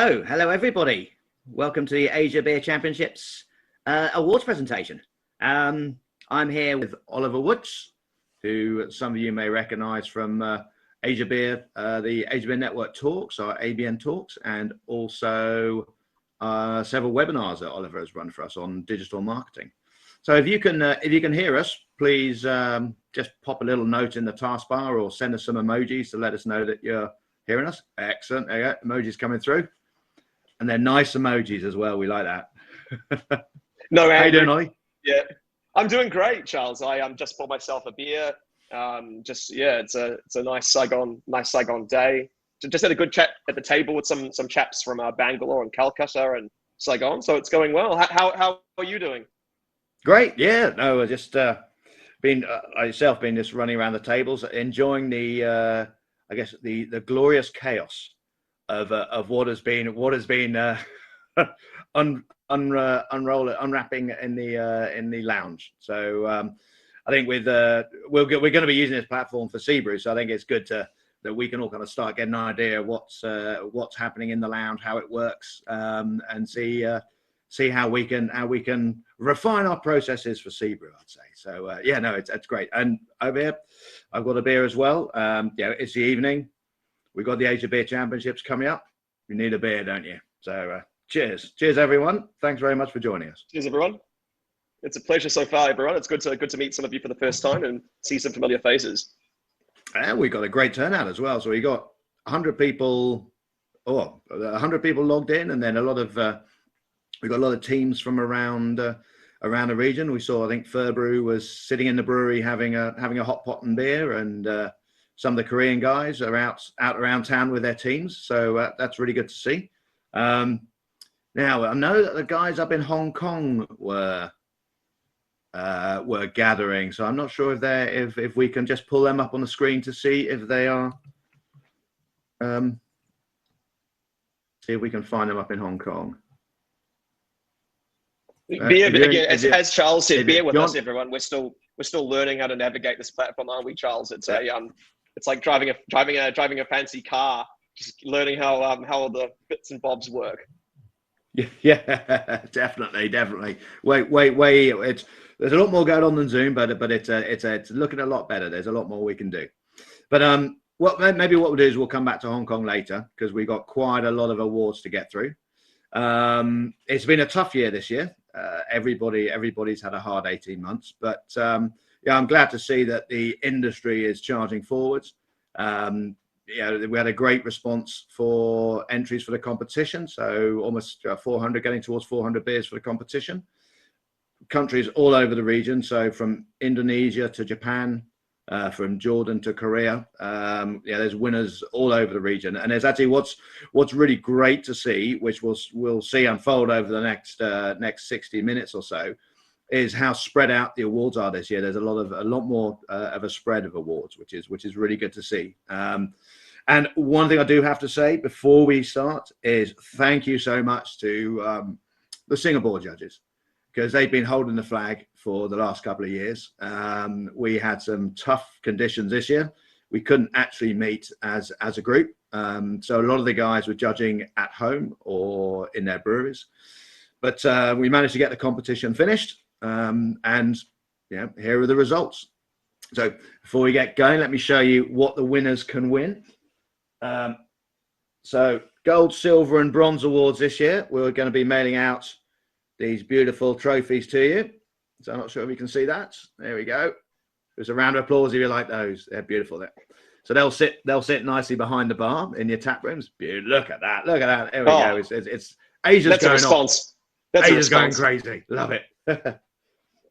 Oh, hello everybody. Welcome to the Asia Beer Championships awards presentation. I'm here with Oliver Woods, who some of you may recognize from Asia Beer, the Asia Beer Network Talks, or ABN Talks, and also several webinars that Oliver has run for us on digital marketing. So if you can hear us, please just pop a little note in the taskbar or send us some emojis to let us know that you're hearing us. Excellent. There you go. Emojis coming through. And they're nice emojis as well. We like that. No, how you doing, Ollie? Yeah, I'm doing great, Charles. I just bought myself a beer. It's a nice Saigon day. Just had a good chat at the table with some chaps from Bangalore and Calcutta and Saigon. So it's going well. How are you doing? Great. Yeah. No, I just been just running around the tables, enjoying the the glorious chaos of what has been unwrapping in the lounge. So I think we're going to be using this platform for Sea, so I think it's good that we can all kind of start getting an idea of what's happening in the lounge, how it works, and see how we can refine our processes for Sea, I'd say. So it's great. And over here, I've got a beer as well. It's the evening. We've got the Asia Beer Championships coming up. You need a beer, don't you? So cheers, everyone. Thanks very much for joining us. Cheers, everyone. It's a pleasure so far, everyone. It's good to meet some of you for the first time and see some familiar faces. And we got a great turnout as well. So we got 100 people, 100 people logged in, and then we got a lot of teams from around the region. We saw, I think, Furbrew was sitting in the brewery having a hot pot and beer, and some of the Korean guys are out around town with their teams. So that's really good to see. Now, I know that the guys up in Hong Kong were gathering. So I'm not sure if we can just pull them up on the screen to see if they are. See if we can find them up in Hong Kong. As Charles said, bear with us, everyone. We're still learning how to navigate this platform, aren't we, Charles? It's like driving a fancy car, just learning how the bits and bobs work. Yeah, definitely. Wait. There's a lot more going on than Zoom, but it's looking a lot better. There's a lot more we can do. But maybe what we'll do is we'll come back to Hong Kong later, because we got quite a lot of awards to get through. It's been a tough year this year. Everybody's had a hard 18 months, but I'm glad to see that the industry is charging forwards. We had a great response for entries for the competition, so almost 400, getting towards 400 beers for the competition. Countries all over the region, so from Indonesia to Japan, from Jordan to Korea. There's winners all over the region, and there's actually what's really great to see, which we'll see unfold over the next 60 minutes or so, is how spread out the awards are this year. There's a lot more of a spread of awards, which is really good to see. And one thing I do have to say before we start is thank you so much to the Singapore judges, because they've been holding the flag for the last couple of years. We had some tough conditions this year. We couldn't actually meet as a group. So a lot of the guys were judging at home or in their breweries. But we managed to get the competition finished. Here are the results. So before we get going, let me show you what the winners can win. So gold, silver, and bronze awards this year. We're going to be mailing out these beautiful trophies to you. So I'm not sure if you can see that. There we go. There's a round of applause if you like those. They're beautiful there. So they'll sit nicely behind the bar in your tap rooms. Look at that. There we go. It's Asia's That's going a response. On. Asia's going crazy. Love it.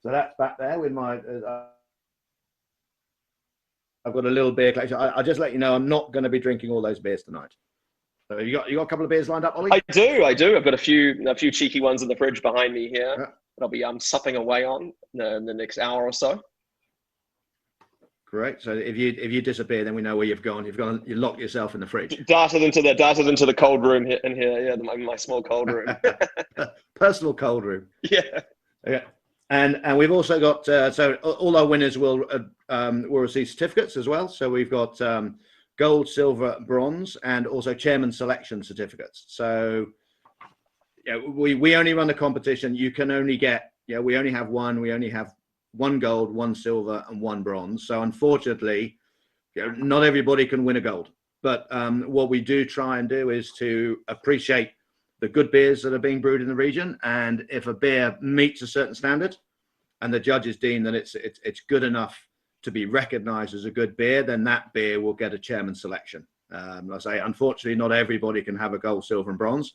So that's back there with my. I've got a little beer collection. I'll just let you know I'm not going to be drinking all those beers tonight. So you got a couple of beers lined up, Ollie? I do. I've got a few cheeky ones in the fridge behind me here. Yeah. That I'll be supping away on in the next hour or so. Great. So if you disappear, then we know where you've gone. You lock yourself in the fridge. Darted into the cold room in here. Yeah, my small cold room. Personal cold room. Yeah. And we've also got so all our winners will receive certificates as well. So we've got gold, silver, bronze, and also chairman selection certificates. So yeah, we only run the competition. You can only get, we only have one. We only have one gold, one silver, and one bronze. So unfortunately, not everybody can win a gold. But what we do try and do is to appreciate the good beers that are being brewed in the region. And if a beer meets a certain standard and the judges deem that it's good enough to be recognized as a good beer, then that beer will get a chairman selection. I say, unfortunately, not everybody can have a gold, silver, and bronze.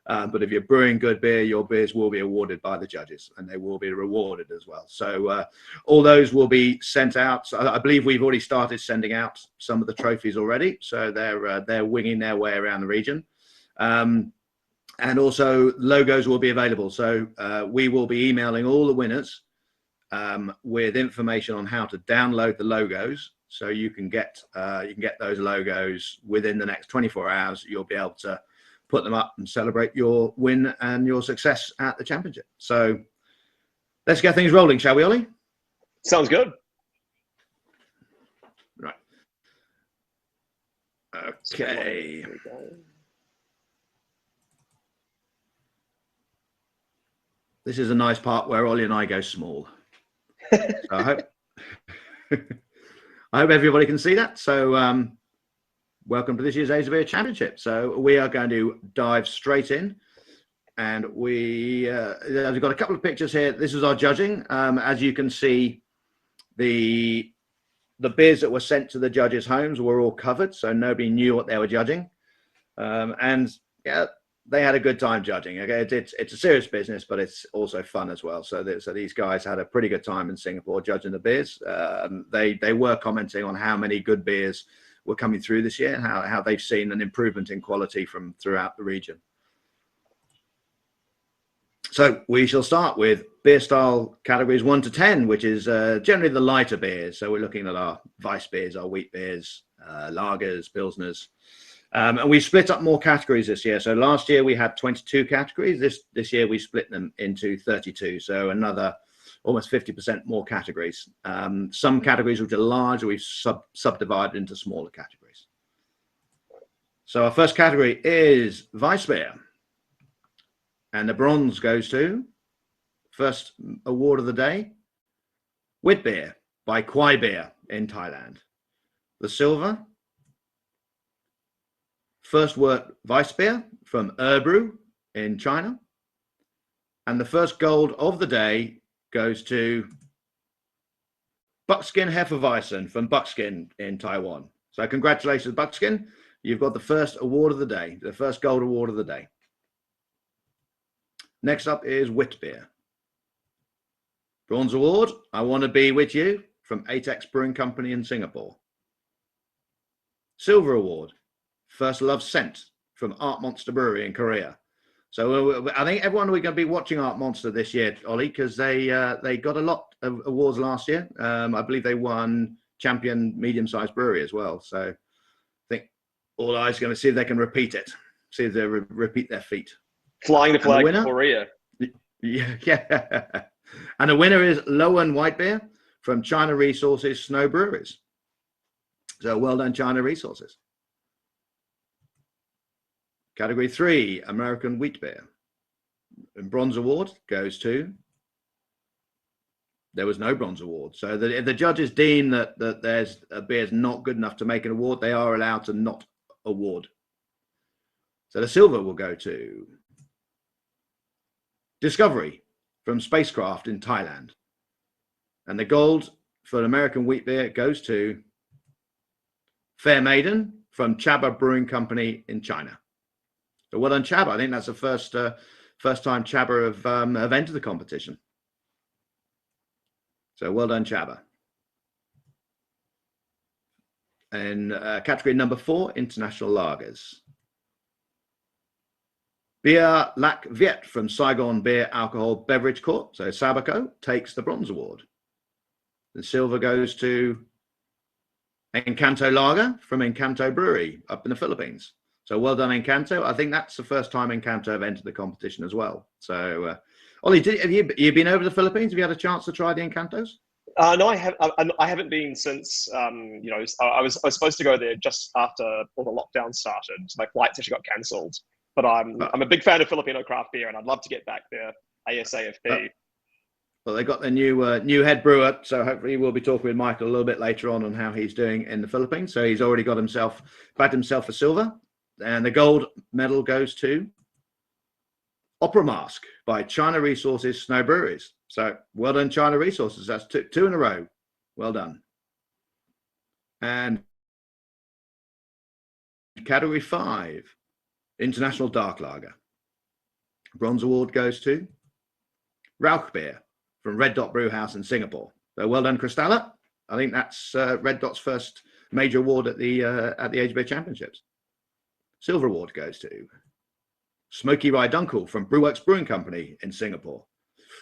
But if you're brewing good beer, your beers will be awarded by the judges, and they will be rewarded as well. So all those will be sent out. So I believe we've already started sending out some of the trophies already. So they're winging their way around the region. And also logos will be available. So we will be emailing all the winners with information on how to download the logos. So you can get those logos within the next 24 hours. You'll be able to put them up and celebrate your win and your success at the championship. So let's get things rolling, shall we, Ollie? Sounds good. Right. Okay. This is a nice part where Ollie and I go small. So I hope everybody can see that. So welcome to this year's Asia Beer Championship. So we are going to dive straight in, and we've got a couple of pictures here. This is our judging. As you can see, the beers that were sent to the judges' homes were all covered, so nobody knew what they were judging. And yeah, they had a good time judging. Okay, it's a serious business, but it's also fun as well. So these guys had a pretty good time in Singapore judging the beers. They were commenting on how many good beers were coming through this year and how they've seen an improvement in quality from throughout the region. So we shall start with beer style categories 1 to 10, which is generally the lighter beers. So we're looking at our Weiss beers, our wheat beers, lagers, pilsners. And we split up more categories this year. So last year we had 22 categories. This year we split them into 32. So another almost 50% more categories. Some categories which are large, we've subdivided into smaller categories. So our first category is Weiss beer. And the bronze goes to, first award of the day, Wit beer by Kwai Beer in Thailand. The silver, first word Weiss beer from Brew in China. And the first gold of the day goes to Buckskin Hefeweizen from Buckskin in Taiwan. So congratulations, Buckskin. You've got the first award of the day, the first gold award of the day. Next up is Wit beer. Bronze award, I Want to Be With You from Atex Brewing Company in Singapore. Silver award, First Love Scent from Art Monster Brewery in Korea. So I think everyone we're going to be watching Art Monster this year, Ollie, because they got a lot of awards last year. I believe they won Champion Medium-Sized Brewery as well. So I think all eyes are going to see if they can repeat it, see if they repeat their feat. Flying the flag for Korea. Yeah. And the winner is Lowen White Beer from China Resources Snow Breweries. So well done, China Resources. Category 3, American Wheat Beer. And bronze award goes to, there was no bronze award. So if the judges deem that there's a beer is not good enough to make an award, they are allowed to not award. So the silver will go to Discovery from Spacecraft in Thailand. And the gold for an American wheat beer goes to Fair Maiden from Chaba Brewing Company in China. So well done, Chaba. I think that's the first time Chaba have entered the competition. So well done, Chaba. And category number 4, international lagers. Beer Lac Viet from Saigon Beer Alcohol Beverage Corp. So Sabaco takes the bronze award. The silver goes to Encanto Lager from Encanto Brewery up in the Philippines. So well done, Encanto. I think that's the first time Encanto have entered the competition as well. So, Ollie, have you been over the Philippines? Have you had a chance to try the Encantos? No, I haven't been since. I was supposed to go there just after all the lockdown started. So my flights actually got cancelled. But I'm a big fan of Filipino craft beer, and I'd love to get back there ASAP. Well, they got their new head brewer, so hopefully we'll be talking with Michael a little bit later on how he's doing in the Philippines. So he's already bagged himself a silver, and the gold medal goes to Opera Mask by China Resources Snow Breweries. So well done, China Resources. That's two in a row. Well done. And category 5, International Dark Lager. Bronze award goes to Rauch Beer from Red Dot Brew House in Singapore. So well done, Cristalla. I think that's Red Dot's first major award at the Age Beer Championships. Silver award goes to Smoky Rye Dunkel from Brewworks Brewing Company in Singapore.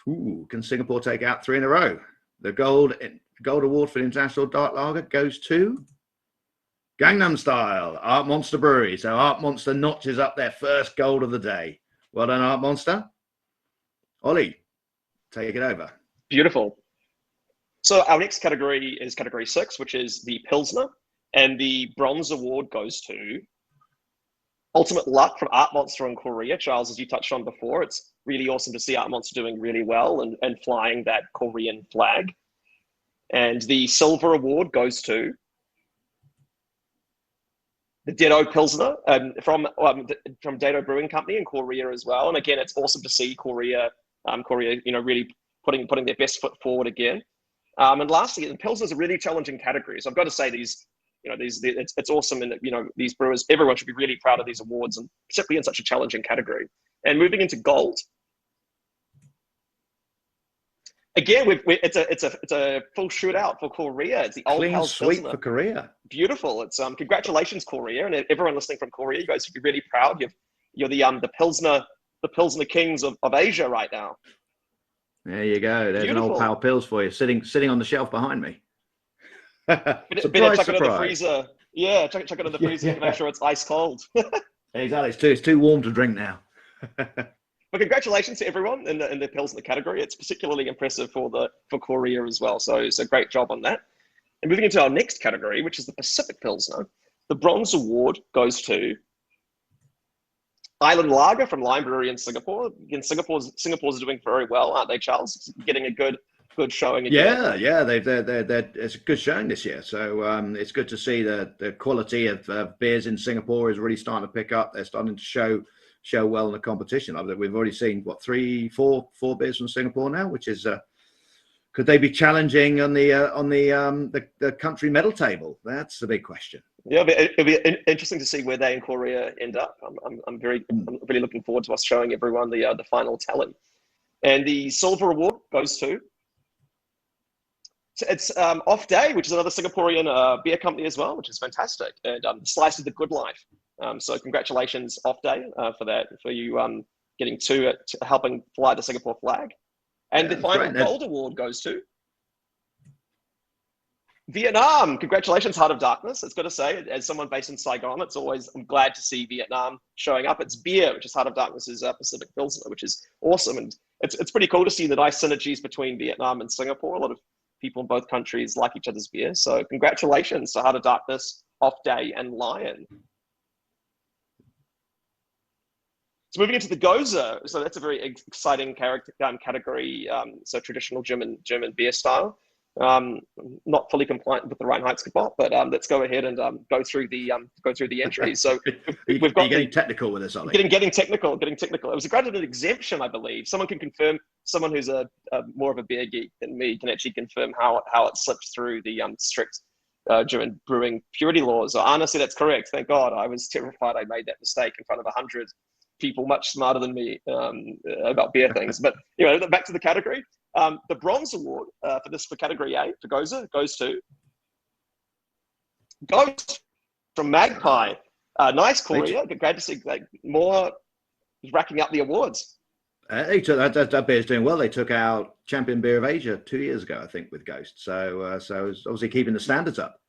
Ooh, can Singapore take out 3 in a row? The gold award for the International Dark Lager goes to Gangnam Style, Art Monster Brewery. So Art Monster notches up their first gold of the day. Well done, Art Monster. Ollie, take it over. Beautiful. So our next category is category 6, which is the Pilsner. And the bronze award goes to Ultimate Luck from Art Monster in Korea. Charles, as you touched on before, it's really awesome to see Art Monster doing really well and flying that Korean flag. And the silver award goes to the Ditto Pilsner from Ditto Brewing Company in Korea as well. And again, it's awesome to see Korea, really putting their best foot forward again. And lastly, the Pilsner is a really challenging category. So I've got to say it's awesome, and these brewers, everyone should be really proud of these awards, and particularly in such a challenging category. And moving into gold, again, it's a full shootout for Korea. It's the Old Clean Pals sweep Pilsner. for Korea. Beautiful. It's congratulations, Korea, and everyone listening from Korea. You guys should be really proud. You're the Pilsner kings of Asia right now. There you go. There's Beautiful. an Old Pal Pils for you, sitting on the shelf behind me. Better chuck it in the freezer. Yeah, chuck it in the freezer to make sure it's ice cold. Exactly. It's too warm to drink now. But congratulations to everyone in the Pilsner category. It's particularly impressive for Korea as well. So great job on that. And moving into our next category, which is the Pacific Pilsner, the bronze award goes to Island Lager from Lime Brewery in Singapore. Again, Singapore's doing very well, aren't they, Charles? Getting a good showing again. Yeah. It's a good showing this year. So it's good to see the quality of beers in Singapore is really starting to pick up. They're starting to show well in the competition. We've already seen 4 beers from Singapore now, which is could they be challenging on the country medal table? That's the big question. Yeah, it'll be interesting to see where they in Korea end up. I'm really looking forward to us showing everyone the final tally. And the silver award goes to it's Off Day, which is another Singaporean beer company as well, which is fantastic. And Slice of the Good Life. So congratulations, Off Day, for that, for you getting to helping fly the Singapore flag. And the final gold award goes to Vietnam. Congratulations, Heart of Darkness. It's got to say, as someone based in Saigon, I'm glad to see Vietnam showing up. It's beer, which is Heart of Darkness's Pacific Pilsner, which is awesome. And it's pretty cool to see the nice synergies between Vietnam and Singapore. A lot of people in both countries like each other's beer. So congratulations to Heart of Darkness, Off Day, and Lion. So moving into the Goza, so that's a very exciting category. So traditional German beer style. Not fully compliant with the Reinheitsgebot, but let's go ahead and go through the entries. So we've got getting technical with this, Ollie. Getting technical. It was granted an exemption, I believe. Someone can confirm. Someone who's a more of a beer geek than me can actually confirm how it slipped through the strict German brewing purity laws. So honestly, that's correct. Thank God. I was terrified I made that mistake in front of 100 people much smarter than me about beer things. But back to the category. The bronze award for category A for Goza goes to from Magpie. Nice, Korea. Glad to see more racking up the awards. That beer's doing well. They took out Champion Beer of Asia 2 years ago, I think, with Ghost. So it's obviously keeping the standards up.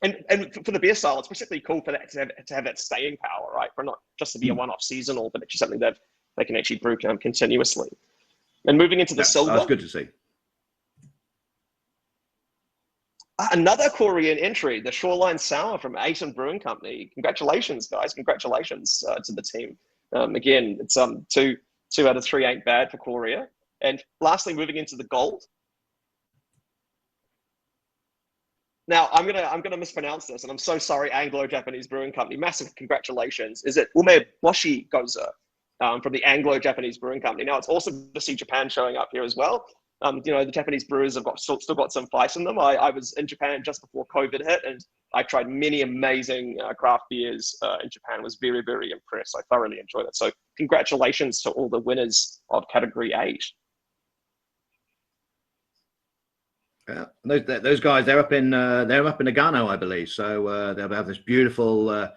And for the beer style, it's particularly cool for that to have that staying power, right? For not just to be a one-off seasonal, but actually something that they can actually brew continuously. And moving into the silver. That's good to see. Another Korean entry, the Shoreline Sour from Asian Brewing Company. Congratulations, guys! Congratulations to the team. Again, it's two out of three ain't bad for Korea. And lastly, moving into the gold. Now, I'm gonna mispronounce this, and I'm so sorry, Anglo-Japanese Brewing Company. Massive congratulations. Is it Umeboshi Goza from the Anglo-Japanese Brewing Company? Now, it's awesome to see Japan showing up here as well. The Japanese brewers have still got some fight in them. I was in Japan just before COVID hit, and I tried many amazing craft beers in Japan. Was very, very impressed. I thoroughly enjoyed it. So congratulations to all the winners of Category 8. Yeah, those guys, they're up in Nagano, I believe. So they'll have this beautiful,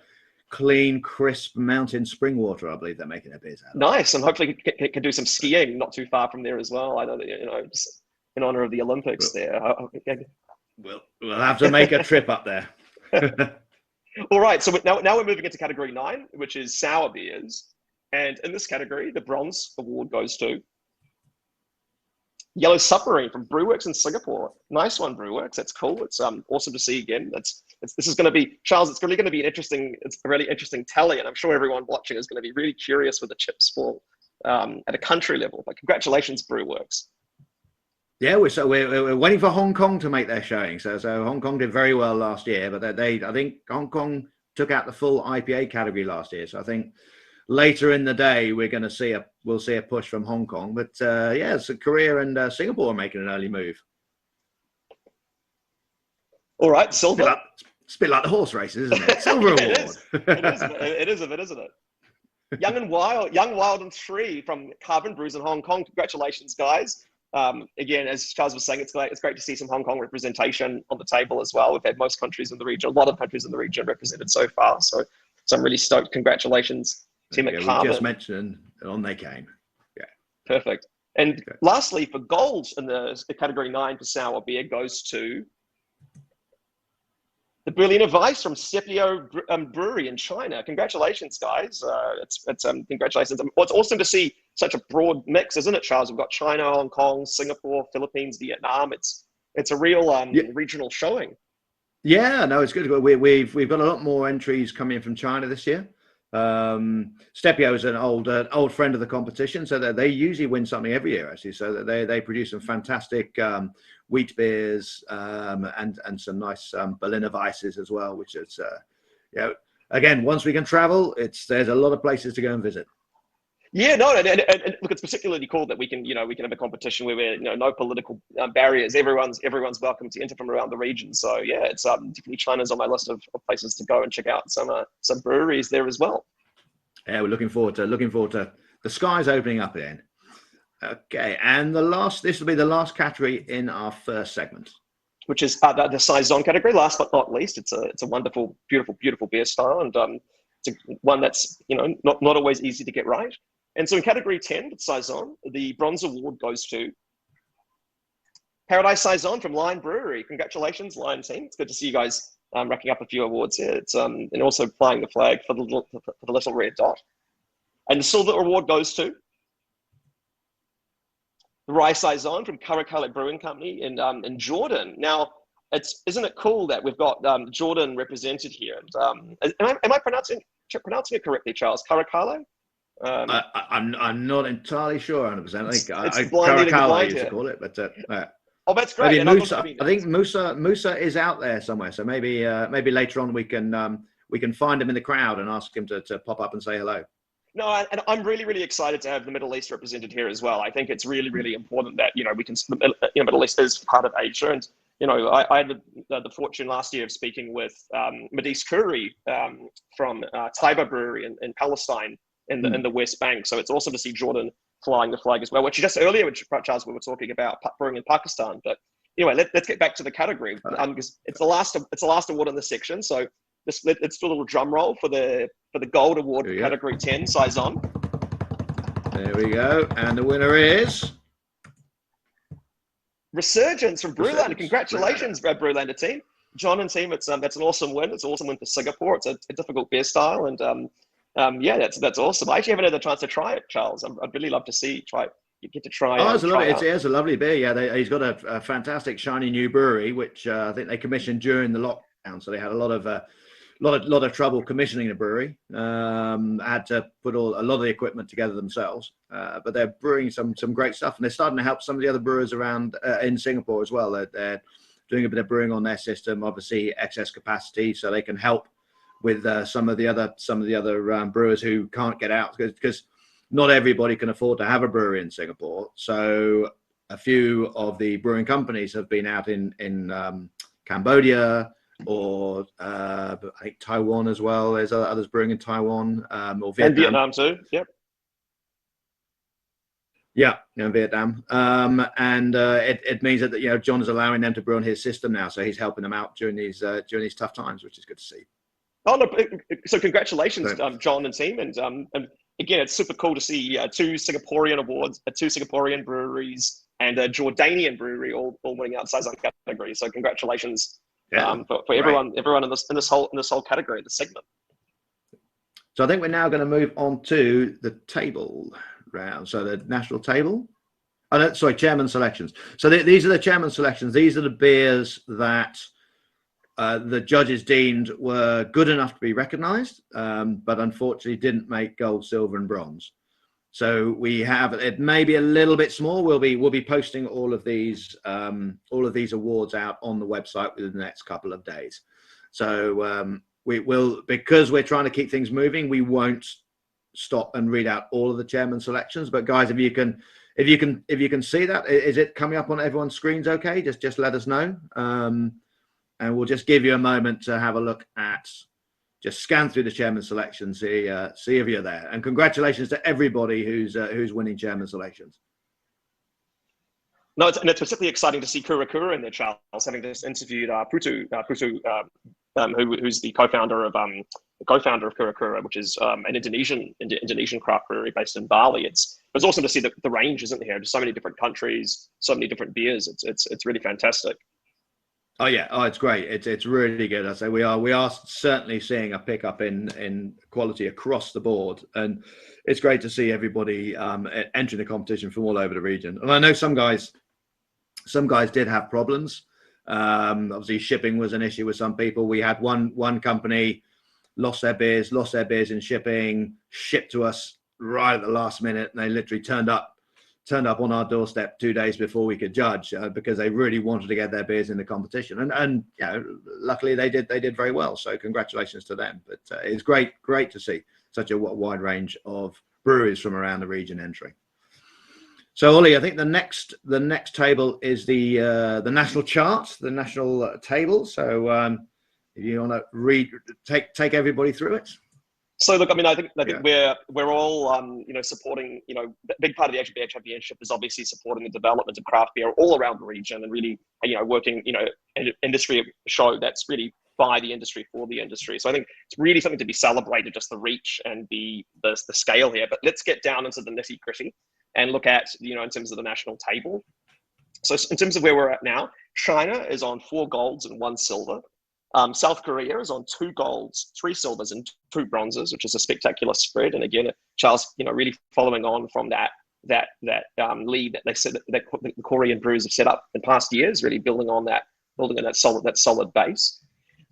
clean, crisp mountain spring water. I believe they're making their beers out of. Nice, and hopefully can do some skiing not too far from there as well. I know that just in honor of the Olympics there. We'll have to make a trip up there. All right, so now we're moving into Category 9, which is sour beers, and in this category, the bronze award goes to Yellow Submarine from Brewworks in Singapore. Nice one, Brewworks. That's cool. It's awesome to see again. This is going to be, Charles, it's really going to be it's a really interesting tally, and I'm sure everyone watching is going to be really curious where the chips fall at a country level. But congratulations, Brewworks. Yeah, we're waiting for Hong Kong to make their showing. So Hong Kong did very well last year, but I think Hong Kong took out the full IPA category last year. So I think later in the day we'll see a push from Hong Kong. But yeah, so Korea and Singapore are making an early move. All right, Silva. It's a bit like the horse races, isn't it? Silva Award. It is, isn't it? Young, Wild and Free from Carbon Brews in Hong Kong. Congratulations, guys. Again, as Charles was saying, it's great to see some Hong Kong representation on the table as well. We've had most countries in the region, a lot of countries in the region represented so far. So I'm really stoked. Congratulations, team at Carbon. We just mentioned on they came. Yeah. Perfect. And lastly, for gold in the category 9 for sour beer goes to the Berliner Weiss from Sepio Brewery in China. Congratulations, guys. Congratulations. It's awesome to see such a broad mix, isn't it, Charles? We've got China, Hong Kong, Singapore, Philippines, Vietnam. It's a real regional showing. Yeah, no, it's good. We've got a lot more entries coming in from China this year. Stepio is an old friend of the competition, so that they usually win something every year, actually. So that they produce some fantastic wheat beers and some nice Berliner Weisses as well, which is again, once we can travel, there's a lot of places to go and visit. Yeah, no, and look, it's particularly cool that we can have a competition where we're no political barriers. Everyone's welcome to enter from around the region. So yeah, it's definitely China's on my list of places to go and check out some breweries there as well. Yeah, we're looking forward to the skies opening up again. Okay, and this will be the last category in our first segment, which is the Saison category. Last but not least, it's a wonderful, beautiful beer style, and it's one that's not always easy to get right. And so in category 10, Saison, the bronze award goes to Paradise Saison from Lion Brewery. Congratulations, Lion team. It's good to see you guys racking up a few awards here. It's and also flying the flag for the little red dot. And the silver award goes to the Rye Saison from Karakale Brewing Company in Jordan. Now, isn't it cool that we've got Jordan represented here? And, am I pronouncing it correctly, Charles? Karakale? I'm not entirely sure 100%. I think Karakale used to call it, but oh, that's great. Maybe Musa. I think Musa is out there somewhere. So maybe later on we can find him in the crowd and ask him to pop up and say hello. No, and I'm really, really excited to have the Middle East represented here as well. I think it's really, really important that we can. Middle East is part of Asia, and I had the fortune last year of speaking with Madis Khoury from Taiba Brewery in Palestine in the West Bank. So it's awesome to see Jordan flying the flag as well. Which just earlier, Charles, we were talking about brewing in Pakistan. But anyway, let's get back to the category because it's the last award in this section. So let's do a little drum roll for the gold award for category 10, Saison. There we go, and the winner is Resurgence from Brewlander. Congratulations, Brewlander team. John and team, that's an awesome win. It's an awesome win for Singapore. It's a difficult beer style, and yeah, that's awesome. I actually haven't had the chance to try it, Charles. I'd really love to try it you get to try. Oh, it's a Try lovely. out. It's a lovely beer. Yeah, he's got a fantastic shiny new brewery, which I think they commissioned during the lockdown. So they had a lot of trouble commissioning the brewery. Had to put a lot of the equipment together themselves. But they're brewing some great stuff, and they're starting to help some of the other brewers around in Singapore as well. They're doing a bit of brewing on their system, obviously excess capacity, so they can help with some of the other brewers who can't get out, because not everybody can afford to have a brewery in Singapore. So a few of the brewing companies have been out in Cambodia, or I think Taiwan as well. There's others brewing in Taiwan, or Vietnam. And Vietnam too. Yep. Yeah, Vietnam. And it means that John is allowing them to brew on his system now, so he's helping them out during these tough times, which is good to see. Oh no! So congratulations, John and team, and again, it's super cool to see two Singaporean awards, two Singaporean breweries, and a Jordanian brewery all winning outside zone category. So congratulations for everyone in this whole category, the segment. So I think we're now going to move on to the table round. So the national table. Oh, no, sorry, chairman selections. So these are the chairman selections. These are the beers that the judges deemed were good enough to be recognised, but unfortunately didn't make gold, silver, and bronze. So we have it. Maybe a little bit small. We'll be posting all of these awards out on the website within the next couple of days. So we will, because we're trying to keep things moving, we won't stop and read out all of the chairman selections. But guys, if you can see that, is it coming up on everyone's screens? Okay, just let us know. And we'll just give you a moment to have a look at, just scan through the chairman selection, see if you're there. And congratulations to everybody who's winning chairman selections. No, it's particularly exciting to see Kura Kura in there, Charles. Having just interviewed Putu, who's the co-founder of Kura Kura, which is an Indonesian craft brewery based in Bali. It's awesome to see the range, isn't there? Just so many different countries, so many different beers. It's really fantastic. Oh yeah, it's great. It's really good. I say we are certainly seeing a pickup in quality across the board, and it's great to see everybody entering the competition from all over the region. And I know some guys did have problems. Obviously, shipping was an issue with some people. We had one company lost their beers in shipping, shipped to us right at the last minute, and they literally turned up on our doorstep 2 days before we could judge, because they really wanted to get their beers in the competition, and luckily they did very well. So congratulations to them. But it's great to see such a wide range of breweries from around the region entering. So Ollie, I think the next table is the national chart, the national table. So if you want to take everybody through it. So look, I think we're all supporting. A big part of the HBA Championship is obviously supporting the development of craft beer all around the region, and really working an industry show that's really by the industry for the industry. So I think it's really something to be celebrated, just the reach and the scale here. But let's get down into the nitty gritty and look at in terms of the national table. So in terms of where we're at now, China is on 4 golds and 1 silver. South Korea is on 2 golds, 3 silvers, and 2 bronzes, which is a spectacular spread. And again, Charles, really following on from that lead that they said that the Korean brewers have set up in past years, really building on that solid base.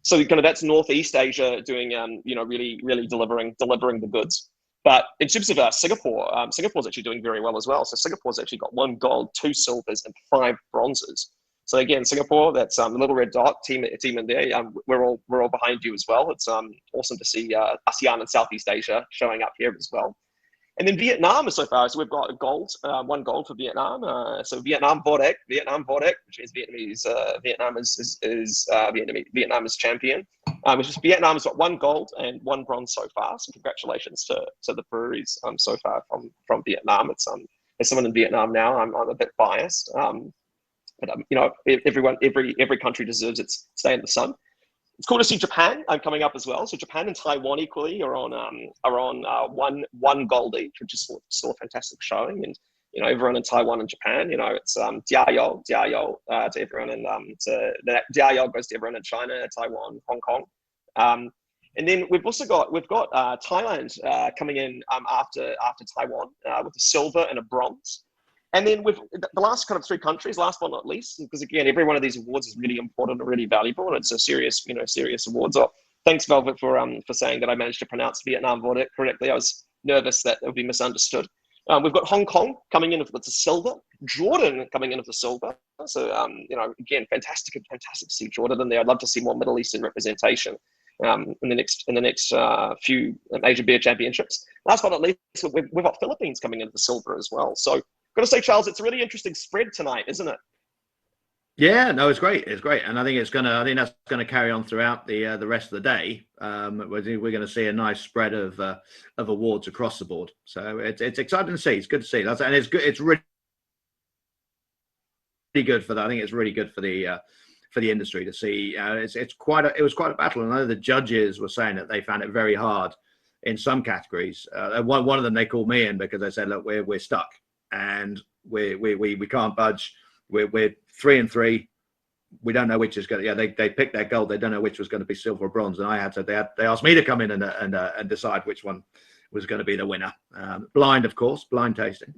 So that's Northeast Asia doing really delivering the goods. But in terms of Singapore, Singapore's actually doing very well as well. So Singapore's actually got 1 gold, 2 silvers, and 5 bronzes. So again, Singapore, that's the little red dot team in there. We're all behind you as well. It's awesome to see ASEAN and Southeast Asia showing up here as well. And then Vietnam is so far. So we've got a gold, 1 gold for Vietnam. So Vietnam Vodek, which is Vietnamese. Vietnam is champion. Vietnam has got 1 gold and 1 bronze so far. So congratulations to the breweries so far from Vietnam. It's as someone in Vietnam now, I'm a bit biased. But every country deserves its stay in the sun. It's cool to see Japan coming up as well. So Japan and Taiwan equally are on one gold each, which is still a fantastic showing. And everyone in Taiwan and Japan, it's jiao to everyone, and jiao goes to everyone in China, Taiwan, Hong Kong. And then we've got Thailand coming in after Taiwan with a silver and a bronze. And then with the last kind of three countries, last but not least, because again, every one of these awards is really important and really valuable, and it's a serious, serious award. So thanks, Velvet, for saying that I managed to pronounce Vietnam correctly. I was nervous that it would be misunderstood. We've got Hong Kong coming in with the silver, Jordan coming in with the silver. So again, fantastic to see Jordan in there. I'd love to see more Middle Eastern representation in the next few Asia Beer Championships. Last but not least, we've got Philippines coming in with the silver as well. So got to say, Charles, it's a really interesting spread tonight, isn't it? Yeah, no, it's great. It's great, and I think that's gonna carry on throughout the rest of the day. We're going to see a nice spread of awards across the board. So it's exciting to see. It's good to see, and it's good. It's really good for that. I think it's really good for the industry to see. It was quite a battle. And I know the judges were saying that they found it very hard in some categories. One of them, they called me in because they said, look, we're stuck and we can't budge. We're 3-3. We don't know which is going to. Yeah, they picked their gold. They don't know which was going to be silver or bronze. And I had to. They asked me to come in and decide which one was going to be the winner. Blind, of course, blind tasting.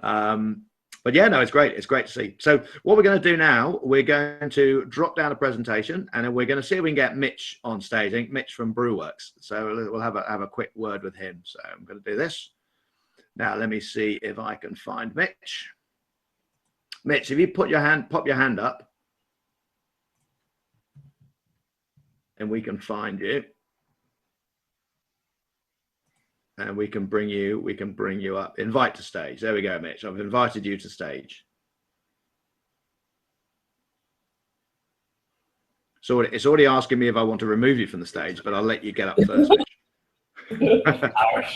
But yeah, no, it's great. It's great to see. So what we're going to do now, we're going to drop down a presentation, and then we're going to see if we can get Mitch on stage. I think Mitch from Brewworks. So we'll have a quick word with him. So I'm going to do this now. Let me see if I can find Mitch. Mitch, if you pop your hand up, and we can find you, and we can bring you up. Invite to stage. There we go, Mitch. I've invited you to stage. So it's already asking me if I want to remove you from the stage, but I'll let you get up first, Mitch.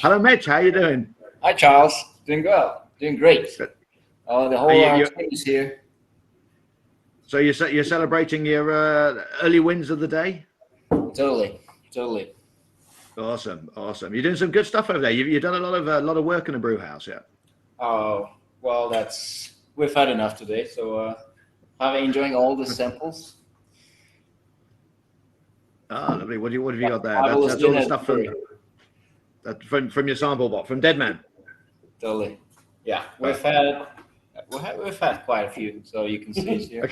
Hello, Mitch. How you doing? Hi, Charles. Doing well. Doing great. Good. The whole team is here. So you're celebrating your early wins of the day? Totally. Awesome. You're doing some good stuff over there. You've done a lot of work in the brew house, yeah. Oh, well, we've had enough today. So enjoying all the samples. Ah, lovely. What have you got there? That's all the stuff from your sample box from Deadman. Totally. Yeah, we've had quite a few, so you can see it here.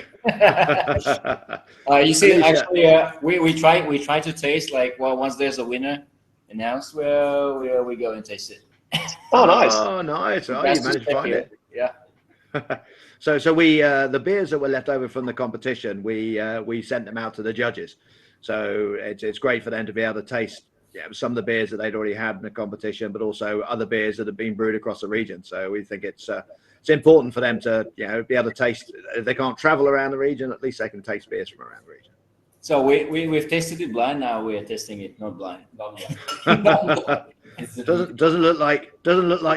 You see, actually, we try to taste once there's a winner announced, we go and taste it. Oh, nice! Oh, nice! Oh, you managed to find it. Yeah. So we the beers that were left over from the competition, we sent them out to the judges. So it's great for them to be able to taste some of the beers that they'd already had in the competition, but also other beers that have been brewed across the region. So we think it's important for them to be able to taste. If they can't travel around the region, at least they can taste beers from around the region. So we've tasted it blind. Now we're testing it not blind. doesn't look like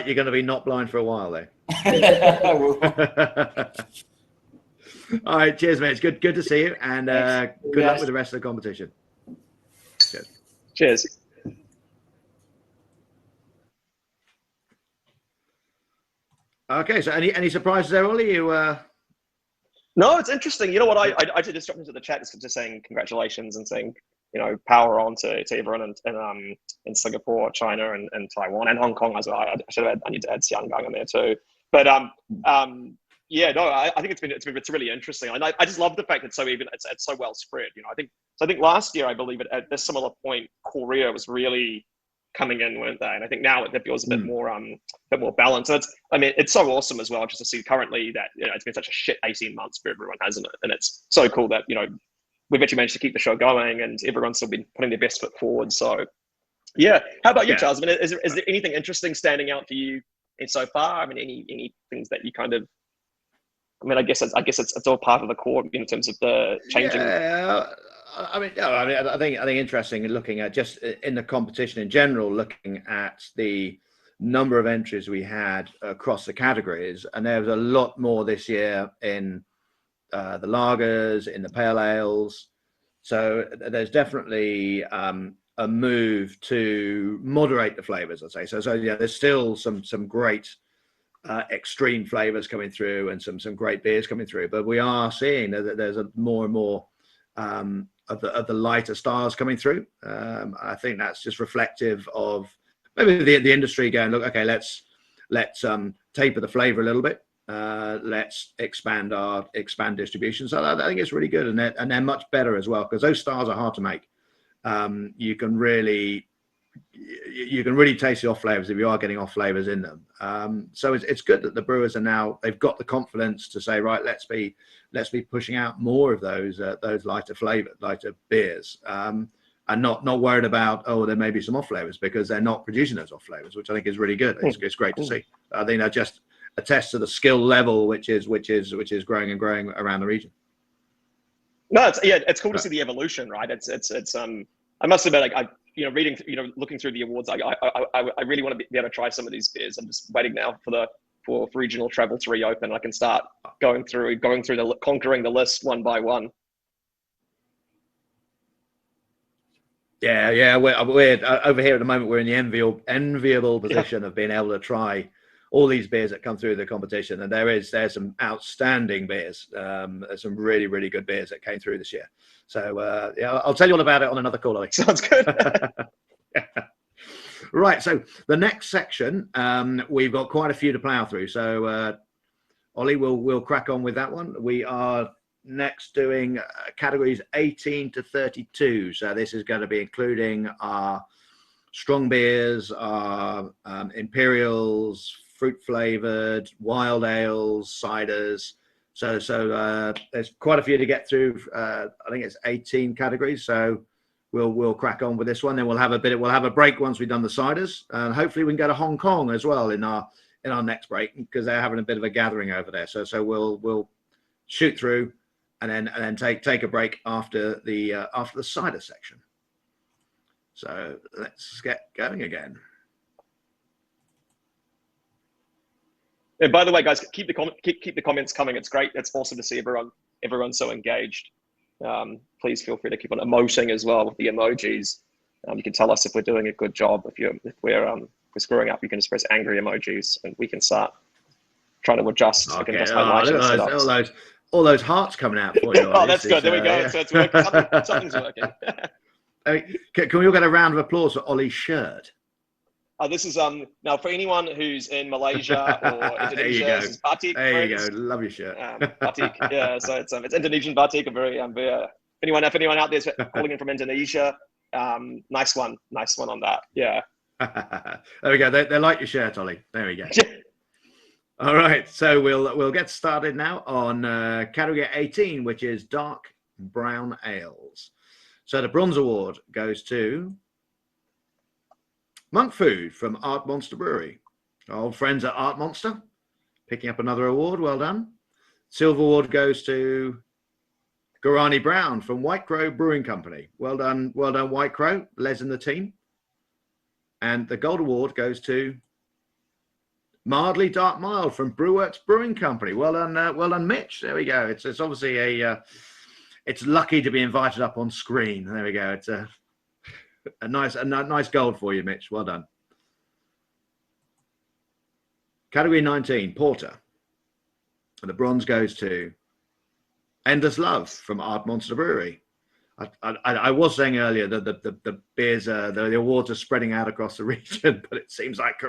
you're going to be not blind for a while though. All right, cheers, mate. It's good to see you, and good luck with the rest of the competition. Cheers. Okay, so any surprises there, Ollie? You No, it's interesting. You know what? I did just drop into the chat just saying congratulations and saying power on to everyone in Singapore, China, and Taiwan, and Hong Kong as well. I need to add Xianggang in there too. But yeah, no, I think it's really interesting. And I just love the fact it's so even. It's so well spread. I think last year I believe at this similar point Korea was really coming in, weren't they? And I think now it feels a bit more balanced. So it's so awesome as well just to see currently that it's been such a shit 18 months for everyone, hasn't it? And it's so cool that we've actually managed to keep the show going and everyone's still been putting their best foot forward. So yeah, how about you, Charles? Is there anything interesting standing out for you so far? Any things that you kind of I guess it's all part of the core in terms of the changing. Yeah. I think interesting looking at just in the competition in general, looking at the number of entries we had across the categories, and there was a lot more this year in the lagers, in the pale ales. So there's definitely a move to moderate the flavors, I'd say. So yeah, there's still some great extreme flavors coming through and some great beers coming through, but we are seeing that there's more and more of the lighter styles coming through. I think that's just reflective of maybe the industry going, look, okay, let's taper the flavor a little bit. let's expand distribution. So I think it's really good, and they're much better as well, because those styles are hard to make. You can really taste the off flavors if you are getting off flavors in them. So it's good that the brewers they've got the confidence to say, right, let's be pushing out more of those lighter beers, and not worried about, there may be some off flavors, because they're not producing those off flavors, which I think is really good. It's great to see. I think that just attests to the skill level which is growing and growing around the region. No, it's cool to see the evolution, right? It's I must admit, like, reading, looking through the awards, I really want to be able to try some of these beers. I'm just waiting now for regional travel to reopen. I can start conquering the list one by one. Yeah. We're over here at the moment. We're in the enviable position of being able to try all these beers that come through the competition, and there's some outstanding beers. There's some really, really good beers that came through this year. So I'll tell you all about it on another call, Ollie. Sounds good. Right. So the next section, we've got quite a few to plow through. So Ollie, we'll crack on with that one. We are next doing categories 18 to 32. So this is going to be including our strong beers, our imperials, fruit flavored, wild ales, ciders. So there's quite a few to get through. I think it's 18 categories. So we'll crack on with this one. Then we'll have a break once we've done the ciders, and hopefully we can go to Hong Kong as well in our next break, because they're having a bit of a gathering over there. So we'll shoot through and then take a break after the cider section. So let's get going again. And by the way, guys, keep the comments coming. It's great. It's awesome to see everyone so engaged. Please feel free to keep on emoting as well with the emojis. You can tell us if we're doing a good job. If we're screwing up, you can just press angry emojis, and we can start trying to adjust. Okay. I can adjust my lighting. All those hearts coming out for you. Oh, that's good. There we go. Yeah. So it's working. Something's working. I mean, can we all get a round of applause for Ollie's shirt? This is now for anyone who's in Malaysia or Indonesia. This is batik. There you go. Love your shirt. Batik. Yeah. So it's Indonesian batik. Anyone out there is calling in from Indonesia, nice one on that. Yeah. There we go. They like your shirt, Ollie. There we go. All right. So we'll get started now on category 18, which is dark brown ales. So the bronze award goes to Monk Food from Art Monster Brewery. Our old friends at Art Monster, picking up another award. Well done. Silver Award goes to Guarani Brown from White Crow Brewing Company. Well done, White Crow, Les and the team. And the Gold Award goes to Mildly Dark Mild from Brewworks Brewing Company. Well done, Mitch. There we go. It's obviously it's lucky to be invited up on screen. There we go. It's a nice gold for you, Mitch. Well done. Category 19, Porter. And the bronze goes to Endless Love from Art Monster Brewery. I was saying earlier that the beers, the awards are spreading out across the region, but it seems like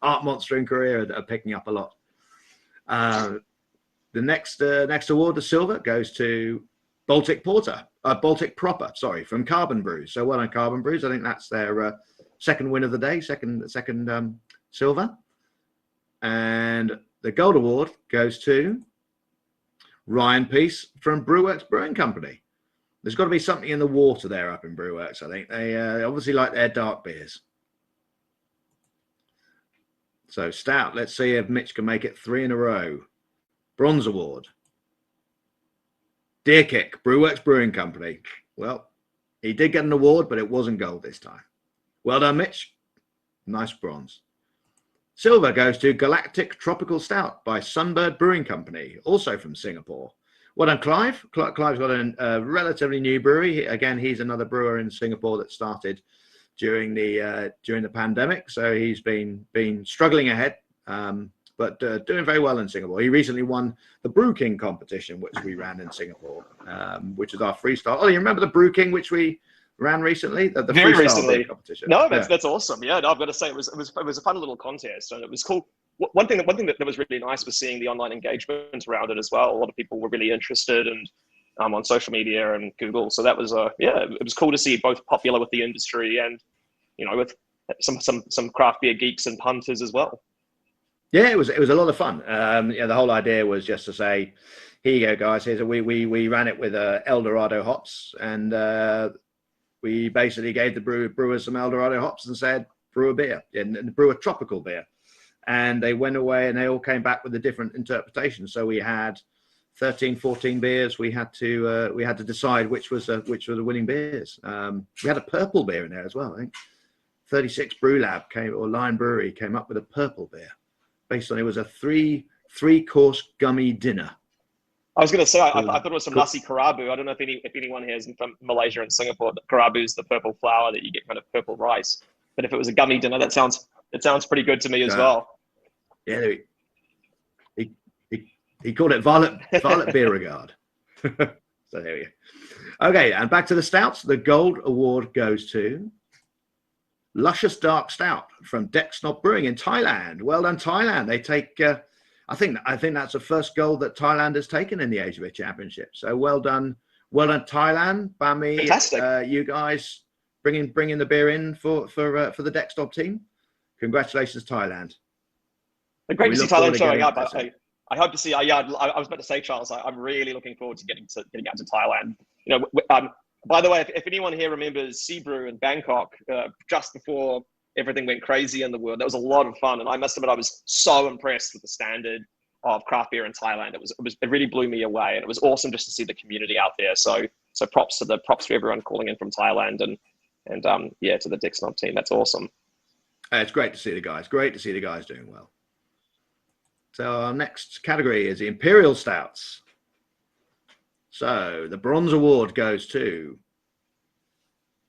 Art Monster in Korea are picking up a lot. The next award, the silver, goes to Baltic Porter, Baltic Proper, sorry, from Carbon Brews. So well done, Carbon Brews. I think that's their second win of the day, second silver. And the gold award goes to Ryan Peace from Brewworks Brewing Company. There's got to be something in the water there up in Brewworks, I think. They obviously like their dark beers. So Stout, let's see if Mitch can make it 3 in a row. Bronze award. Deer Kick, Brewworks Brewing Company. Well, he did get an award, but it wasn't gold this time. Well done, Mitch. Nice bronze. Silver goes to Galactic Tropical Stout by Sunbird Brewing Company, also from Singapore. Well done, Clive. Clive's got a relatively new brewery. Again, he's another brewer in Singapore that started during the pandemic. So he's been struggling ahead, but doing very well in Singapore. He recently won the Brew King competition, which we ran in Singapore, which is our freestyle. Oh, you remember the Brew King, which we ran recently? The Very freestyle recently. competition. No, that's awesome. Yeah, no, I've got to say it was a fun little contest, and it was cool. one thing that was really nice was seeing the online engagement around it as well. A lot of people were really interested, and on social media and Google. So that was it was cool to see both popular with the industry and with some craft beer geeks and punters as well. Yeah, it was a lot of fun. The whole idea was just to say, here you go, guys. We ran it with El Dorado hops, and we basically gave the brewers some El Dorado hops and said, brew a beer and brew a tropical beer. And they went away and they all came back with a different interpretation. So we had 13, 14 beers. We had to decide which were the winning beers. We had a purple beer in there as well. I think 36 Brew Lab Lion Brewery came up with a purple beer based on, it was a three course gummy dinner. I was going to say, I thought it was some nasi karabu. I don't know if anyone here is from Malaysia and Singapore, but karabu is the purple flour that you get kind of purple rice. But if it was a gummy dinner, that sounds pretty good to me as well. Yeah, he called it Violet Beer Regard. So there we go. Okay, and back to the stouts. The gold award goes to Luscious Dark Stout from Deck Snob Brewing in Thailand. Well done, Thailand. They take, I think that's the first gold that Thailand has taken in the Asia Beer Championship. So well done, Thailand. Bami, fantastic. You guys bringing the beer in for the Deck Snob team. Congratulations, Thailand. Great to see Thailand showing up. I hope to see. I was about to say, Charles, I'm really looking forward to getting out to Thailand. By the way, if anyone here remembers Seabrew in Bangkok, just before everything went crazy in the world, that was a lot of fun. And I must admit, I was so impressed with the standard of craft beer in Thailand. It really blew me away, and it was awesome just to see the community out there. So props to everyone calling in from Thailand, and to the Deck Snob team. That's awesome. It's great to see the guys. Great to see the guys doing well. So our next category is the Imperial Stouts. So the bronze award goes to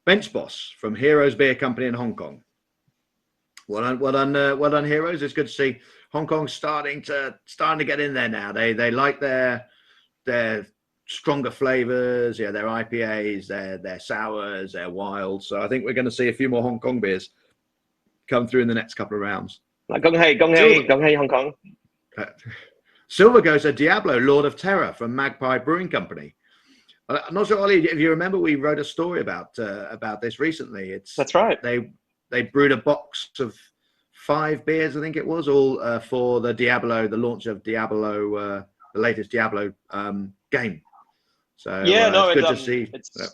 Bench Boss from Heroes Beer Company in Hong Kong. Well done, Heroes. It's good to see Hong Kong starting to get in there now. They like their stronger flavors, their IPAs, their sours, their wilds. So I think we're going to see a few more Hong Kong beers come through in the next couple of rounds. Gong hei, Hong Kong. Silver goes to Diablo, Lord of Terror from Magpie Brewing Company. I'm not sure, Ollie, if you remember, we wrote a story about this recently. That's right. They brewed a box of 5 beers, I think it was, all for the launch of Diablo, the latest Diablo game. So it's good to see.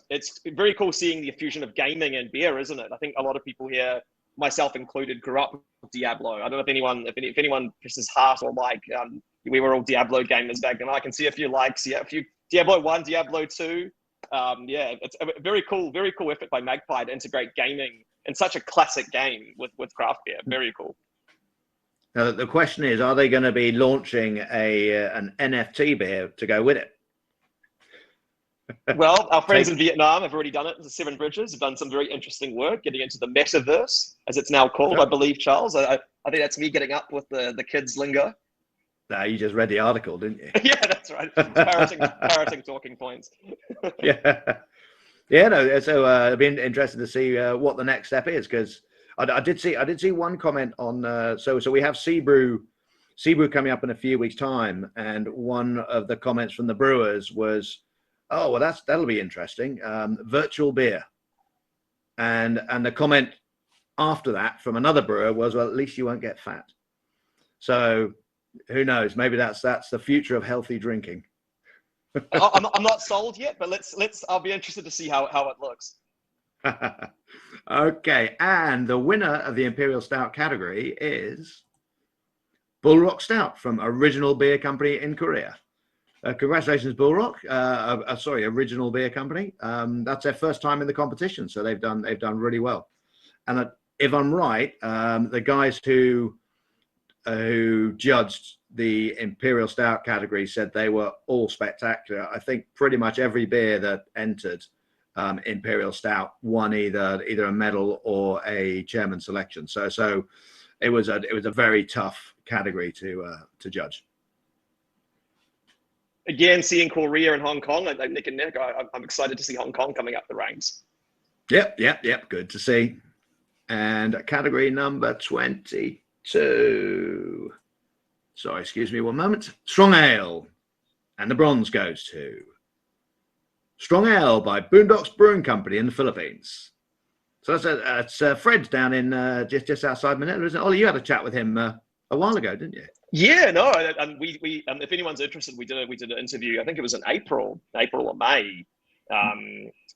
It's very cool seeing the fusion of gaming and beer, isn't it? I think a lot of people here, myself included, grew up with Diablo. I don't know if anyone presses heart or like. We were all Diablo gamers back then. I can see a few likes. Yeah, a few Diablo 1, Diablo 2. It's a very cool effort by Magpie to integrate gaming in such a classic game with craft beer. Very cool. Now, the question is, are they going to be launching an NFT beer to go with it? Well, our friends in Vietnam have already done it. The Seven Bridges have done some very interesting work getting into the metaverse, as it's now called, I believe, Charles. I think that's me getting up with the kids' lingo. No, you just read the article, didn't you? Yeah, that's right. Parroting talking points. Yeah. No. So it'll be interesting to see what the next step is, because I did see one comment on. So we have Seabrew coming up in a few weeks' time, and one of the comments from the Brewers was, "Oh, well, that'll be interesting. Virtual beer," and the comment after that from another brewer was, "Well, at least you won't get fat." So who knows? Maybe that's the future of healthy drinking. I'm not sold yet, but let's. I'll be interested to see how it looks. Okay, and the winner of the Imperial Stout category is Bull Rock Stout from Original Beer Company in Korea. Congratulations, Bull Rock. Original Beer Company. That's their first time in the competition, so they've done really well. And if I'm right, the guys who judged the Imperial Stout category said they were all spectacular. I think pretty much every beer that entered Imperial Stout won either a medal or a chairman selection. So it was a very tough category to judge. Again, seeing Korea and Hong Kong, like Nick and Nick, I'm excited to see Hong Kong coming up the ranks. Yep. Good to see. And category number 22. Sorry, excuse me one moment. Strong Ale. And the bronze goes to Strong Ale by Boondocks Brewing Company in the Philippines. So that's Fred down in just outside Manila, isn't it? Ollie, you had a chat with him a while ago, didn't you? Yeah, no, and we if anyone's interested, we did an interview. I think it was in April or May.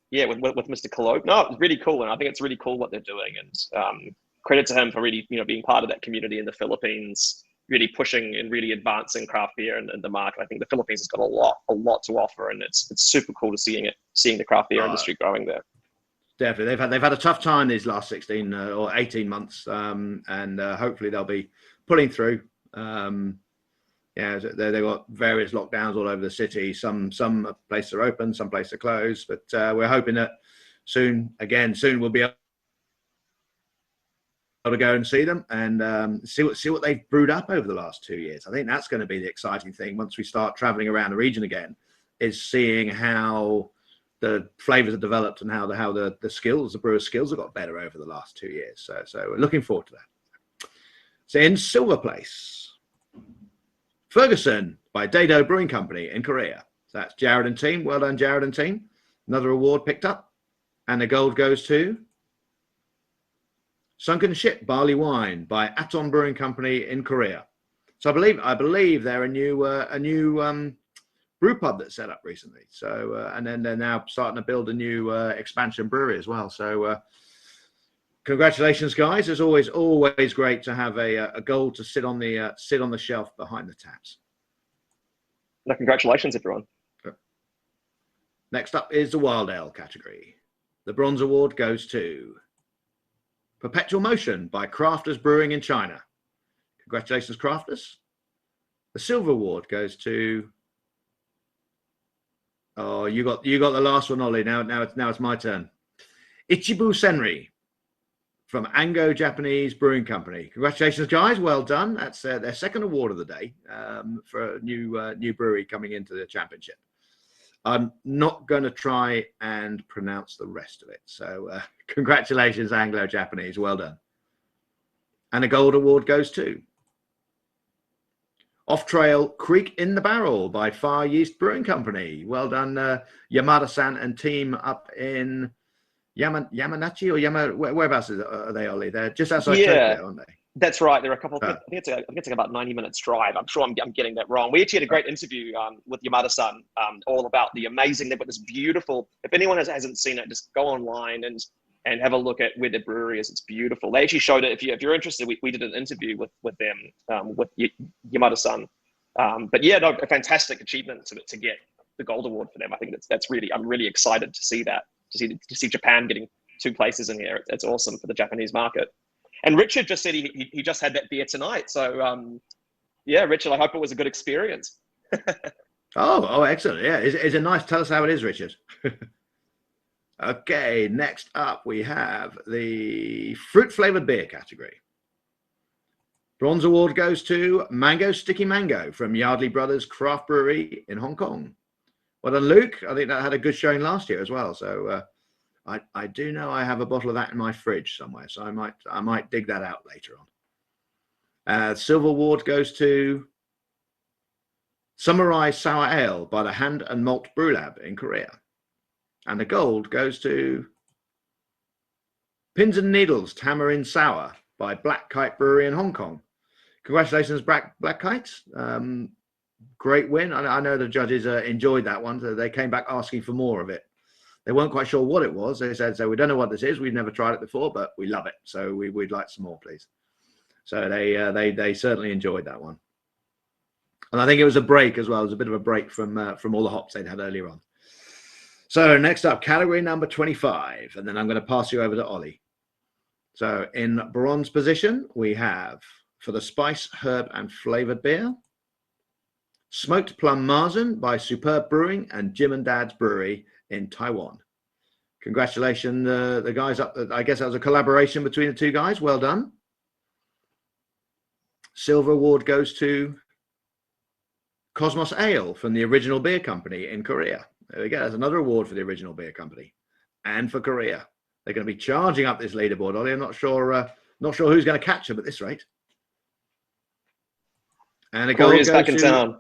Yeah, with Mr. Cologne. No, it was really cool, and I think it's really cool what they're doing. And credit to him for really, being part of that community in the Philippines, really pushing and really advancing craft beer and the market. I think the Philippines has got a lot to offer, and it's super cool to seeing the craft beer industry growing there. Definitely, they've had a tough time these last 16 or 18 months, and hopefully they'll be pulling through. Yeah, they've got various lockdowns all over the city. Some places are open, some places are closed, but we're hoping that soon we'll be able to go and see them and see what they've brewed up over the last 2 years. I think that's going to be the exciting thing once we start traveling around the region again, is seeing how the flavors are developed and how the brewers' skills have got better over the last 2 years. So we're looking forward to that. So in silver place, Ferguson by Dado Brewing Company in Korea. So that's Jared and team. Well done, Jared and team. Another award picked up. And the gold goes to Sunken Ship Barley Wine by Aton Brewing Company in Korea. So I believe they're a new brew pub that's set up recently. So and then they're now starting to build a new expansion brewery as well. So congratulations, guys! It's always great to have a gold to sit on the shelf behind the taps. No, congratulations, everyone. Next up is the Wild Ale category. The bronze award goes to Perpetual Motion by Crafters Brewing in China. Congratulations, Crafters. The silver award goes to. Oh, you got the last one, Ollie. Now it's my turn. Ichibu Senri from Ango Japanese Brewing Company. Congratulations, guys. Well done. That's their second award of the day for a new brewery coming into the championship. I'm not going to try and pronounce the rest of it. So congratulations, Anglo Japanese. Well done. And a gold award goes to Off Trail Creek in the Barrel by Far Yeast Brewing Company. Well done, Yamada-san and team up in Yamanachi or whereabouts are they, Ollie? They're just outside Tokyo, aren't they? That's right. There are a couple. I think it's like about 90 minutes drive. I'm sure I'm getting that wrong. We actually had a great interview with Yamada-san, all about the amazing. They've got this beautiful. If anyone hasn't seen it, just go online and have a look at where the brewery is. It's beautiful. They actually showed it. If you're interested, we did an interview with them with Yamada-san. But yeah, no, a fantastic achievement to get the gold award for them. I think that's really. I'm really excited to see that. To see Japan getting 2 places in here. It's awesome for the Japanese market. And Richard just said he just had that beer tonight. So yeah, Richard, I hope it was a good experience. oh, excellent. Yeah, is it nice? Tell us how it is, Richard. Okay, next up we have the fruit flavored beer category. Bronze award goes to Mango Sticky Mango from Yardley Brothers Craft Brewery in Hong Kong. Well done, Luke. I think that had a good showing last year as well. So I do know I have a bottle of that in my fridge somewhere. So I might dig that out later on. Silver award goes to Samurai Sour Ale by the Hand and Malt Brew Lab in Korea. And the gold goes to Pins and Needles Tamarind Sour by Black Kite Brewery in Hong Kong. Congratulations, Black Kite. Great win. I know the judges enjoyed that one. So they came back asking for more of it. They weren't quite sure what it was. They said, so we don't know what this is. We've never tried it before, but we love it. So we'd like some more, please. So they certainly enjoyed that one. And I think it was a break as well. It was a bit of a break from all the hops they'd had earlier on. So next up, category number 25. And then I'm going to pass you over to Ollie. So in bronze position, we have, for the spice, herb, and flavored beer, Smoked Plum Marzen by Superb Brewing and Jim and Dad's Brewery in Taiwan. Congratulations, the guys up. I guess that was a collaboration between the two guys. Well done. Silver award goes to Cosmos Ale from the Original Beer Company in Korea. There we go. There's another award for the Original Beer Company and for Korea. They're going to be charging up this leaderboard, Ollie. I'm not sure who's going to catch them at this rate. And a gold Korea's goes back in to, town.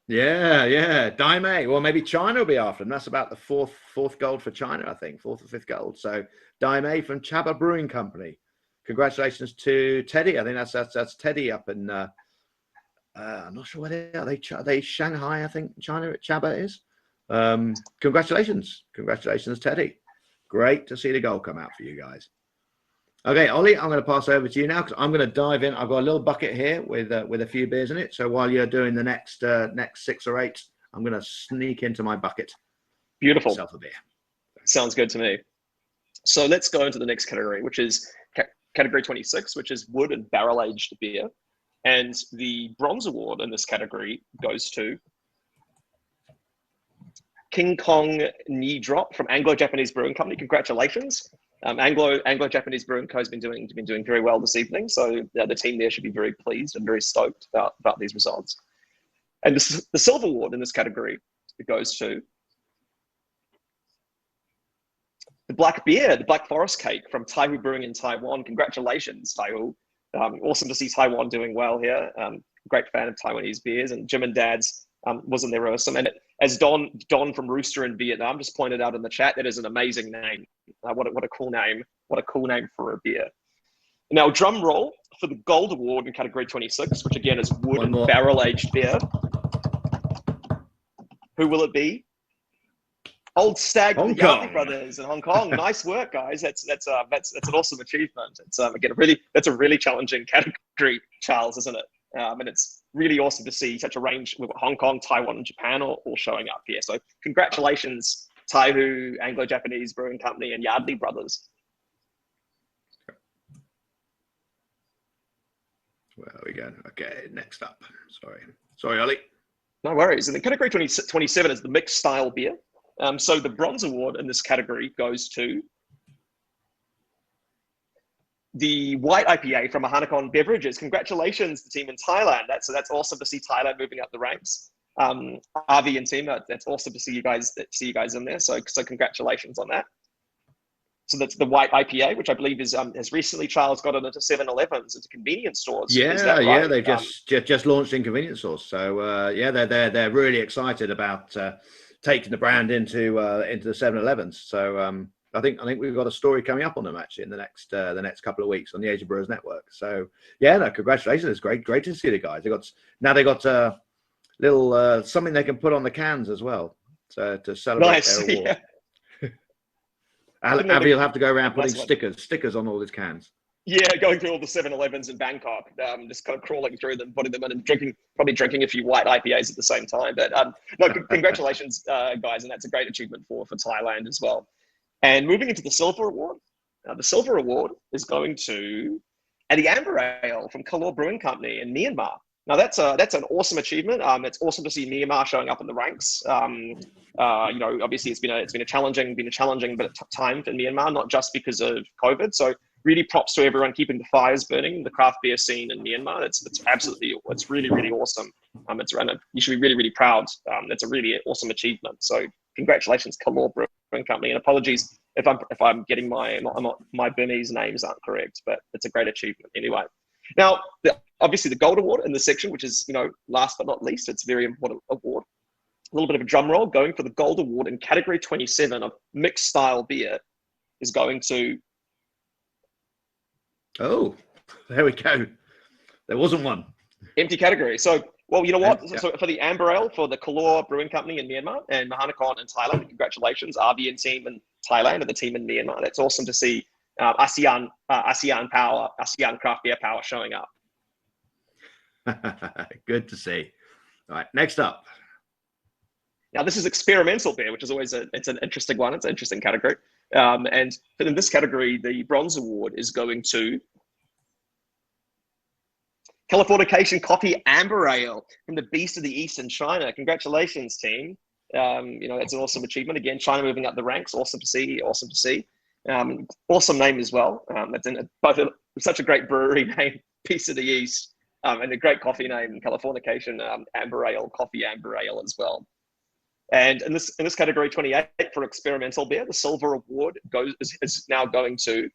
yeah. Daimei. Well, maybe China will be after them. That's about the fourth gold for China, I think. Fourth or fifth gold. So Daimei from Chaba Brewing Company. Congratulations to Teddy. I think that's Teddy up in I'm not sure where they are. Are they Shanghai, I think, China, Chaba is. Congratulations, Teddy. Great to see the goal come out for you guys. Okay, Ollie, I'm going to pass over to you now because I'm going to dive in. I've got a little bucket here with a few beers in it. So while you're doing the next 6 or 8, I'm going to sneak into my bucket. Beautiful. Myself a beer. Sounds good to me. So let's go into the next category, which is category 26, which is wood and barrel aged beer. And the bronze award in this category goes to King Kong Knee Drop from Anglo-Japanese Brewing Company. Congratulations. Anglo-Japanese Brewing Co. has been doing very well this evening. So the team there should be very pleased and very stoked about these results. And the silver award in this category, it goes to the black beer, the Black Forest Cake from Taihu Brewing in Taiwan. Congratulations, Taihu. Awesome to see Taiwan doing well here. Great fan of Taiwanese beers, and Jim and Dad's was in there awesome. And as Don from Rooster in Vietnam just pointed out in the chat, that is an amazing name. What a cool name! What a cool name for a beer. Now, drum roll for the gold award in category 26, which again is wood and barrel aged beer. Who will it be? Old Stag, the Yardley brothers in Hong Kong. Nice work, guys. That's an awesome achievement. It's again that's a really challenging category, Charles, isn't it? And it's really awesome to see such a range with Hong Kong, Taiwan, and Japan all showing up here. So congratulations, Taihu, Anglo-Japanese Brewing Company, and Yardley brothers. Well, we go. Okay, next up. Sorry, Ollie. No worries. And then category 27 is the mixed style beer. So the bronze award in this category goes to the white IPA from Mahanakon Beverages. Congratulations, the team in Thailand. That's awesome to see Thailand moving up the ranks. RV and team, that's awesome to see you guys in there. So congratulations on that. So that's the white IPA, which I believe has recently, Charles, got it into 7-Elevens, into convenience stores. Yeah, is that right? Yeah, they've just launched in convenience stores. So they're really excited about taking the brand into the 7-Elevens. So I think we've got a story coming up on them actually in the next couple of weeks on the Asia Brewers Network. So yeah, no, congratulations! It's great to see the guys. They got a little something they can put on the cans as well to celebrate their award. Yeah. Avi will have to go around putting stickers on all his cans. Yeah, going through all the 7-Elevens in Bangkok, just kind of crawling through them, putting them in, and probably drinking a few white IPAs at the same time. But no, congratulations, guys, and that's a great achievement for Thailand as well. And moving into the silver award, the silver award is going to the Amber Ale from Kalor Brewing Company in Myanmar. Now that's an awesome achievement. It's awesome to see Myanmar showing up in the ranks. Obviously it's been a challenging bit of time for Myanmar, not just because of COVID. So really props to everyone keeping the fires burning, the craft beer scene in Myanmar. It's really, really awesome. You should be really, really proud. It's a really awesome achievement. So congratulations, Kalor Brewing Company, and apologies if I'm getting my Burmese names aren't correct, but it's a great achievement anyway. Now, obviously the gold award in this section, which is, last but not least, it's a very important award. A little bit of a drum roll going for the gold award in category 27 of mixed style beer is going to. Oh, there we go. There wasn't one. Empty category. So, well, you know what? Yeah. So for the Amber Ale, for the Kalor Brewing Company in Myanmar and Mahanakon in Thailand, congratulations, RVN team in Thailand and the team in Myanmar. That's awesome to see ASEAN craft beer power showing up. Good to see. All right, next up. Now this is experimental beer, which is always it's an interesting one. It's an interesting category. And in this category, the bronze award is going to Californication Coffee Amber Ale from the Beast of the East in China. Congratulations, team. It's an awesome achievement. Again, China moving up the ranks. Awesome to see. Awesome name as well. It's such a great brewery name, Beast of the East, and a great coffee name, Californication Amber Ale, Coffee Amber Ale as well. And in this category 28 for experimental beer, the silver award is now going to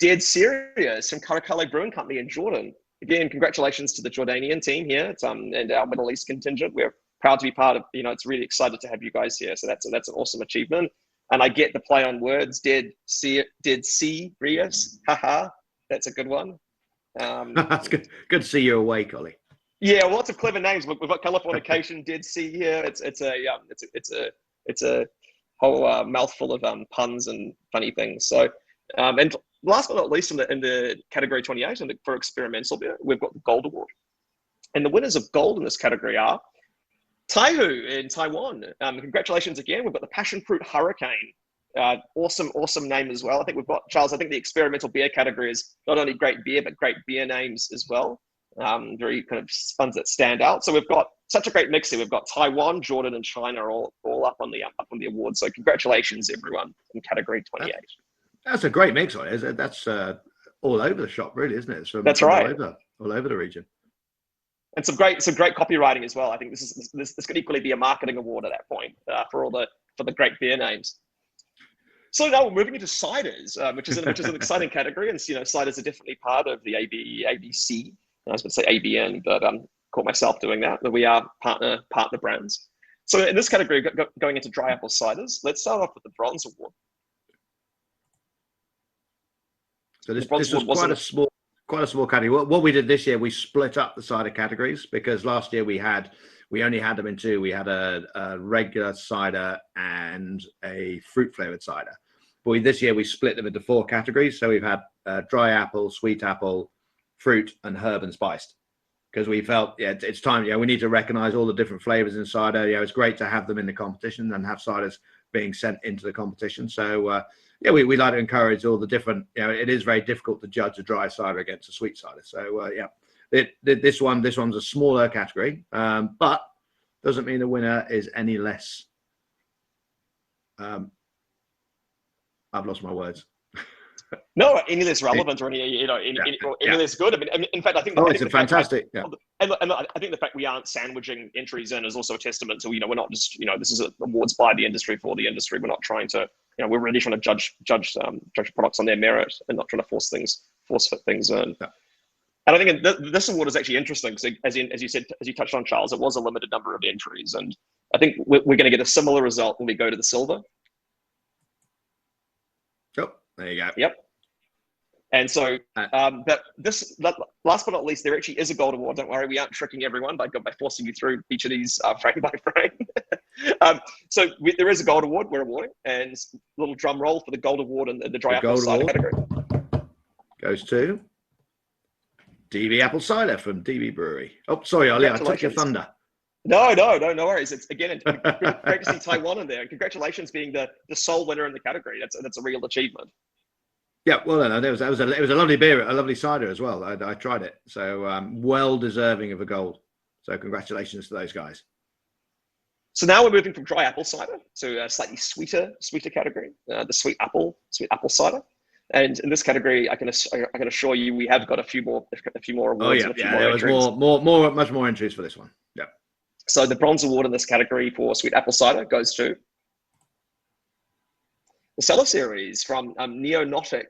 Dead Serious from Karakale Brewing Company in Jordan. again, congratulations to the Jordanian team here. It's, and our Middle East contingent. We're proud to be part of. It's really excited to have you guys here. So that's an awesome achievement. And I get the play on words. Did see Rios? Haha, that's a good one. That's good. Good to see you awake, Ollie. Yeah, lots of clever names. We've got Californication, Did See here. It's a whole mouthful of puns and funny things. So, and last but not least, in the category 28, and for experimental beer, we've got the Gold Award. And the winners of gold in this category are Taihu in Taiwan. Congratulations again. We've got the Passion Fruit Hurricane. Awesome name as well. I think we've got, Charles, I think the experimental beer category is not only great beer, but great beer names as well. Very kind of ones that stand out. So we've got such a great mix here. We've got Taiwan, Jordan, and China all up on the award. So congratulations, everyone, in category 28. That's a great mix. That's all over the shop, really, isn't it? That's right. All over the region. And some great copywriting as well. I think this could equally be a marketing award at that point for the great beer names. So now we're moving into ciders, which is an exciting category, and ciders are definitely part of the ABC. I was going to say ABN, but caught myself doing that. But we are partner brands. So in this category, going into dry apple ciders, let's start off with the Bronze Award. So this was quite a small category. What we did this year, we split up the cider categories, because last year we only had them in two. We had a regular cider and a fruit flavored cider. But this year we split them into four categories. So we've had dry apple, sweet apple, fruit, and herb and spiced, because we felt it's time. We need to recognize all the different flavors in cider. It's great to have them in the competition and have ciders being sent into the competition. So we like to encourage all the different. It is very difficult to judge a dry cider against a sweet cider. So this one's a smaller category, but doesn't mean the winner is any less. I've lost my words. No, any less relevant or any less good. I mean, in fact, I think. It's fantastic. And I think the fact we aren't sandwiching entries in is also a testament to we're not just this is awards by the industry for the industry. We're not trying to we're really trying to judge products on their merit and not trying to force fit things in. Yeah. And I think this award is actually interesting because, as you touched on, Charles, it was a limited number of entries, and I think we're going to get a similar result when we go to the silver. Oh, there you go. Yep. And so, last but not least, there actually is a gold award. Don't worry, we aren't tricking everyone by forcing you through each of these frame by frame. So there is a gold award we're awarding, and a little drum roll for the gold award in the dry apple cider category. Goes to DB Apple Cider from DB Brewery. Oh, sorry, Ollie, I took your thunder. No worries. It's great to see Taiwan in there. And congratulations being the sole winner in the category. That's a real achievement. Yeah, well, no, it was a lovely beer, a lovely cider as well. I tried it, so well deserving of a gold. So congratulations to those guys. So now we're moving from dry apple cider to a slightly sweeter category, the sweet apple cider. And in this category, I can assure you, we have got a few more awards. Oh yeah, there was much more entries for this one. Yeah. So the bronze award in this category for sweet apple cider goes to the Cellar Series from Neonotic.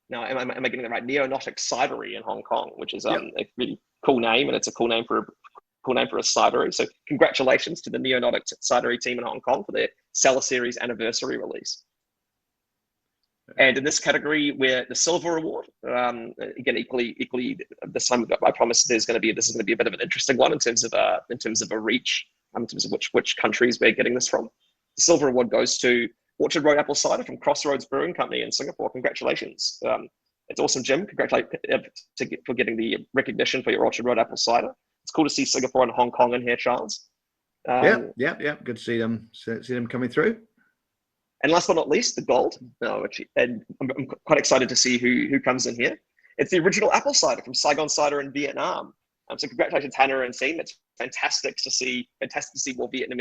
Now, am I getting that right? Neonotic Cidery in Hong Kong, which is a really cool name, and it's a cool name for a cidery. So congratulations to the Neonotic Cidery team in Hong Kong for their Cellar Series anniversary release. And in this category, we're the Silver Award. Again, equally. This time, I promise this is going to be a bit of an interesting one in terms of a reach, in terms of which countries we're getting this from. The Silver Award goes to Orchard Road Apple Cider from Crossroads Brewing Company in Singapore. Congratulations! It's awesome, Jim. Congratulations for getting the recognition for your Orchard Road Apple Cider. It's cool to see Singapore and Hong Kong in here, Charles. Yeah. Good to see them coming through. And last but not least, the gold. And I'm quite excited to see who comes in here. It's the original apple cider from Saigon Cider in Vietnam. So congratulations, Hannah and team. It's fantastic to see more Vietnam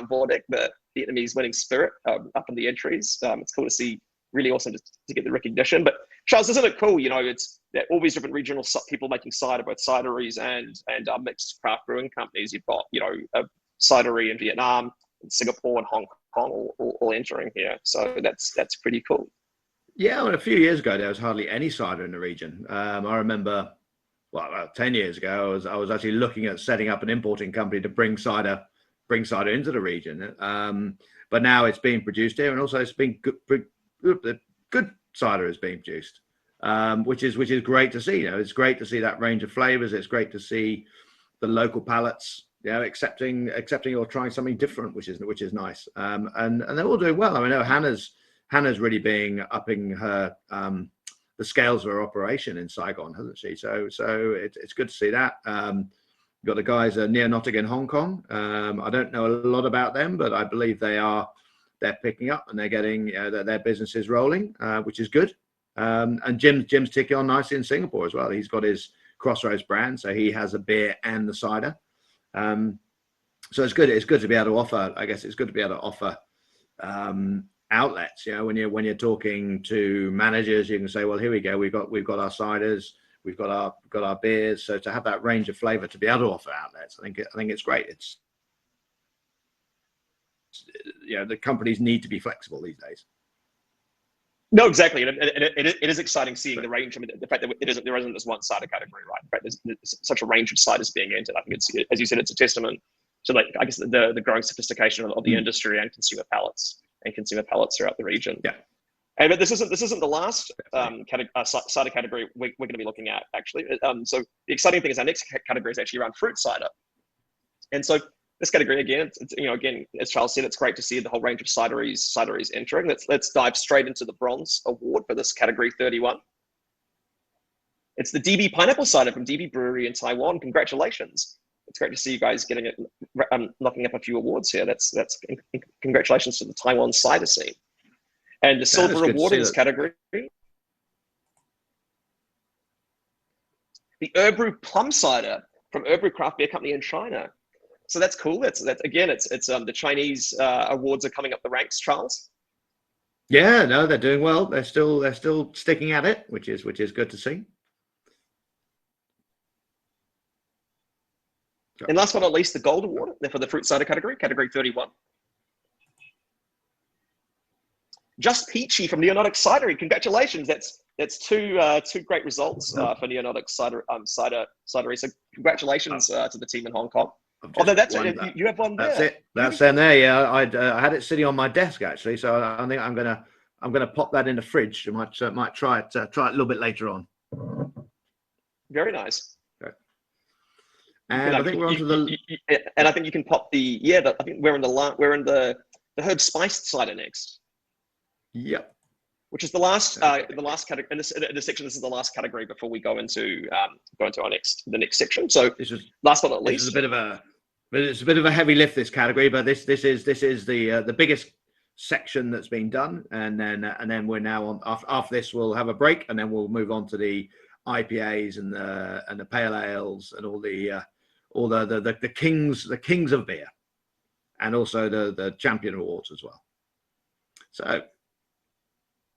Vordic, the Vietnamese winning spirit up in the entries. It's cool to see. Really awesome to get the recognition. But Charles, isn't it cool? It's all these different regional people making cider, both cideries and mixed craft brewing companies. You've got a cidery in Vietnam, and Singapore, and Hong Kong all entering here. So that's pretty cool. Yeah, well, a few years ago there was hardly any cider in the region. I remember 10 years ago, I was actually looking at setting up an importing company to bring cider into the region. But now it's being produced here, and also it's being good cider is being produced, which is great to see. It's great to see that range of flavors. It's great to see the local palates, accepting or trying something different, which is nice. And they're all doing well. I know Hannah's really upping her the scales of her operation in Saigon, hasn't she? So it's good to see that. You've got the guys Neonotic in Hong Kong. I don't know a lot about them, but I believe they're picking up and they're getting their businesses rolling, which is good. And Jim's ticking on nicely in Singapore as well. He's got his Crossroads brand, so he has a beer and the cider. So it's good. It's good to be able to offer. I guess it's good to be able to offer outlets. When you're talking to managers, you can say, well, here we go. We've got our ciders. We've got our beers. So to have that range of flavor to be able to offer outlets, I think it's great. It's the companies need to be flexible these days. No, exactly, and it is exciting seeing the range. I mean, the fact that there isn't this one cider category, right? In fact, there's such a range of ciders being entered. I think it's, as you said, it's a testament to I guess the growing sophistication of the industry and consumer palates throughout the region. Yeah. But this isn't the last cider category we're going to be looking at, actually. So the exciting thing is our next category is actually around fruit cider, and so this category again, again, as Charles said, it's great to see the whole range of cideries entering. Let's dive straight into the bronze award for this category 31. It's the DB Pineapple Cider from DB Brewery in Taiwan. Congratulations! It's great to see you guys getting it, knocking up a few awards here. That's congratulations to the Taiwan cider scene. And the Silva Award in this category, the Brew Plum Cider from Brew Craft Beer Company in China. So that's cool. That's again, it's the Chinese awards are coming up the ranks, Charles. Yeah, no, they're doing well. They're still sticking at it, which is good to see. And last but not least, the Gold Award for the fruit cider category 31. Just Peachy from Neonotic Cidery. Congratulations. That's two great results for Neonotic Cidery. So congratulations to the team in Hong Kong. Although you have one there. That's it. That's them there. Yeah, I had it sitting on my desk actually. So I think I'm gonna pop that in the fridge. I might try it a little bit later on. Very nice. Okay. And I think we're onto the. And I think you can pop the I think we're in the herb spiced cider next. Yep. Which is the last category in this section. This is the last category before we go into the next section. So this is last but not least, it's a bit of a heavy lift, this category, but this is the biggest section that's been done, and then we're now on. After this, we'll have a break, and then we'll move on to the IPAs and the pale ales and all the kings of beer, and also the champion awards as well.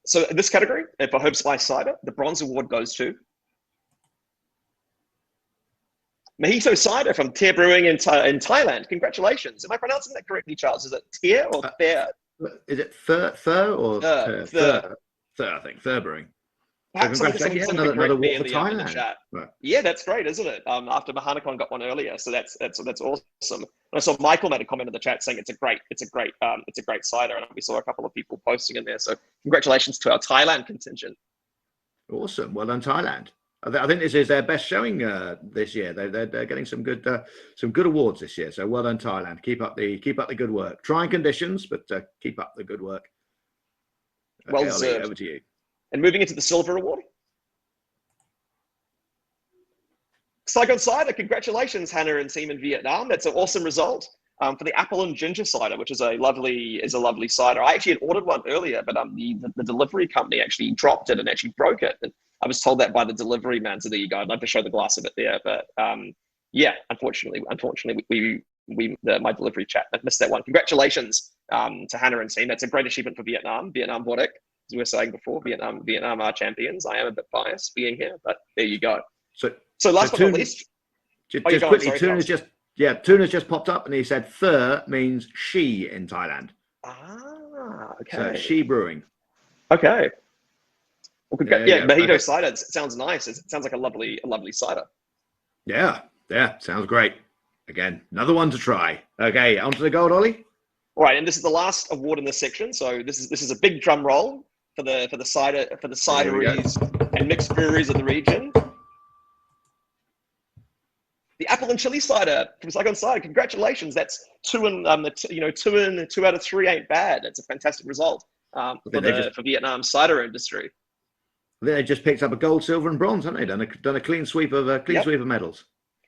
So this category, for herb spice cider, the bronze award goes to Mojito Cider from Tier Brewing in Thailand. Congratulations. Am I pronouncing that correctly, Charles? Is it Tier or Thair? Is it Thur or Thur? I think Thur Brewing. Perhaps another award for Thailand. Chat. Right. Yeah, that's great, isn't it? After Mahanakon got one earlier, so that's awesome. And I saw Michael made a comment in the chat saying it's a great cider, and we saw a couple of people posting in there. So congratulations to our Thailand contingent. Awesome, well done, Thailand. I think this is their best showing this year. They're getting some good awards this year. So well done, Thailand. Keep up the good work. Trying conditions, but keep up the good work. Okay, well deserved. Over to you. And moving into the Silver Award. Saigon Cider, congratulations, Hannah and team in Vietnam. That's an awesome result for the Apple and Ginger Cider, which is a lovely cider. I actually had ordered one earlier, but the delivery company actually dropped it and actually broke it. And I was told that by the delivery man. So there you go. I'd love to show the glass of it there, but yeah, unfortunately, my delivery chat missed that one. Congratulations to Hannah and team. That's a great achievement for Vietnam. Vietnam Vortic. As we were saying before, Vietnam are champions. I am a bit biased being here, but there you go. So last but not least, just quickly, Tuna's just popped up and he said Thur means she in Thailand. Ah, okay. So she brewing. Okay. Well, Mojito Cider. It sounds nice. It sounds like a lovely cider. Yeah, yeah, sounds great. Again, another one to try. Okay, onto the gold, Ollie. All right, and this is the last award in this section. So this is a big drum roll for the cideries and mixed breweries of the region. The apple and chili cider from Saigon Cider. Congratulations! That's two out of three ain't bad. That's a fantastic result for Vietnam cider industry. They just picked up a gold, silver, and bronze, haven't they? Done a clean sweep of sweep of medals.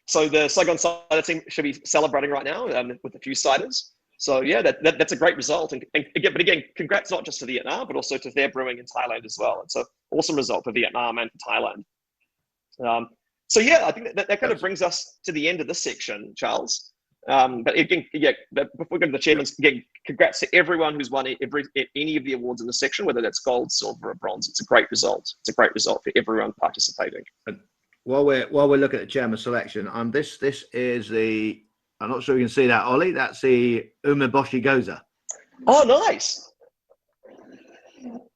So the Saigon Cider team should be celebrating right now with a few ciders. So yeah, that's a great result. And again, congrats not just to Vietnam, but also to their brewing in Thailand as well. It's an awesome result for Vietnam and for Thailand. So yeah, I think that kind of brings us to the end of this section, Charles. But again, before we go to the chairman's, again, congrats to everyone who's won any of the awards in the section, whether that's gold, silver, or bronze. It's a great result. It's a great result for everyone participating. While we're looking at the chairman's selection, this is the, I'm not sure you can see that, Ollie. That's the Umeboshi Goza. Oh, nice.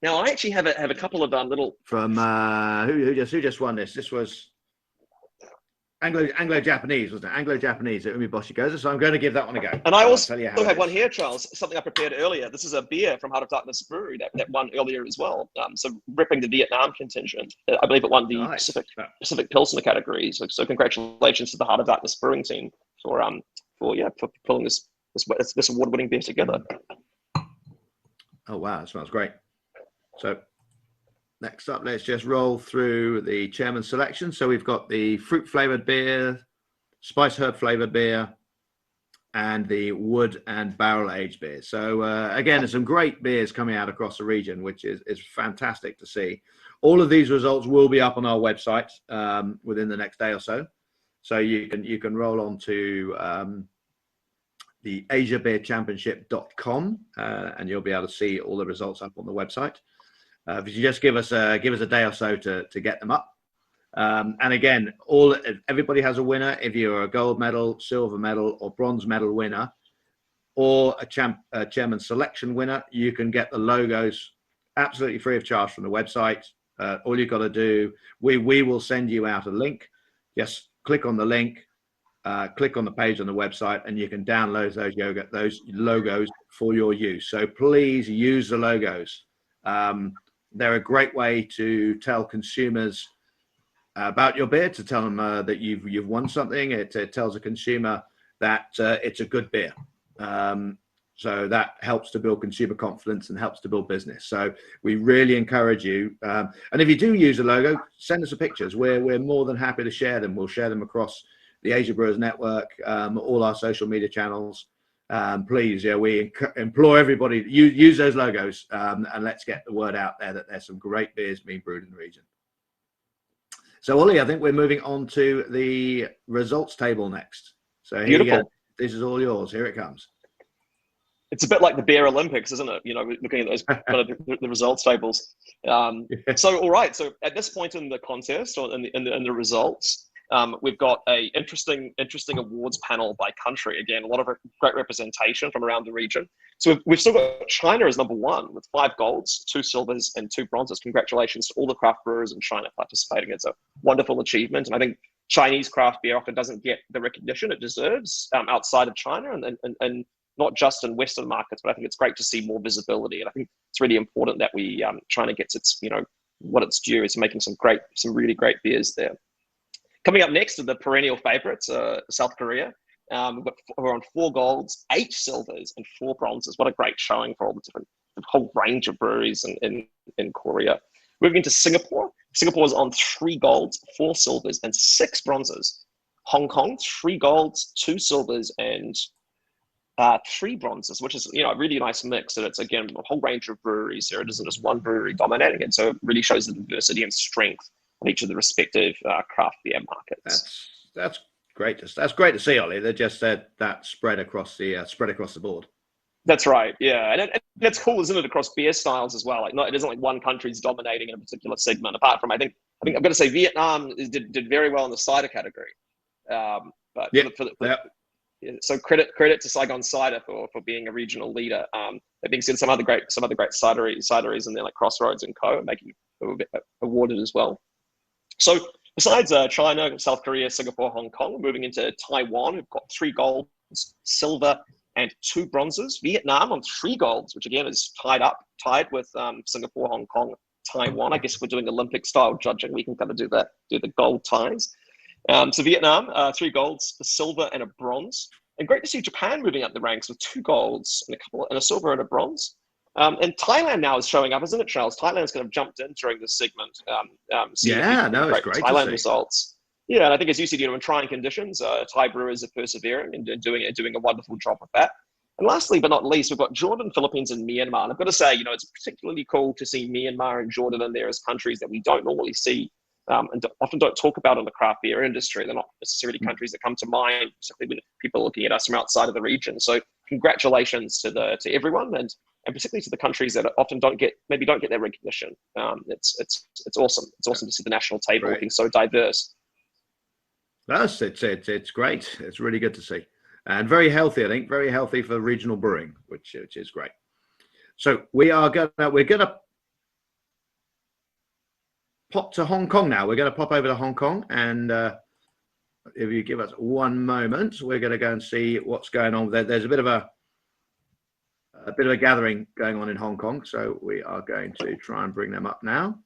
Now I actually have a couple of little from who just won this. This was Anglo-Japanese, wasn't it? Anglo-Japanese at Umeboshi Goza. So I'm going to give that one a go. And I also have one here, Charles. Something I prepared earlier. This is a beer from Heart of Darkness Brewery that won earlier as well. So ripping the Vietnam contingent. I believe it won the Pacific Pilsner category. So congratulations to the Heart of Darkness Brewing team for pulling this award-winning beer together. Oh wow, that smells great. So next up, let's just roll through the chairman's selection. So we've got the fruit flavored beer, spice herb flavored beer, and the wood and barrel aged beer. So again, there's some great beers coming out across the region, which is fantastic to see. All of these results will be up on our website within the next day or so. So you can roll on to the AsiaBeerChampionship.com and you'll be able to see all the results up on the website. If you just give us a day or so to get them up. And again, everybody has a winner. If you're a gold medal, silver medal, or bronze medal winner, or a chairman's selection winner, you can get the logos absolutely free of charge from the website. All you've got to do, we will send you out a link. Just click on the link, click on the page on the website, and you can download those logos for your use. So please use the logos. They're a great way to tell consumers about your beer, to tell them that you've won something. It tells a consumer that it's a good beer. So that helps to build consumer confidence and helps to build business. So we really encourage you. And if you do use a logo, send us the pictures. We're more than happy to share them. We'll share them across the Asia Brewers Network, all our social media channels. Please, we implore everybody to use those logos and let's get the word out there that there's some great beers being brewed in the region. So, Ollie, I think we're moving on to the results table next. So here you go. This is all yours. Here it comes. It's a bit like the Beer Olympics, isn't it? Looking at those the results tables. So, all right. So at this point in the contest or in the results, we've got a interesting awards panel by country. Again, a lot of great representation from around the region. So we've still got China as number one with 5 golds, 2 silvers, and 2 bronzes. Congratulations to all the craft brewers in China participating. It's a wonderful achievement, and I think Chinese craft beer often doesn't get the recognition it deserves outside of China and not just in Western markets. But I think it's great to see more visibility, and I think it's really important that China gets its what it's due is making some really great beers there. Coming up next are the Perennial Favorites, South Korea. We're on 4 golds, 8 silvers, and 4 bronzes. What a great showing for the whole range of breweries in Korea. Moving to Singapore. Singapore's on 3 golds, 4 silvers, and 6 bronzes. Hong Kong, 3 golds, 2 silvers, and 3 bronzes, which is a really nice mix. And it's again a whole range of breweries here. It isn't just one brewery dominating it, so it really shows the diversity and strength of each of the respective craft beer markets. That's great. That's great to see, Ollie. They just said that spread across the board. That's right. Yeah, and it's cool, isn't it, across beer styles as well? It isn't like one country's dominating in a particular segment. Apart from, I think I've got to say, Vietnam did very well in the cider category. So credit to Saigon Cider for being a regional leader. That being said, some other great cideries in there like Crossroads and Co. are awarded as well. So Besides China, South Korea, Singapore, Hong Kong, we're moving into Taiwan. We've got 3 golds, silver, and 2 bronzes. Vietnam on 3 golds, which again is tied with Singapore, Hong Kong, Taiwan. I guess if we're doing Olympic style judging, we can kind of do the gold ties. So Vietnam, 3 golds, a silver, and a bronze. And great to see Japan moving up the ranks with 2 golds and a silver and a bronze. And Thailand now is showing up, isn't it, Charles? Thailand's kind of jumped in during this segment. Yeah, no, it's great Thailand to see. Results. Yeah, and I think as you said, in trying conditions, Thai brewers are persevering and doing a wonderful job with that. And lastly, but not least, we've got Jordan, Philippines, and Myanmar. And I've got to say, it's particularly cool to see Myanmar and Jordan in there as countries that we don't normally see and often don't talk about in the craft beer industry. They're not necessarily countries that come to mind, particularly when people are looking at us from outside of the region. So congratulations to everyone, and particularly to the countries that often don't get their recognition. It's awesome. It's awesome to see the national table looking so diverse. It's great. It's really good to see, and very healthy. I think very healthy for regional brewing, which is great. So we're gonna pop to Hong Kong now. We're going to pop over to Hong Kong, and if you give us one moment, we're going to go and see what's going on there. There's a bit of a gathering going on in Hong Kong, so we are going to try and bring them up now.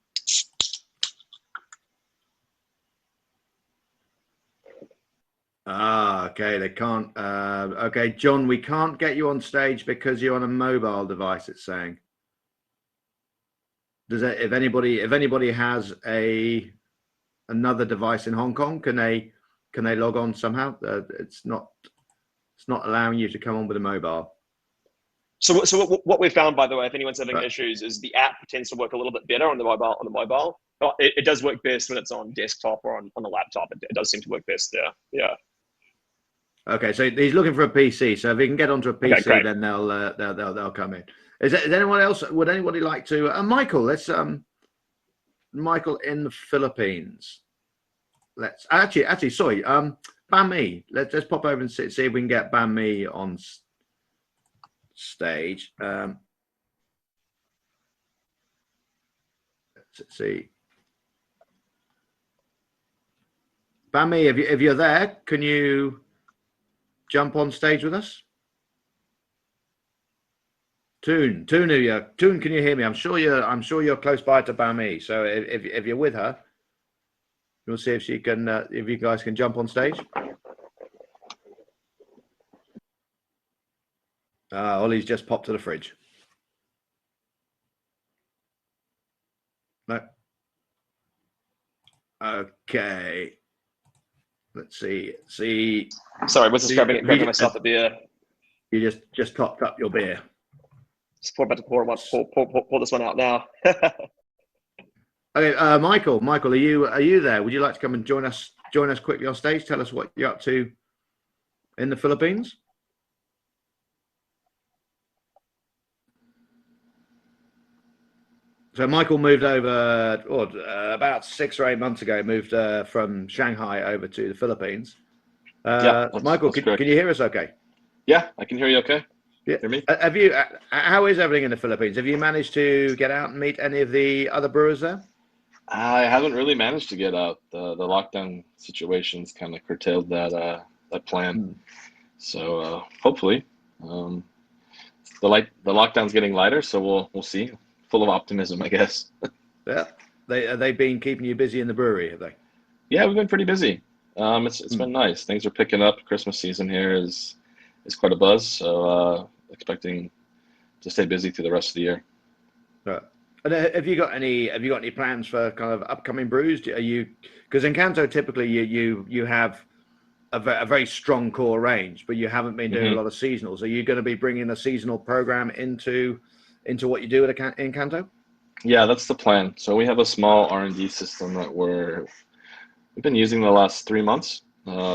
Okay, they can't. Okay, John, we can't get you on stage because you're on a mobile device, it's saying. If anybody has another device in Hong Kong, can they log on somehow? It's not allowing you to come on with a mobile. So what we've found, by the way, if anyone's having issues, is the app tends to work a little bit better on the mobile. It does work best when it's on desktop or on a laptop. It does seem to work best there. Yeah. Okay, so he's looking for a PC. So if he can get onto a PC, then they'll come in. Is anyone else? Would anybody like to? Michael, let's Michael in the Philippines. Let's actually sorry. Ban Mi. Let's pop over and see if we can get Ban Mi on stage. Let's see. Ban Mi, if you're there, can you jump on stage with us? Toon, can you hear me? I'm sure you're close by to Ban Mi. So if you're with her, we'll see if she can. If you guys can jump on stage. Ollie's just popped to the fridge. No. Okay. Let's see. Sorry, I was just grabbing myself a beer. You just topped up your beer. Just about to pour this one out now. Okay, Michael, are you there? Would you like to come and join us quickly on stage? Tell us what you're up to in the Philippines. So Michael moved over about 6 or 8 months ago. Moved from Shanghai over to the Philippines. Michael, can you hear us? Okay. Yeah, I can hear you. Okay. Yeah. Hear me? How is everything in the Philippines? Have you managed to get out and meet any of the other brewers there? I haven't really managed to get out. The lockdown situations kind of curtailed that plan. So hopefully, the lockdown's getting lighter. So we'll see. Full of optimism, I guess. Yeah. They've been keeping you busy in the brewery, have they? Yeah, we've been pretty busy. It's been nice. Things are picking up. Christmas season here is quite a buzz. So expecting to stay busy through the rest of the year. Right. And have you got any plans for kind of upcoming brews? Because in Canto typically you have a very strong core range, but you haven't been doing a lot of seasonals. Are you going to be bringing a seasonal program into what you do in Canto? Yeah, that's the plan. So we have a small R&D system that we've been using the last 3 months.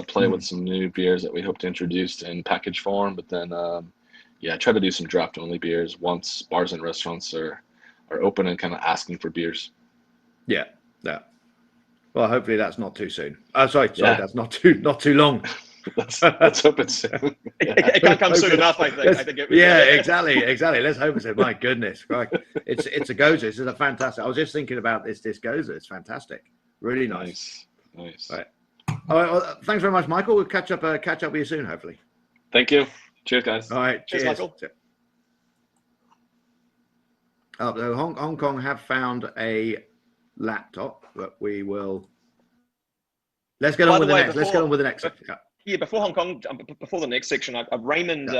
Play with some new beers that we hope to introduce in package form, but then try to do some draft only beers once bars and restaurants are open and kind of asking for beers. Yeah. Well, hopefully that's not too soon. Sorry, that's not too long. Let's hope it's soon. It can't come soon enough, I think. Exactly. Let's hope it's soon. My goodness, right? It's a gozer. This is a fantastic. I was just thinking about this gozer. It's fantastic. Really nice. Nice. All right. All right. Well, thanks very much, Michael. We'll catch up with you soon, hopefully. Thank you. Cheers, guys. All right. Cheers, Michael. So Hong Kong have found a laptop, but we will. Let's get on with the next. Let's get on with the next section. Yeah, before Hong Kong, before the next section, Raymond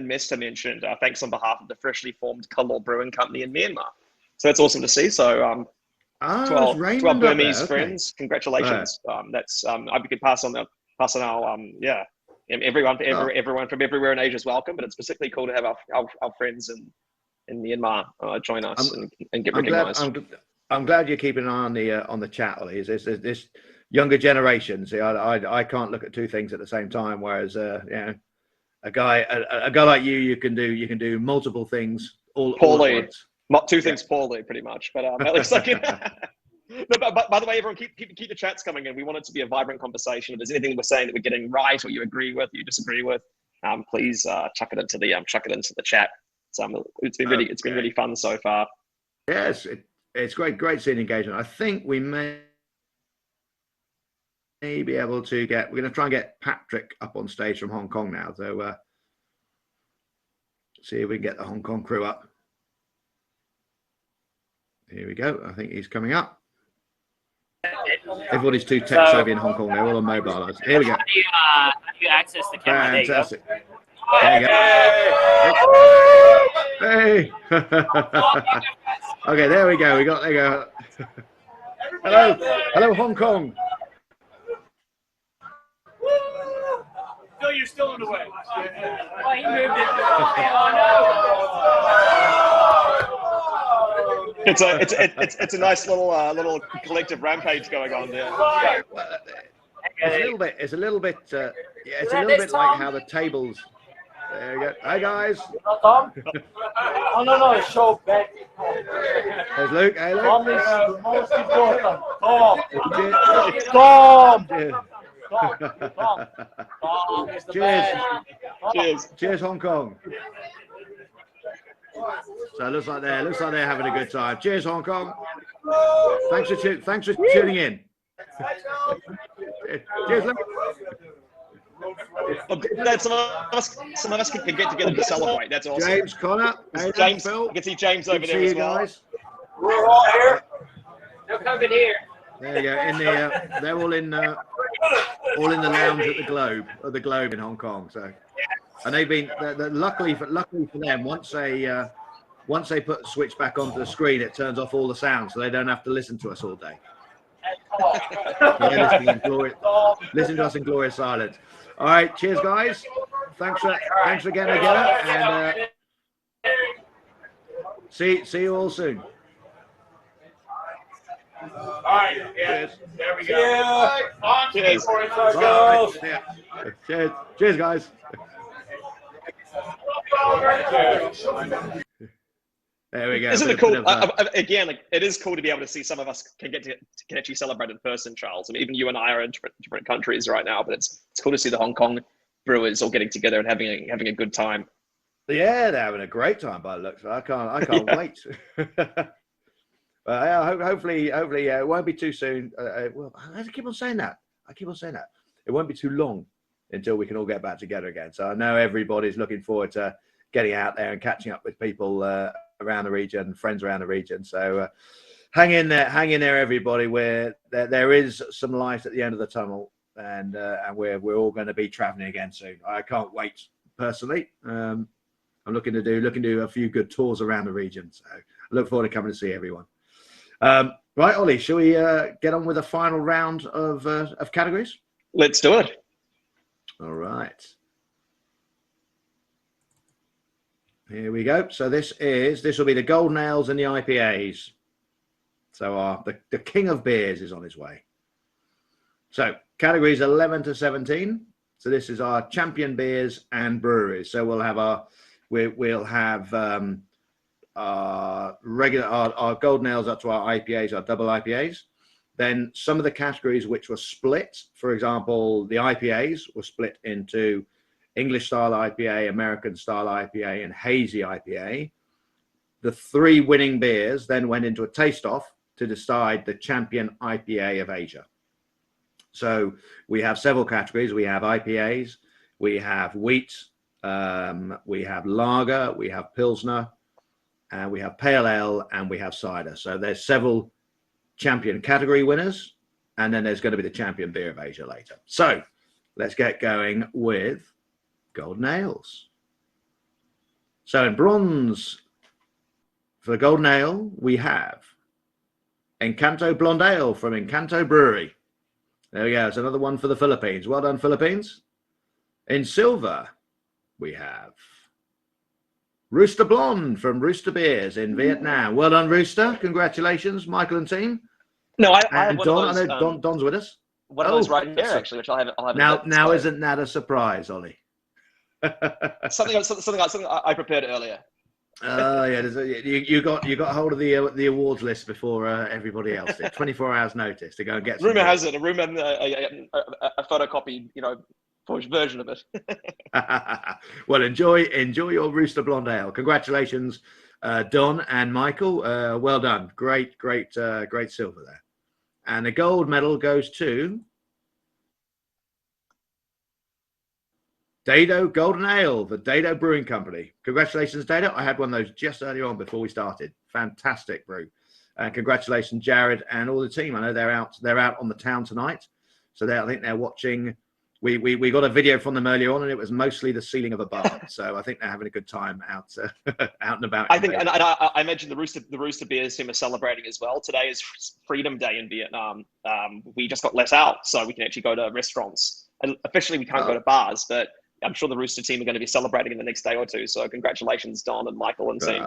Mester mentioned thanks on behalf of the freshly formed Kalor Brewing Company in Myanmar. So that's awesome to see. So to our Burmese friends, congratulations. That's I hope you could pass on our everyone from everywhere in Asia is welcome, but it's particularly cool to have our friends in Myanmar join us and get recognized. I'm glad you're keeping an eye on the chat, Ollie. This younger generation. See, I can't look at two things at the same time. Whereas, a guy like you can do multiple things all at once. Two things poorly, pretty much. But at least I can. No, but by the way, everyone, keep the chats coming in. We want it to be a vibrant conversation. If there's anything we're saying that we're getting right, or you agree with, or you disagree with, please chuck it into the chat. It's been really fun so far. Yes, it's great seeing engagement. I think we may be able to we're going to try and get Patrick up on stage from Hong Kong now. So see if we can get the Hong Kong crew up. Here we go. I think he's coming up. Everybody's too tech savvy in Hong Kong. They're all on mobile. Here we go. How do you access the camera? Fantastic. There you go. Hey. Okay, there we go. There you go. Hello, Hong Kong. Phil, you're still in the way. Oh, he moved it. It's a nice little collective rampage going on there. It's a little bit like how the tables. There you go. Hi guys. Tom? Oh no, show back. There's Luke. Hey Luke. Tom is the most important. Tom is the best. Cheers, Hong Kong. So it looks like they're having a good time. Cheers, Hong Kong. Thanks for tuning in. Cheers, Luke. Some of us can get together to celebrate. That's awesome. James, Connor, hey, James, Phil. I can see James over there as well. Guys. We're all here. They're coming here. There you go. They're all in the lounge at the Globe in Hong Kong. So, and they've been luckily for them. Once they put the switch back onto the screen, it turns off all the sound, so they don't have to listen to us all day. Listen to us in glorious silence. All right, cheers, guys. Thanks again, and see you all soon. All right, yeah. Cheers. There we go. Yeah. On Cheers. Cheers, guys. There we go. Isn't it cool? Again, it is cool to be able to see some of us can actually celebrate in person, Charles. I mean, even you and I are in different countries right now, but it's cool to see the Hong Kong brewers all getting together and having a good time. Yeah, they're having a great time by the looks of it. I can't wait. Hopefully, it won't be too soon. Well, I keep on saying that. It won't be too long until we can all get back together again. So I know everybody's looking forward to getting out there and catching up with people around the region, friends around the region. So hang in there, everybody. There is some light at the end of the tunnel, and we're all going to be traveling again soon. I can't wait personally. I'm looking to do a few good tours around the region. So I look forward to coming to see everyone. Right, Ollie, shall we get on with the final round of categories? Let's do it. All right. Here we go. So this will be the Golden Ales and the IPAs. So the king of beers is on his way. So categories 11 to 17. So this is our champion beers and breweries. So we'll have our Golden Ales up to our IPAs, our double IPAs. Then some of the categories which were split, for example, the IPAs were split into English Style IPA, American Style IPA, and Hazy IPA. The three winning beers then went into a taste-off to decide the champion IPA of Asia. So we have several categories. We have IPAs, we have wheat, we have lager, we have Pilsner, and we have pale ale, and we have cider. So there's several champion category winners, and then there's going to be the champion beer of Asia later. So let's get going with golden ales. So in bronze for the golden ale, we have Encanto Blonde Ale from Encanto Brewery. There we go. It's another one for the Philippines. Well done, Philippines. In silver, we have Rooster Blonde from Rooster Beers in Vietnam. Well done, Rooster. Congratulations, Michael and team. No, I And have one Don, of those, I know Don's with us. one of those right here, actually, which I'll have. Now isn't that a surprise, Ollie? something I prepared earlier. Oh yeah, you got hold of the awards list before everybody else did. 24 hours notice to go and get. Rumor has it, a photocopy, forged version of it. Well, enjoy your Rooster Blonde Ale. Congratulations, Don and Michael. Well done. Great silver there. And the gold medal goes to Dado Golden Ale, the Dado Brewing Company. Congratulations, Dado. I had one of those just earlier on before we started. Fantastic brew. Congratulations, Jared and all the team. I know they're out on the town tonight, so I think they're watching. We got a video from them earlier on, and it was mostly the ceiling of a bar. So I think they're having a good time out and about. I think, and I mentioned the Rooster Beers team are celebrating as well. Today is Freedom Day in Vietnam. We just got let out, so we can actually go to restaurants. And officially, we can't go to bars, but I'm sure the Rooster team are going to be celebrating in the next day or two. So congratulations, Don and Michael and team.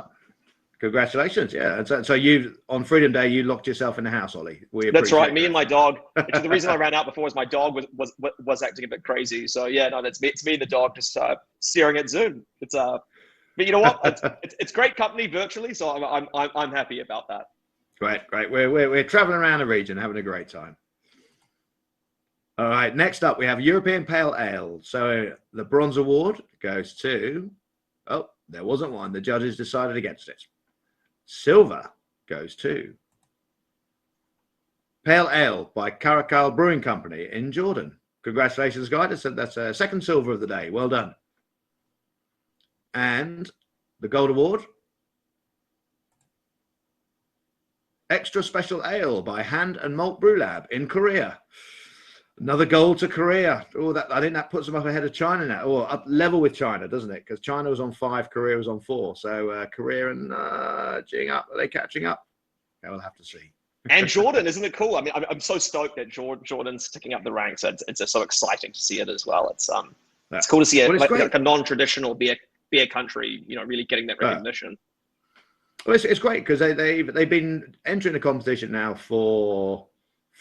Congratulations. Yeah. And so you, on Freedom Day, you locked yourself in the house, Ollie. That's right. Me and my dog. Actually, the reason I ran out before was my dog was acting a bit crazy. So yeah, no, it's me and the dog just staring at Zoom. But you know what? It's great company virtually. So I'm happy about that. Great. We're traveling around the region, having a great time. All right. Next up, we have European Pale Ale. So the bronze award goes to, there wasn't one. The judges decided against it. Silver goes to Pale Ale by Caracal Brewing Company in Jordan. Congratulations, guys. That's a second silver of the day. Well done. And the gold award, Extra Special Ale by Hand and Malt Brew Lab in Korea. Another gold to Korea. I think that puts them up ahead of China now, or up level with China, doesn't it? Because China was on 5, Korea was on 4. So Korea and Jing up. Are they catching up? Yeah, we'll have to see. And Jordan, isn't it cool? I mean, I'm so stoked that Jordan's ticking up the ranks. It's just so exciting to see it as well. It's cool to see it like a non-traditional beer country, really getting that recognition. Well, it's great because they've been entering the competition now for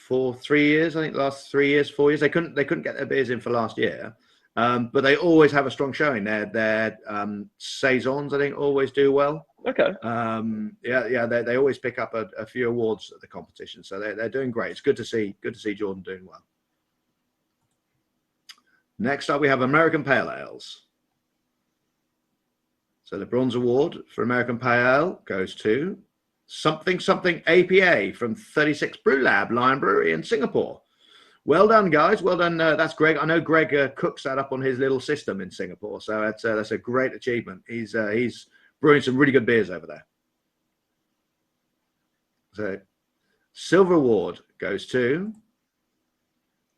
3 years. I think last 3 years, 4 years. They couldn't get their beers in for last year, but they always have a strong showing. Their saisons, I think, always do well. Okay. They always pick up a few awards at the competition, so they're doing great. It's good to see Jordan doing well. Next up, we have American Pale Ales. So the bronze award for American Pale Ale goes to Something APA from 36 Brew Lab, Lion Brewery in Singapore. Well done, guys. Well done. That's Greg. I know Greg cooks that up on his little system in Singapore, so that's a great achievement. He's brewing some really good beers over there. So, silver award goes to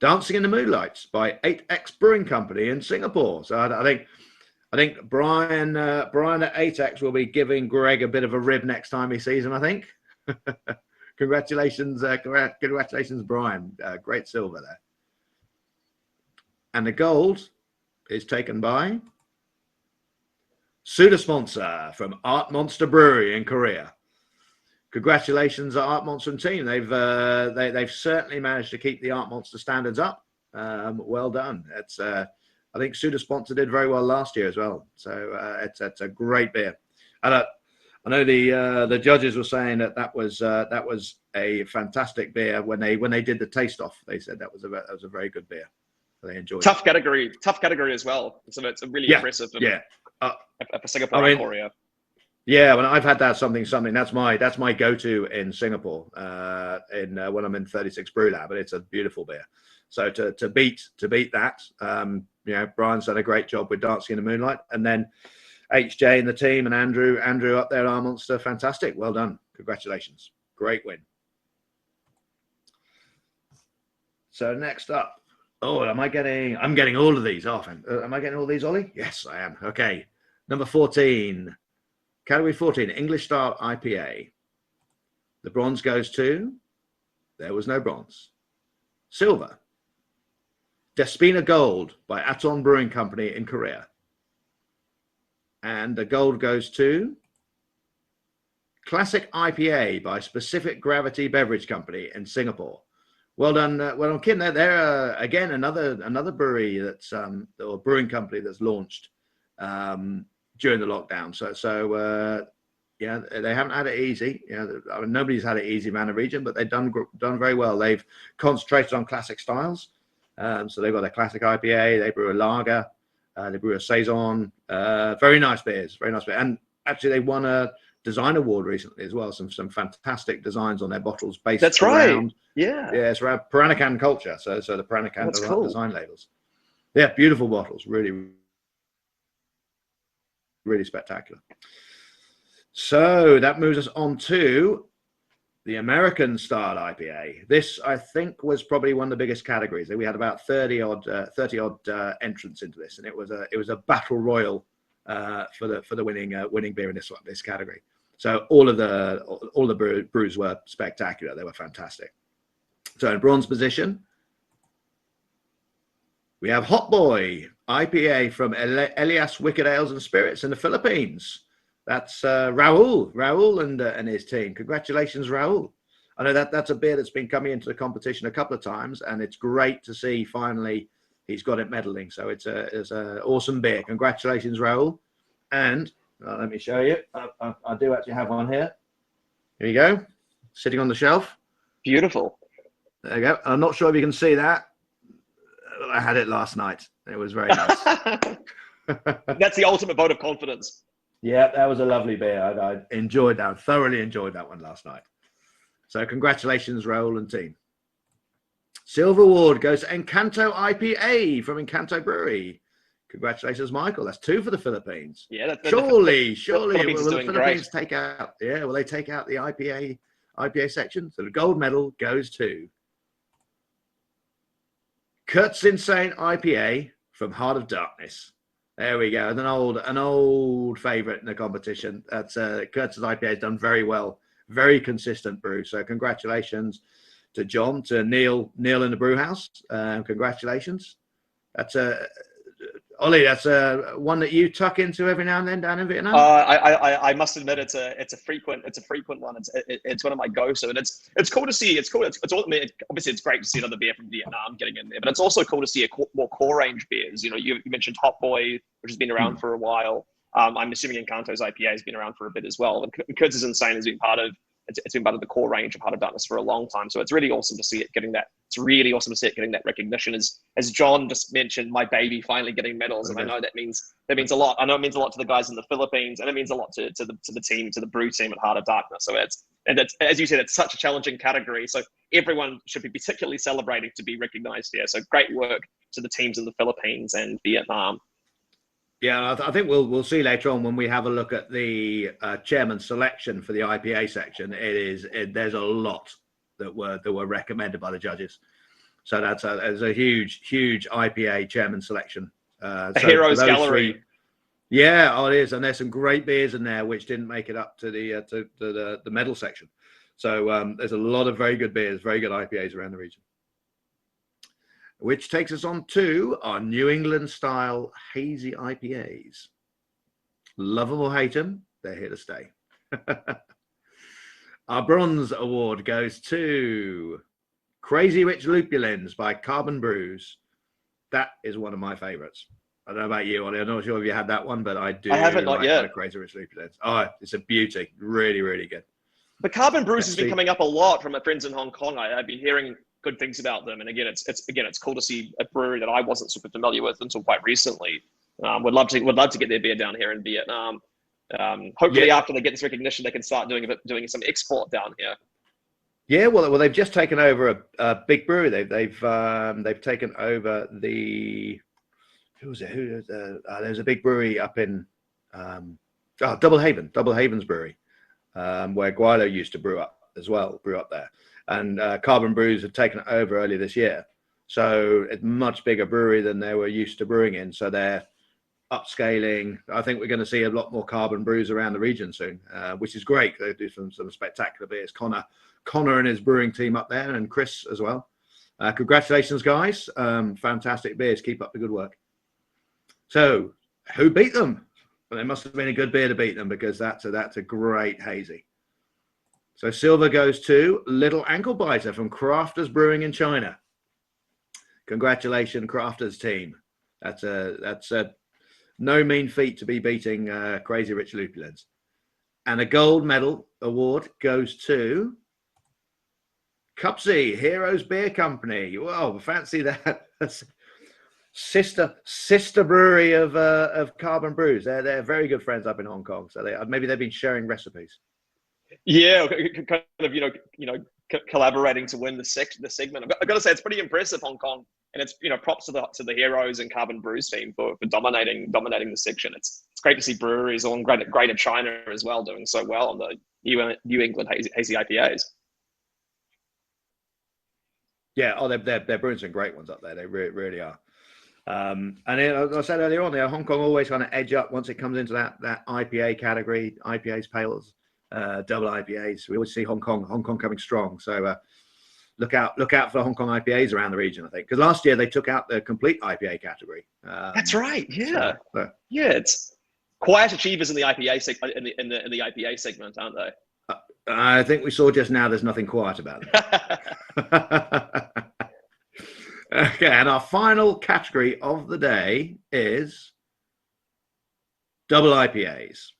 Dancing in the Moonlights by 8X Brewing Company in Singapore. So I think Brian at 8X will be giving Greg a bit of a rib next time he sees him, I think. Congratulations, Brian. Great silver there. And the gold is taken by Suda Sponsor from Art Monster Brewery in Korea. Congratulations, Art Monster and team. They've certainly managed to keep the Art Monster standards up. Well done. I think Suda Sponsor did very well last year as well. So it's a great beer. And I know the judges were saying that was a fantastic beer when they did the taste off. They said that was a very good beer. They enjoyed tough category as well. So it's really impressive. For Singapore and Korea. Yeah, when I've had that something, that's my go-to in Singapore when I'm in 36 Brew Lab, but it's a beautiful beer. So to beat that, you know, Brian's done a great job with Dancing in the Moonlight, and then HJ and the team and Andrew up there are monster. Fantastic. Well done. Congratulations. Great win. So next up, I'm getting all of these off. Am I getting all these, Ollie? Yes, I am. Okay. Number 14, category 14, English Style IPA. The bronze goes to, there was no bronze. Silver, Despina Gold by Aton Brewing Company in Korea. And the gold goes to Classic IPA by Specific Gravity Beverage Company in Singapore. Well done, Kim. They're again another brewery that's or brewing company that's launched during the lockdown. So yeah, they haven't had it easy. You know, I mean, nobody's had it easy around the region, but they've done very well. They've concentrated on classic styles. So they've got a classic IPA. They brew a lager. They brew a saison. Very nice beers. Very nice beer. And actually, they won a design award recently as well. Some fantastic designs on their bottles based. That's around, right. Yeah. Yeah, it's around Peranakan culture. So the Peranakan design labels. Yeah, beautiful bottles. Really, really spectacular. So that moves us on to the American Style IPA. This, I think, was probably one of the biggest categories. We had about 30 odd entrants into this, and it was a battle royal for the winning beer in this category. So all the brews were spectacular. They were fantastic. So in bronze position, we have Hot Boy IPA from Elias Wicked Ales and Spirits in the Philippines. That's Raul and his team. Congratulations, Raul. I know that's a beer that's been coming into the competition a couple of times, and it's great to see finally he's got it medaling. So it's an awesome beer. Congratulations, Raul. And let me show you. I do actually have one here. Here you go, sitting on the shelf. Beautiful. There you go. I'm not sure if you can see that. I had it last night. It was very nice. That's the ultimate vote of confidence. Yeah, that was a lovely beer. I enjoyed that. Thoroughly enjoyed that one last night. So congratulations, Raul and team. Silva Award goes to Encanto IPA from Encanto Brewery. Congratulations, Michael. That's 2 for the Philippines. Yeah, surely. Philippines Will the Philippines great. take out? Yeah, will they take out the IPA section? So the gold medal goes to Kurt's Insane IPA from Heart of Darkness. There we go. An old favorite in the competition. That's Kurtz's IPA has done very well. Very consistent brew. So congratulations to John, to Neil in the brew house. Congratulations. That's Ollie, that's one that you tuck into every now and then down in Vietnam. I must admit it's a frequent one. It's one of my go. So it's cool to see. It's cool. Obviously it's great to see another beer from Vietnam getting in there, but it's also cool to see more core range beers. You know, you mentioned Hot Boy, which has been around for a while. I'm assuming Encanto's IPA has been around for a bit as well. And Kurtz's Insane has been part of. It's been part of the core range of Heart of Darkness for a long time. So it's really awesome to see it getting that. It's really awesome to see it getting that recognition. As John just mentioned, my baby finally getting medals, and I know that means a lot. I know it means a lot to the guys in the Philippines, and it means a lot to the team, to the brew team at Heart of Darkness. So it's as you said, it's such a challenging category. So everyone should be particularly celebrating to be recognized here. So great work to the teams in the Philippines and Vietnam. Yeah, I think we'll see later on when we have a look at the chairman's selection for the IPA section. There's a lot that were recommended by the judges. So there's a huge IPA chairman selection. A heroes gallery. Yeah, it is, and there's some great beers in there which didn't make it up to the medal section. So there's a lot of very good beers, very good IPAs around the region. Which takes us on to our New England style hazy IPAs. Love them or hate them, they're here to stay. Our bronze award goes to Crazy Rich Lupulins by Carbon Brews. That is one of my favorites. I don't know about you, Ollie. I'm not sure if you had that one, but I do. I haven't, not yet. Crazy Rich Lupulins. Oh, it's a beauty. Really, really good. But Carbon Brews has been coming up a lot from my friends in Hong Kong. I've been hearing good things about them, and again, it's cool to see a brewery that I wasn't super familiar with until quite recently. Would love to get their beer down here in Vietnam. Hopefully, after they get this recognition, they can start doing some export down here. Yeah, well, they've just taken over a big brewery. They've taken over the who was it? There's a big brewery up in Double Haven's brewery, where Guilo used to brew up there, and Carbon Brews have taken it over earlier this year. So it's a much bigger brewery than they were used to brewing in. So they're upscaling. I think we're going to see a lot more Carbon Brews around the region soon, which is great. They do some spectacular beers. Connor and his brewing team up there, and Chris as well. Congratulations, guys. Fantastic beers. Keep up the good work. So who beat them? Well, there must have been a good beer to beat them, because that's a great hazy. So silver goes to Little Ankle Biter from Crafters Brewing in China. Congratulations, Crafters team. That's a no mean feat to be beating Crazy Rich Lupulins. And a gold medal award goes to Cupsy Heroes Beer Company. Wow, fancy that. sister brewery of Carbon Brews. They're very good friends up in Hong Kong. So maybe they've been sharing recipes. Yeah, kind of collaborating to win the segment. I've got to say, it's pretty impressive, Hong Kong, and it's props to the Heroes and Carbon Brews team for dominating the section. It's great to see breweries all in Greater China as well doing so well on the New England hazy IPAs. Yeah, they're brewing some great ones up there. They really are. And as I said earlier on, Hong Kong always kind of edge up once it comes into that IPA category, IPAs, pales, double IPAs. We always see Hong Kong coming strong. So look out for Hong Kong IPAs around the region, I think, because last year they took out the complete IPA category. That's right. Yeah, so. Yeah. It's quiet achievers in the IPA in the IPA segment, aren't they? I think we saw just now. There's nothing quiet about them. Okay, and our final category of the day is double IPAs.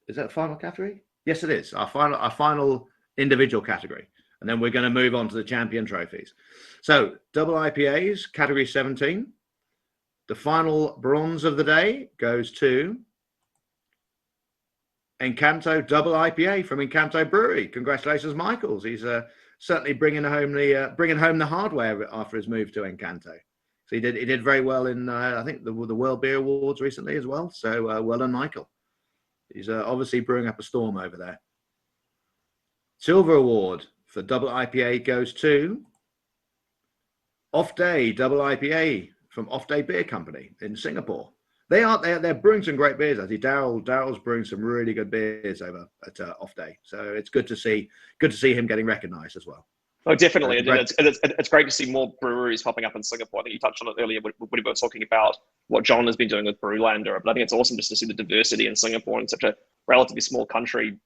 Is that the final category? Yes, it is. Our final individual category. And then we're going to move on to the champion trophies. So double IPAs, category 17. The final bronze of the day goes to Encanto Double IPA from Encanto Brewery. Congratulations, Michaels. He's certainly bringing home the hardware after his move to Encanto. So he did very well in I think the World Beer Awards recently as well. So well done, Michael. He's obviously brewing up a storm over there. Silver Award for double IPA goes to Off Day Double IPA from Off Day Beer Company in Singapore. They're brewing some great beers. I see Daryl's brewing some really good beers over at Off Day. So it's good to see him getting recognised as well. Oh, definitely. It's great to see more breweries popping up in Singapore. I think you touched on it earlier when we were talking about what John has been doing with Brewlander. But I think it's awesome just to see the diversity in Singapore in such a relatively small country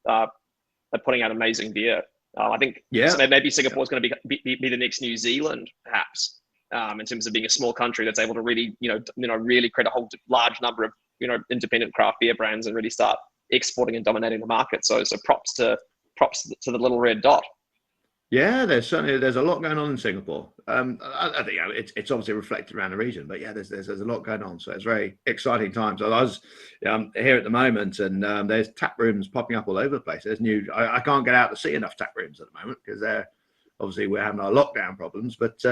putting out amazing beer. I think maybe Singapore is going to be the next New Zealand, perhaps, in terms of being a small country that's able to really, really create a whole large number of, independent craft beer brands and really start exporting and dominating the market. So props to the little red dot. Yeah, there's a lot going on in Singapore. I think it's obviously reflected around the region, but yeah, there's a lot going on. So it's very exciting times. So I was here at the moment, and there's tap rooms popping up all over the place. There's new. I can't get out to see enough tap rooms at the moment because obviously we're having our lockdown problems. But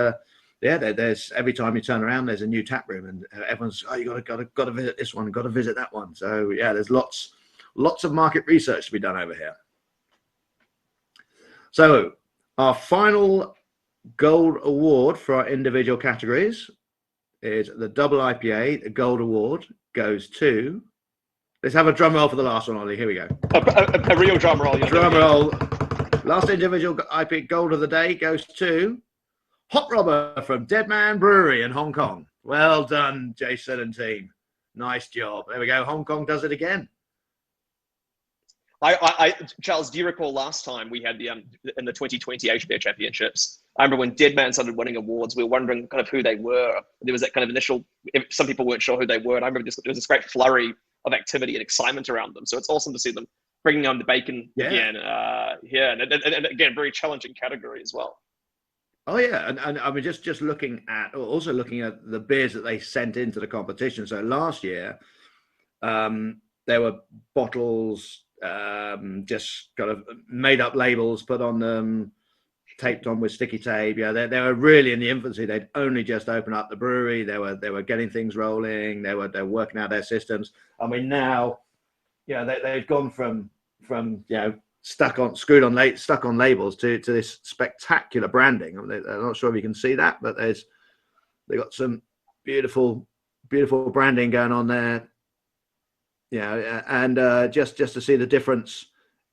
there's every time you turn around, there's a new tap room, and everyone's you got to visit this one, got to visit that one. So yeah, there's lots of market research to be done over here. So our final gold award for our individual categories is the double IPA. The gold award goes to. Let's have a drum roll for the last one, Ollie. Here we go. A real drum roll. Drum roll. Last individual IPA gold of the day goes to Hot Robber from Dead Man Brewery in Hong Kong. Well done, Jason and team. Nice job. There we go. Hong Kong does it again. Charles, do you recall last time we had in the 2020 Asia Beer Championships? I remember when Dead Man started winning awards, we were wondering kind of who they were. There was that kind of initial, some people weren't sure who they were. And I remember there was this great flurry of activity and excitement around them. So it's awesome to see them bringing on the bacon again. And again, very challenging category as well. Oh yeah, and I mean just looking at the beers that they sent into the competition. So last year, there were bottles just kind of made up labels put on them, taped on with sticky tape. Yeah, they were really in the infancy. They'd only just opened up the brewery. They were getting things rolling. They're working out their systems. I mean, now, they've gone from stuck on labels to this spectacular branding. I mean, I'm not sure if you can see that, but they got some beautiful branding going on there. And just to see the difference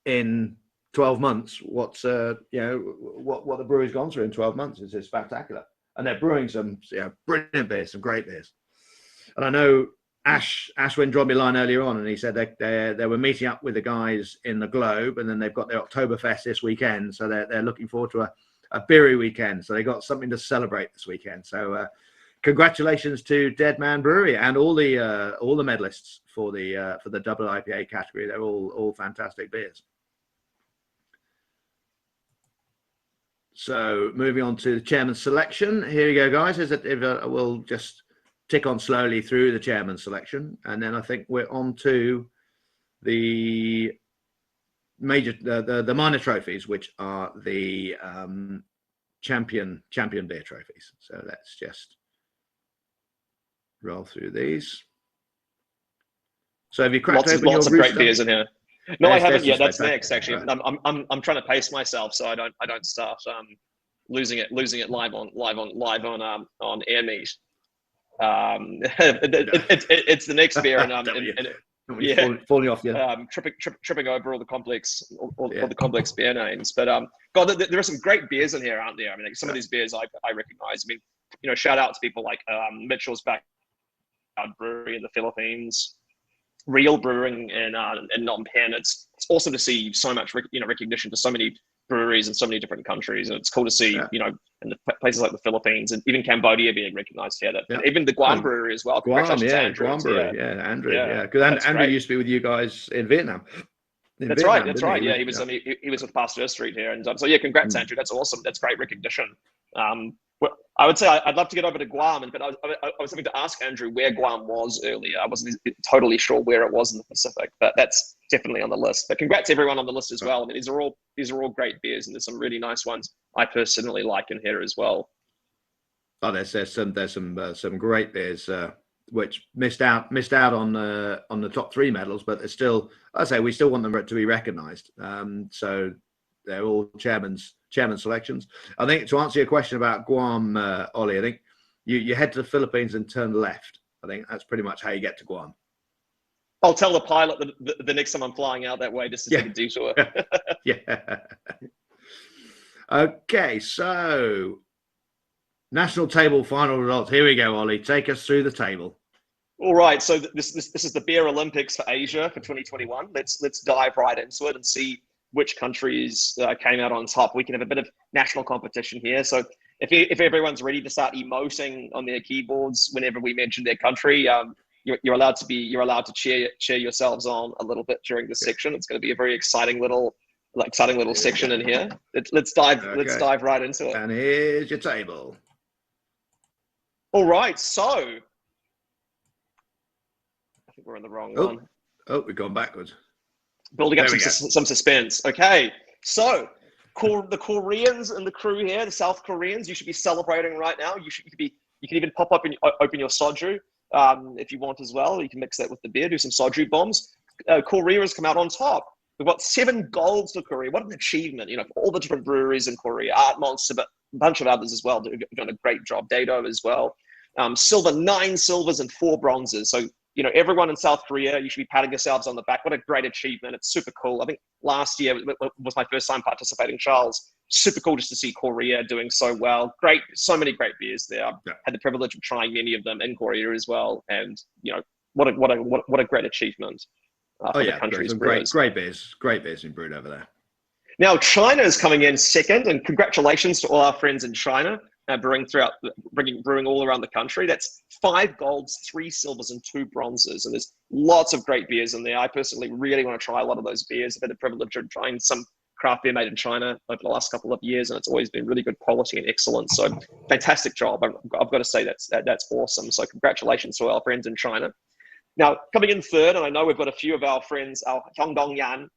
in 12 months, what the brewery's gone through in 12 months is spectacular. And they're brewing some brilliant beers, some great beers. And I know Ash went dropped me a line earlier on, and he said they were meeting up with the guys in the Globe, and then they've got their Oktoberfest this weekend, so they're looking forward to a beery weekend. So they got something to celebrate this weekend. So congratulations to Dead Man Brewery and all the medalists for the double IPA category. They're all fantastic beers. So moving on to the chairman's selection. Here you go, guys. We'll just tick on slowly through the chairman's selection, and then I think we're on to the major, the minor trophies, which are the champion beer trophies. So let's just roll through these. So have you cracked open lots your of great stuff? beers in here? No, I haven't yet. That's right. next, actually. Right. I'm trying to pace myself so I don't start losing it live on air meet. It's the next beer, and falling off, tripping over all the complex beer names. But God, there are some great beers in here, aren't there? I mean, like, some of these beers I recognize. I mean, shout out to people like Mitchell's Backyard Brewery in the Philippines, Real Brewing in Phnom Penh. It's awesome to see so much recognition to so many breweries in so many different countries, and it's cool to see in the places like the Philippines and even Cambodia being recognized here. And even the Guam Brewery as well. Guam Brewery, Andrew, because Andrew used to be with you guys in Vietnam. That's right. Yeah, he was with Pasteur Street here, and so congrats, Andrew. That's awesome. That's great recognition. Well, I would say I'd love to get over to Guam, but I was having to ask Andrew where Guam was earlier. I wasn't totally sure where it was in the Pacific, but that's definitely on the list. But congrats to everyone on the list as well. I mean, these are all great beers, and there's some really nice ones I personally like in here as well. Oh, there's some great beers which missed out on the top 3 medals, but it's still, I say, we still want them to be recognised. So they're all chairman's selections. I think to answer your question about Guam, Ollie, I think you head to the Philippines and turn left. I think that's pretty much how you get to Guam. I'll tell the pilot the next time I'm flying out that way just to take a detour. Yeah. Okay, so national table final results. Here we go, Ollie. Take us through the table. All right, so this is the Beer Olympics for Asia for 2021. Let's dive right into it and see which countries came out on top. We can have a bit of national competition here. So if everyone's ready to start emoting on their keyboards whenever we mention their country, you're allowed to cheer yourselves on a little bit during this section. It's going to be a very exciting little section in here. Let's dive right into it. And here's your table. All right, so I think we're in the wrong one. Oh, we've gone backwards. Building up some suspense. Okay, so the Koreans and the crew here, the South Koreans, you should be celebrating right now. You can even pop up and open your soju if you want as well. You can mix that with the beer, do some soju bombs. Korea has come out on top. We've got 7 golds for Korea. What an achievement! For all the different breweries in Korea, Art Monster, but a bunch of others as well. Doing a great job. Dado as well. Silver, 9 silvers and 4 bronzes. So everyone in South Korea, you should be patting yourselves on the back. What a great achievement. It's super cool. I think last year was my first time participating, Charles. Super cool just to see Korea doing so well. Great. So many great beers there. I've had the privilege of trying many of them in Korea as well. And, what a great achievement for the country's brewers. Great beers being brewed over there. Now, China is coming in second, and congratulations to all our friends in China. Brewing all around the country. That's 5 golds, 3 silvers, and 2 bronzes. And there's lots of great beers in there. I personally really want to try a lot of those beers. I've had the privilege of trying some craft beer made in China over the last couple of years, and it's always been really good quality and excellence. So fantastic job. I've got to say that's awesome. So congratulations to our friends in China. Now, coming in third, and I know we've got a few of our friends, our Hyongdong Yan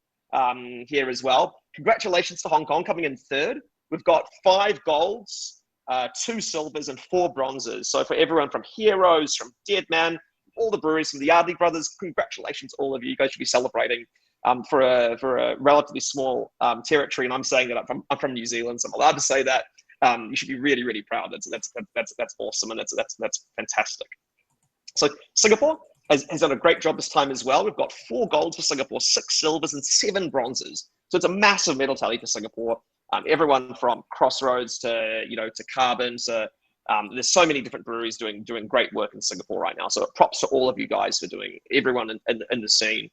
here as well. Congratulations to Hong Kong coming in third. we've got 5 golds, 2 silvers, and 4 bronzes. So for everyone from Heroes, from Deadman, all the breweries, from the Yardley brothers, congratulations, all of you. You guys should be celebrating for a relatively small territory. And I'm saying that I'm from New Zealand, so I'm allowed to say that. You should be really, really proud. That's awesome, and that's fantastic. So Singapore has done a great job this time as well. We've got 4 golds for Singapore, 6 silvers, and 7 bronzes. So it's a massive medal tally for Singapore. Everyone from Crossroads to Carbon to there's so many different breweries doing great work in Singapore right now. So props to all of you guys for doing, everyone in the scene,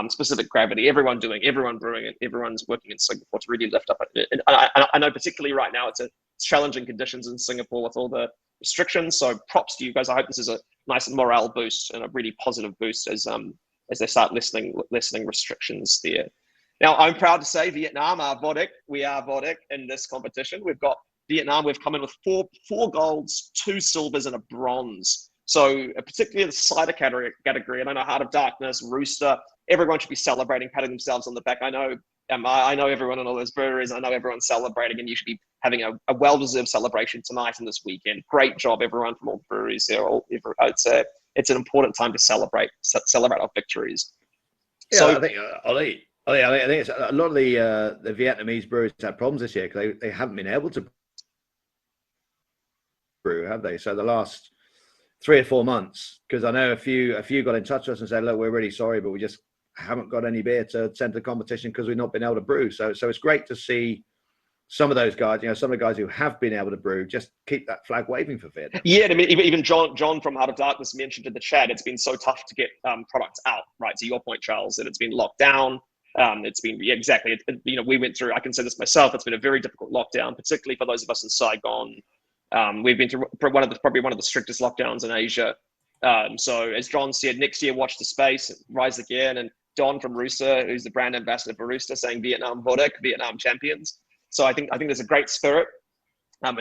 Specific Gravity, everyone brewing it, everyone's working in Singapore to really lift up. And I know particularly right now it's challenging conditions in Singapore with all the restrictions. So props to you guys. I hope this is a nice morale boost and a really positive boost as they start lessening restrictions there. Now, I'm proud to say Vietnam are VODIC. We are VODIC in this competition. We've got Vietnam. We've come in with four golds, 2 silvers, and a bronze. So particularly in the cider category, and I know Heart of Darkness, Rooster, everyone should be celebrating, patting themselves on the back. I know everyone in all those breweries. I know everyone's celebrating, and you should be having a well-deserved celebration tonight and this weekend. Great job, everyone from all the breweries there. It's an important time to celebrate our victories. Yeah, So I think I think it's a lot of the Vietnamese brewers had problems this year because they haven't been able to brew, have they? So the last 3 or 4 months, because I know a few got in touch with us and said, look, we're really sorry, but we just haven't got any beer to send to the competition because we've not been able to brew. So it's great to see some of those guys, some of the guys who have been able to brew, just keep that flag waving for Vietnam. Yeah, I mean, even John from Heart of Darkness mentioned in the chat, it's been so tough to get products out, right? To your point, Charles, that it's been locked down. It's been, yeah, exactly. We went through, I can say this myself, it's been a very difficult lockdown, particularly for those of us in Saigon. We've been through probably one of the strictest lockdowns in Asia. So as John said, next year, watch the space, rise again. And Don from Rooster, who's the brand ambassador for Rooster, saying Vietnam VODIC, Vietnam champions. So I think there's a great spirit. And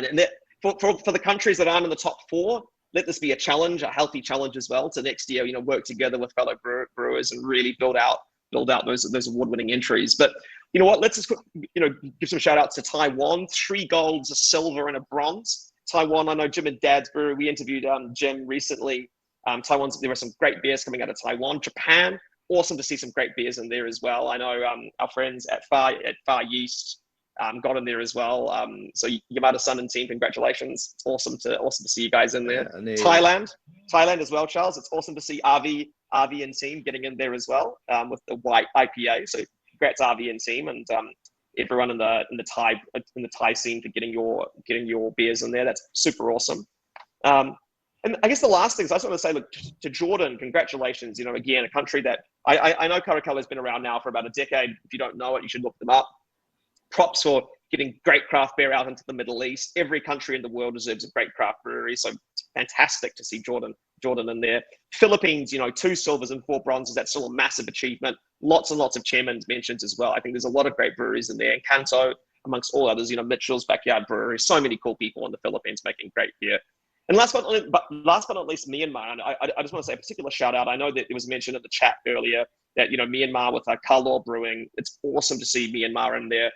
for the countries that aren't in the top 4, let this be a challenge, a healthy challenge as well, to next year, work together with fellow brewers and really build out those award-winning entries. But you know what? Let's just give some shout outs to Taiwan. 3 golds, a silver, and a bronze. Taiwan, I know Jim and Dad's brewery. We interviewed Jim recently. There were some great beers coming out of Taiwan. Japan, awesome to see some great beers in there as well. I know our friends at Far Yeast got in there as well. So Yamada-san and team, congratulations. It's awesome to see you guys in there. Yeah, Thailand as well, Charles. It's awesome to see RV and team getting in there as well with the white IPA. So congrats RV and team and everyone in the Thai scene for getting your beers in there. That's super awesome. And I guess the last thing is I just want to say, look, to Jordan, congratulations. Again, a country that I know Caracal has been around now for about a decade. If you don't know it, you should look them up. Props for getting great craft beer out into the Middle East. Every country in the world deserves a great craft brewery. So it's fantastic to see Jordan in there. Philippines, 2 silvers and 4 bronzes. That's still a massive achievement. Lots and lots of chairman's mentions as well. I think there's a lot of great breweries in there. And Kanto, amongst all others, Mitchell's Backyard Brewery. So many cool people in the Philippines making great beer. And last but not least, Myanmar. And I just want to say a particular shout out. I know that it was mentioned in the chat earlier that, Myanmar with Kalor Brewing, it's awesome to see Myanmar in there.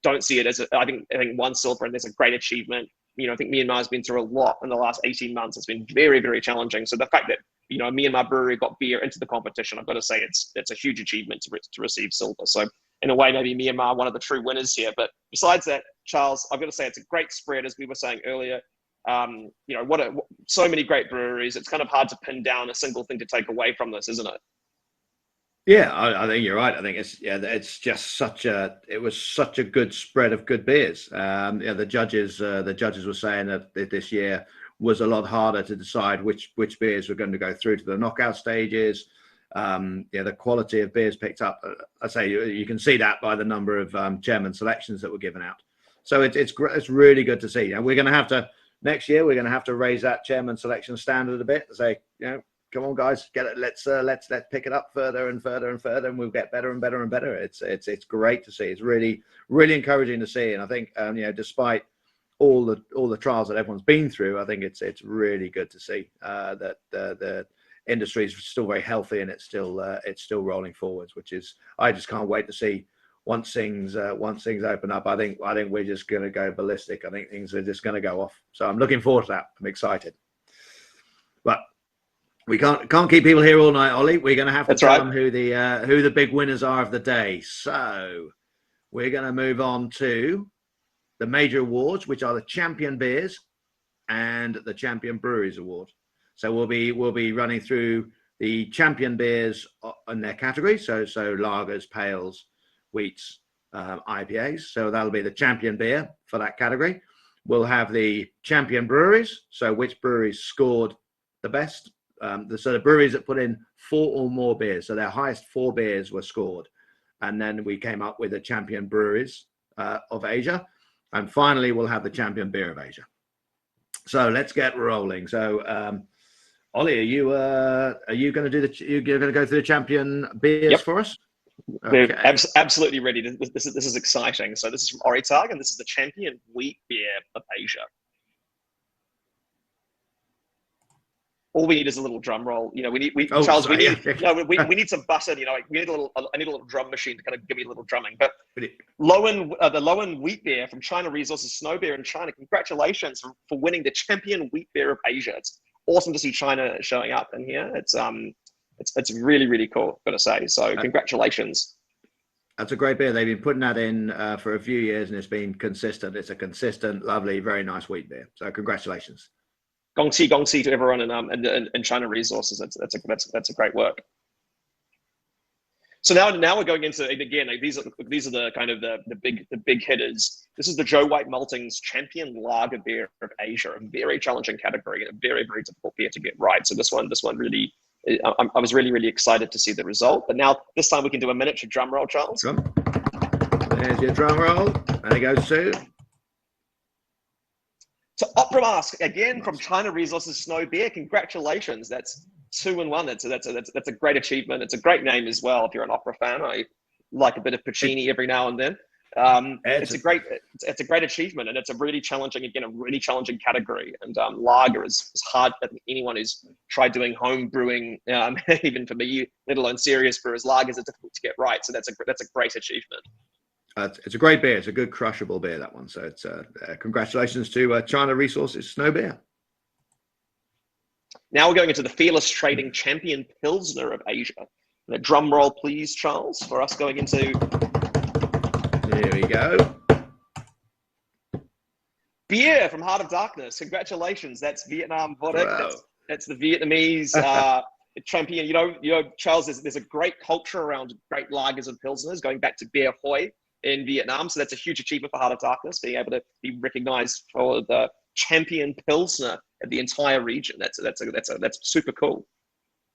Don't see it as I think 1 silver, and there's a great achievement. I think Myanmar has been through a lot in the last 18 months. It's been very, very challenging. So the fact that, a Myanmar brewery got beer into the competition, I've got to say it's a huge achievement to receive silver. So in a way, maybe Myanmar, one of the true winners here. But besides that, Charles, I've got to say it's a great spread, as we were saying earlier. So many great breweries. It's kind of hard to pin down a single thing to take away from this, isn't it? Yeah, I think you're right. I think it's just it was such a good spread of good beers. The judges were saying that this year was a lot harder to decide which beers were going to go through to the knockout stages. The quality of beers picked up. I say you can see that by the number of chairman selections that were given out. So it's really good to see. And we're going to have to next year. We're going to have to raise that chairman selection standard a bit. And say, come on, guys, get it. Let's pick it up further and further and further, and we'll get better and better and better. It's great to see. It's really, really encouraging to see. And I think despite all the trials that everyone's been through, I think it's really good to see that the industry is still very healthy and it's still rolling forwards. Which is, I just can't wait to see once things open up, I think we're just going to go ballistic. I think things are just going to go off. So I'm looking forward to that. I'm excited. But we can't keep people here all night, Ollie. We're going to have to tell them who the big winners are of the day. So we're going to move on to the major awards, which are the Champion Beers and the Champion Breweries Award. So we'll be running through the Champion Beers in their categories. So lagers, pales, wheats, IPAs. So that'll be the Champion Beer for that category. We'll have the Champion Breweries. So which breweries scored the best? So the breweries that put in 4 or more beers. So their highest 4 beers were scored. And then we came up with the Champion Breweries of Asia. And finally, we'll have the Champion Beer of Asia. So let's get rolling. So, Ollie, are you going to do you're going to go through the Champion Beers for us? Okay. We're absolutely ready. This is exciting. So this is from Oritag, and this is the Champion Wheat Beer of Asia. All we need is a little drum roll. You know, we need some butter. You know, I need a little drum machine to kind of give me a little drumming. But the Lowen Wheat Beer from China Resources Snow Beer in China. Congratulations for winning the Champion Wheat Beer of Asia. It's awesome to see China showing up in here. It's really, really cool, gotta say. So congratulations. That's a great beer. They've been putting that in for a few years, and it's been consistent. It's a consistent, lovely, very nice wheat beer. So congratulations. Gongxi to everyone in China Resources. That's a great work. So now we're going into, again, like these are the kind of the big hitters. This is the Joe White Malting's Champion Lager Beer of Asia, a very challenging category and a very, very difficult beer to get right. So this one really, I was really, really excited to see the result. But now this time we can do a miniature drum roll, Charles. There's your drum roll. There you go, Sue. So Opera Mask, again, from China Resources Snow Beer. Congratulations. That's 2-1. That's a great achievement. It's a great name as well. If you're an opera fan, I like a bit of Puccini every now and then. It's a great achievement, and it's a really challenging category. And lager is hard for anyone who's tried doing home brewing, even for me, let alone serious brewers. Lagers are difficult to get right. So that's a great achievement. It's a great beer. It's a good crushable beer, that one. So it's congratulations to China Resources Snow Beer. Now we're going into the Fearless Trading Champion Pilsner of Asia. And a drum roll, please, Charles, for us going into... There we go. Beer from Heart of Darkness. Congratulations. That's Vietnam Vodka. Wow. That's the Vietnamese champion. You know, Charles, there's a great culture around great lagers and pilsners going back to Beer Hoi in Vietnam. So that's a huge achievement for Heart of Darkness, being able to be recognized for the champion pilsner of the entire region. That's super cool.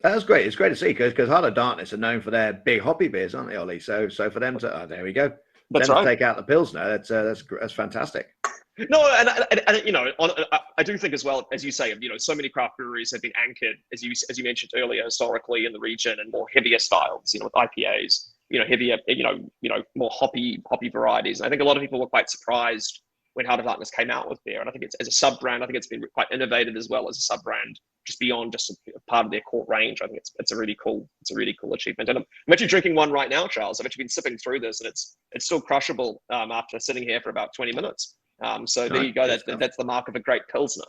That's great. It's great to see because Heart of Darkness are known for their big hoppy beers, aren't they, Ollie? So for them to there we go. That's right. To take out the pilsner. That's fantastic. No, and you know, I do think as well, as you say, you know, so many craft breweries have been anchored, as you mentioned earlier, historically in the region, and more heavier styles, you know, with IPAs, you know, heavier, you know, more hoppy varieties. And I think a lot of people were quite surprised when Heart of Darkness came out with beer. And I think it's, as a sub brand, I think it's been quite innovative as well as a sub brand, just beyond just a part of their core range. I think it's a really cool achievement. And I'm actually drinking one right now, Charles. I've actually been sipping through this, and it's still crushable after sitting here for about 20 minutes. So there you go. That's the mark of a great pilsner.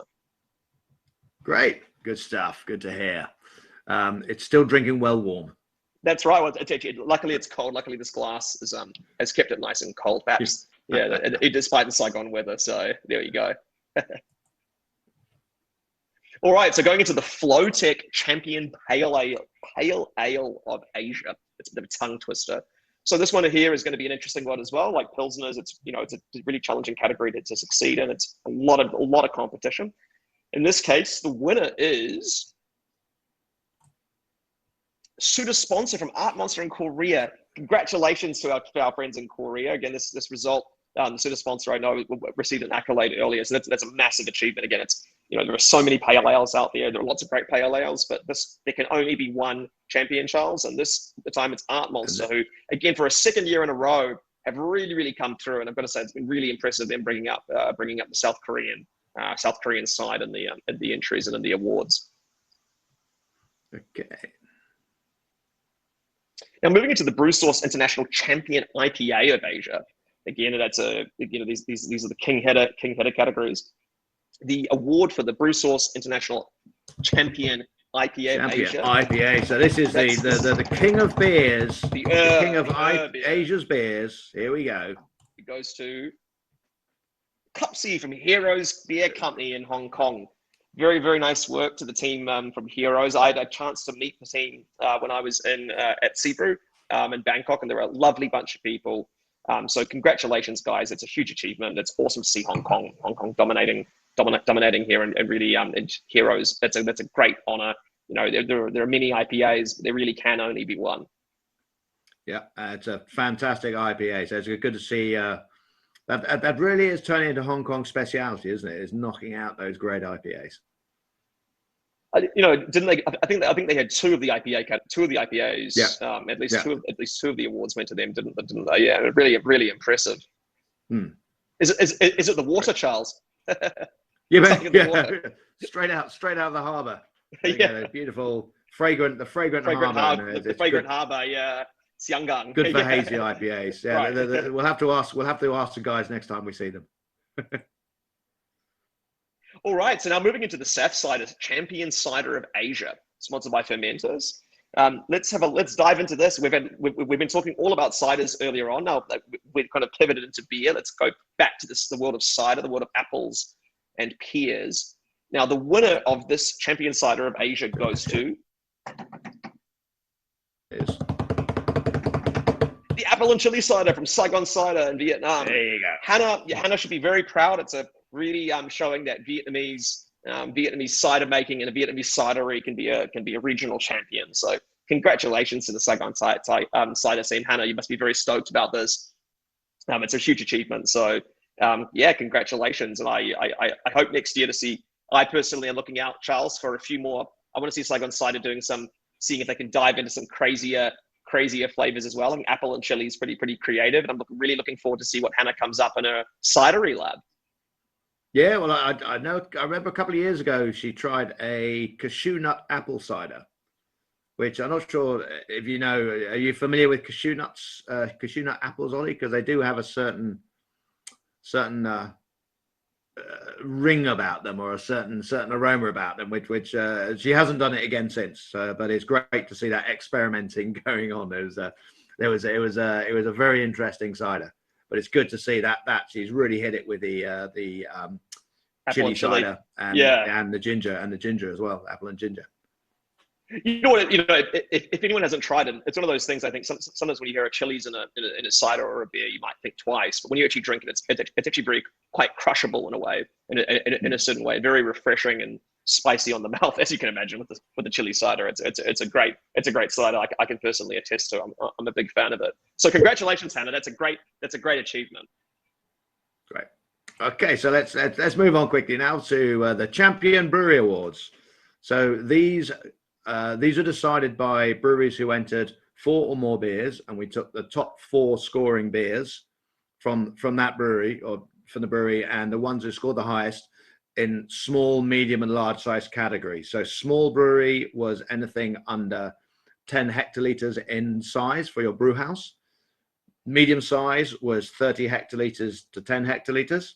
Great, good stuff. Good to hear. It's still drinking well warm. That's right. Well, luckily it's cold. Luckily this glass has kept it nice and cold. Perhaps, despite the Saigon weather. So there you go. All right. So going into the Flowtech Champion Pale Ale of Asia. It's a bit of a tongue twister. So this one here is going to be an interesting one as well. Like pilsners, it's a really challenging category to succeed in. It's a lot of competition. In this case, the winner is Suda Sponsor from Art Monster in Korea. Congratulations to our friends in Korea. Again, this result, the Suda Sponsor, I know received an accolade earlier, so that's a massive achievement. Again, it's, you know, there are so many pale ales out there. There are lots of great pale ales, but there can only be one champion, Charles. And the time it's Art Monster, who, again, for a second year in a row, have really come through. And I've got to say, it's been really impressive them bringing up the South Korean side in the entries and in the awards. Okay. Now, moving into the Brew Source International Champion IPA of Asia. Again, that's these are the king header categories. The award for the Brew Source International Champion IPA of Asia. IPA. So this is the king of beers, the king of Asia's beers. Here we go. It goes to Cup C from Heroes Beer Company in Hong Kong. Very, very nice work to the team from Heroes. I had a chance to meet the team when I was at Seabrew in Bangkok, and they were a lovely bunch of people. So congratulations, guys. It's a huge achievement. It's awesome to see Hong Kong dominating here and really in Heroes. That's a great honor. You know, there are many IPAs, but there really can only be one. Yeah, it's a fantastic IPA. So it's good to see that really is turning into Hong Kong speciality, isn't it? It's knocking out those great IPAs. You know, didn't they? I think they had two of the IPAs. Yeah. At least two of the awards went to them, didn't they? Yeah, really impressive. Is it the water, Charles? Yeah. Straight out of the harbour. Yeah, beautiful, fragrant harbour. The fragrant harbour. Yeah, Xianggang. Good for hazy IPAs. Yeah, right. We'll have to ask the guys next time we see them. All right, so now moving into the SAF Cider, Champion Cider of Asia, sponsored by Fermenters. Let's dive into this. We've been talking all about ciders earlier on. Now we've kind of pivoted into beer. Let's go back to the world of cider, the world of apples and pears. Now the winner of this Champion Cider of Asia goes to the apple and chili cider from Saigon Cider in Vietnam. There you go. Hannah should be very proud. It's a really showing that Vietnamese cider making and a Vietnamese cidery can be a regional champion. So congratulations to the Saigon cider scene. Hannah, you must be very stoked about this. It's a huge achievement. So congratulations. And I hope next year to see. I personally am looking out, Charles, for a few more. I want to see Saigon Cider seeing if they can dive into some crazier flavors as well. I think apple and chili is pretty creative, and I'm really looking forward to see what Hannah comes up in her cidery lab. Yeah, well, I know. I remember a couple of years ago she tried a cashew nut apple cider, which I'm not sure if you know. Are you familiar with cashew nut apples, Ollie? Because they do have a certain ring about them, or a certain aroma about them, which she hasn't done it again since. But it's great to see that experimenting going on. It was a very interesting cider. But it's good to see that she's really hit it with the chili cider and the ginger as well, apple and ginger. You know what? If anyone hasn't tried it, it's one of those things. I think sometimes when you hear a chilies in a cider or a beer, you might think twice. But when you actually drink it, it's actually quite crushable in a way, in a certain way, very refreshing and spicy on the mouth, as you can imagine with the chili cider. It's a great cider. I can personally attest to. I'm a big fan of it. So congratulations, Hannah. That's a great achievement. Great. Okay, so let's move on quickly now to the Champion Brewery Awards. So these are decided by breweries who entered 4 or more beers, and we took the top 4 scoring beers from that brewery, or from the brewery, and the ones who scored the highest in small, medium, and large size categories. So small brewery was anything under 10 hectoliters in size for your brew house. Medium size was 30 hectoliters to 10 hectoliters.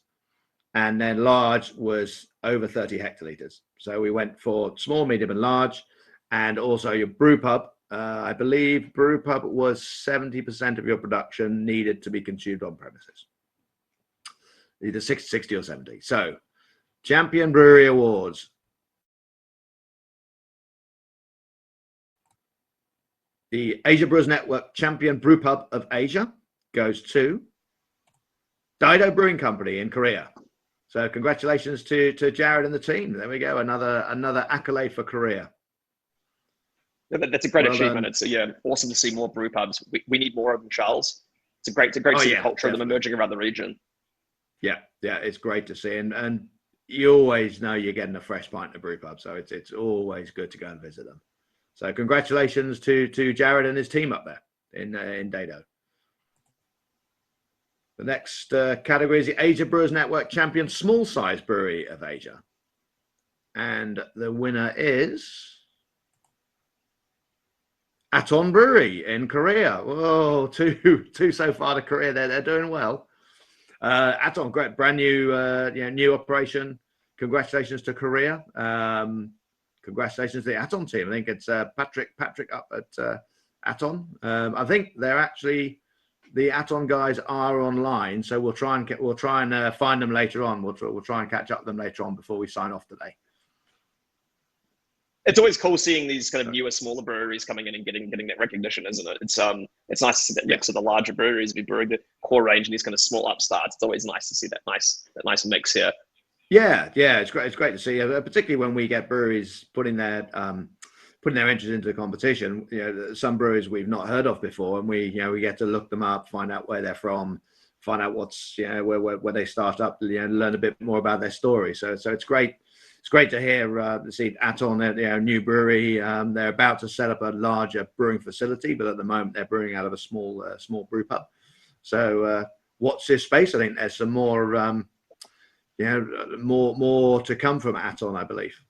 And then large was over 30 hectoliters. So we went for small, medium, and large. And also your brew pub. I believe brew pub was 70% of your production needed to be consumed on premises. Either 60 or 70. So Champion Brewery Awards. The Asia Brewers Network Champion Brew Pub of Asia goes to Dido Brewing Company in Korea. So congratulations to Jared and the team. There we go. Another accolade for Korea. Yeah, that's a great achievement. It's awesome to see more brew pubs. We need more of them, Charles. It's great to see the culture of them emerging around the region. Yeah, it's great to see, and you always know you're getting a fresh pint of brew pub, so it's always good to go and visit them. So congratulations to Jared and his team up there in Dado. The next category is the Asia Brewers Network Champion Small Size Brewery of Asia, and the winner is Aton Brewery in Korea. Whoa, two so far to Korea. They're doing well. Aton, great, brand new, new operation. Congratulations to Korea. Congratulations to the Aton team. I think it's Patrick up at Aton. I think they're actually the Aton guys are online, so we'll try and find them later on. We'll try and catch up with them later on before we sign off today. It's always cool seeing these kind of newer, smaller breweries coming in and getting that recognition, isn't it? It's nice to see that next to the larger breweries be brewing the core range and these kind of small upstarts. It's always nice to see that nice mix here. Yeah, it's great. It's great to see, particularly when we get breweries putting their entries into the competition. Some breweries we've not heard of before, and we get to look them up, find out where they're from, find out what's where they start up, learn a bit more about their story. So it's great. It's great to hear see Aton, new brewery. They're about to set up a larger brewing facility, but at the moment they're brewing out of a small brew pub. So watch this space. I think there's some more, more to come from Aton, I believe.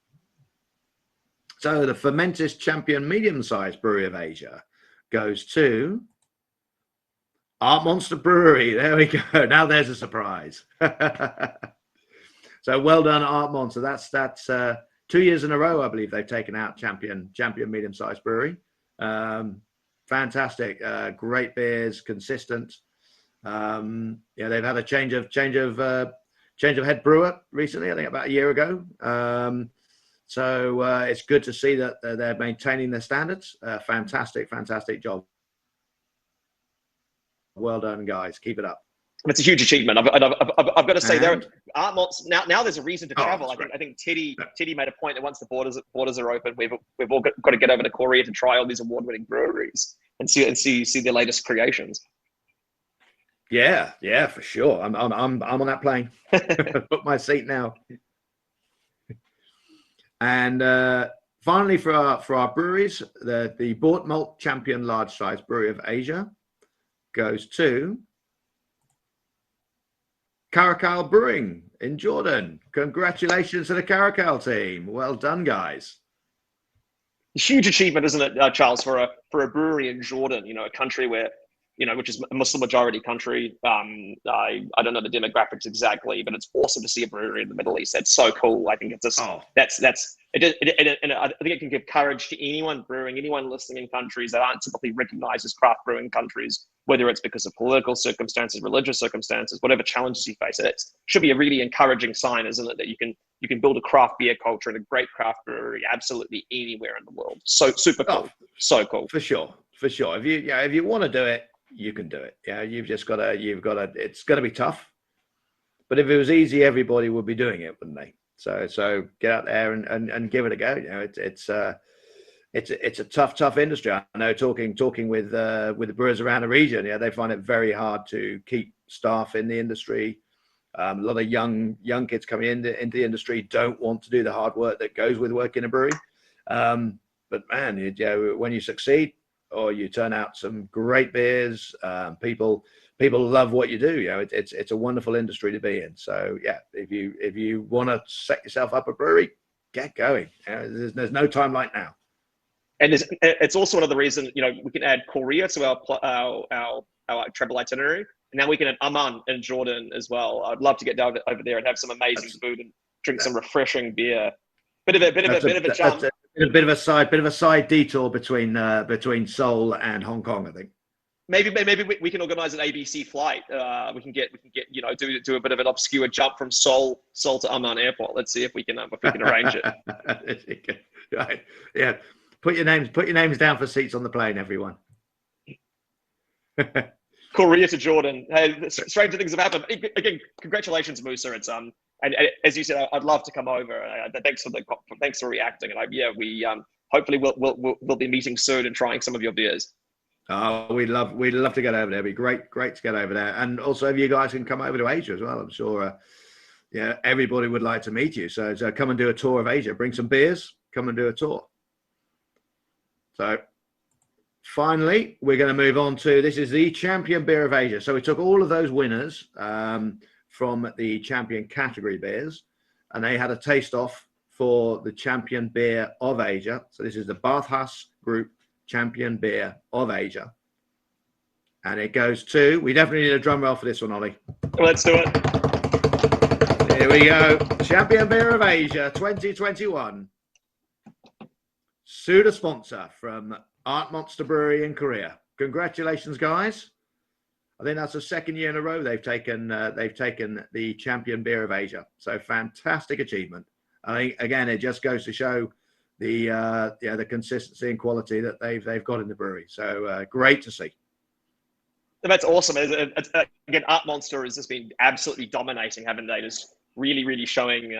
So the Fermentis Champion medium-sized brewery of Asia goes to Art Monster Brewery. There we go. Now there's a surprise. So well done, Art Monster. That's 2 years in a row, I believe, they've taken out champion medium-sized brewery. Fantastic, great beers, consistent. They've had a change of head brewer recently. I think about a year ago. So it's good to see that they're maintaining their standards. Fantastic job. Well done, guys. Keep it up. It's a huge achievement. I've got to say, there Art Monster. Now there's a reason to travel. I think Teddy made a point that once the borders are open, we've all got to get over to Korea to try all these award-winning breweries and see their latest creations. Yeah, for sure. I'm on that plane. Book my seat now. And finally, for our breweries, the Bort Malt Champion Large Size Brewery of Asia goes to Caracal Brewing in Jordan. Congratulations to the Caracal team. Well done, guys. Huge achievement, isn't it, Charles, for a brewery in Jordan? A country where which is a Muslim majority country. I don't know the demographics exactly, but it's awesome to see a brewery in the Middle East. That's so cool. I think it's just and I think it can give courage to anyone brewing, anyone listening in countries that aren't typically recognized as craft brewing countries, whether it's because of political circumstances, religious circumstances, whatever challenges you face. It should be a really encouraging sign, isn't it, that you can build a craft beer culture and a great craft brewery absolutely anywhere in the world. So super cool. So cool. For sure. If you want to do it, you can do it. You've got to, it's going to be tough, but if it was easy, everybody would be doing it, wouldn't they? So get out there and give it a go. It's a tough industry. I know talking with the brewers around the region, they find it very hard to keep staff in the industry. A lot of young kids coming into the industry don't want to do the hard work that goes with working in a brewery. But man, when you succeed, or you turn out some great beers, people love what you do. It's a wonderful industry to be in. So if you want to set yourself up a brewery, get going. There's no time like now. And it's also one of the reasons we can add Korea to our travel itinerary, and now we can add Amman in Jordan as well. I'd love to get down over there and have some amazing food and drink some refreshing beer. Bit of a jump. A bit of a side detour between Seoul and Hong Kong, I think. Maybe we can organize an ABC flight. We can get do a bit of an obscure jump from Seoul to Amman Airport. Let's see if we can arrange it. Right. Yeah. Put your names down for seats on the plane, everyone. Korea to Jordan. Hey, stranger things have happened. Again, congratulations, Musa. It's and as you said, I'd love to come over. Thanks for reacting. And we hopefully we'll be meeting soon and trying some of your beers. Oh, we'd love to get over there. It'd be great to get over there. And also, if you guys can come over to Asia as well, I'm sure. Everybody would like to meet you. So come and do a tour of Asia. Bring some beers. Come and do a tour. So finally, we're going to move on to, this is the Champion Beer of Asia. So we took all of those winners from the Champion category beers, and they had a taste off for the Champion Beer of Asia. So this is the Bathhouse Group champion beer of Asia. And it goes to, we definitely need a drum roll for this one, Ollie. Let's do it. Here we go. Champion beer of Asia 2021. Suda sponsor from Art Monster Brewery in Korea. Congratulations, guys. I think that's the second year in a row they've taken the champion beer of Asia. So fantastic achievement. I think again it just goes to show the consistency and quality that they've got in the brewery. So great to see. That's awesome. Again, Art Monster has just been absolutely dominating, haven't they? Just really showing,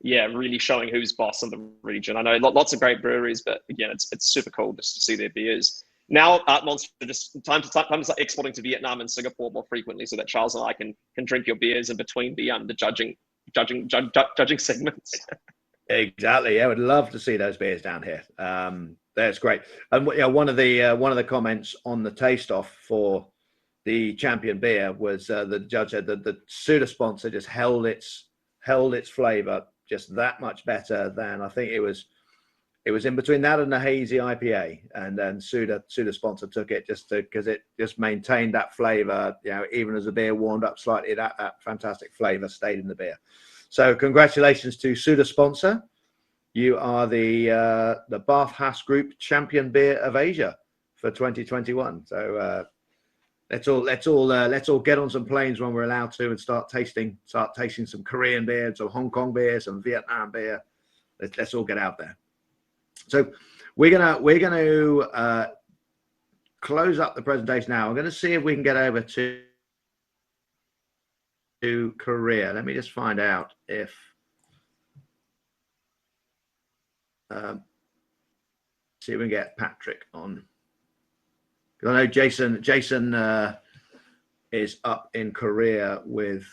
really showing who's boss in the region. I know lots of great breweries, but again, it's super cool just to see their beers. Now, Art Monster just time to start exporting to Vietnam and Singapore more frequently, so that Charles and I can drink your beers in between the judging segments. Exactly. Yeah, I would love to see those beers down here. That's great. And one of the comments on the taste off for the champion beer was the judge said that the Suda sponsor just held its flavor just that much better than, I think it was in between that and the hazy IPA, and then Suda sponsor took it just because it just maintained that flavor, even as the beer warmed up slightly, that fantastic flavor stayed in the beer. So congratulations to Suda sponsor. You are the Bath Haas Group champion beer of Asia for 2021. So let's all get on some planes when we're allowed to and start tasting some Korean beer, some Hong Kong beer, some Vietnam beer. Let's all get out there. So we're gonna close up the presentation now. I'm going to see if we can get over to Korea. Let me just find out if see if we can get Patrick on. I know Jason is up in Korea with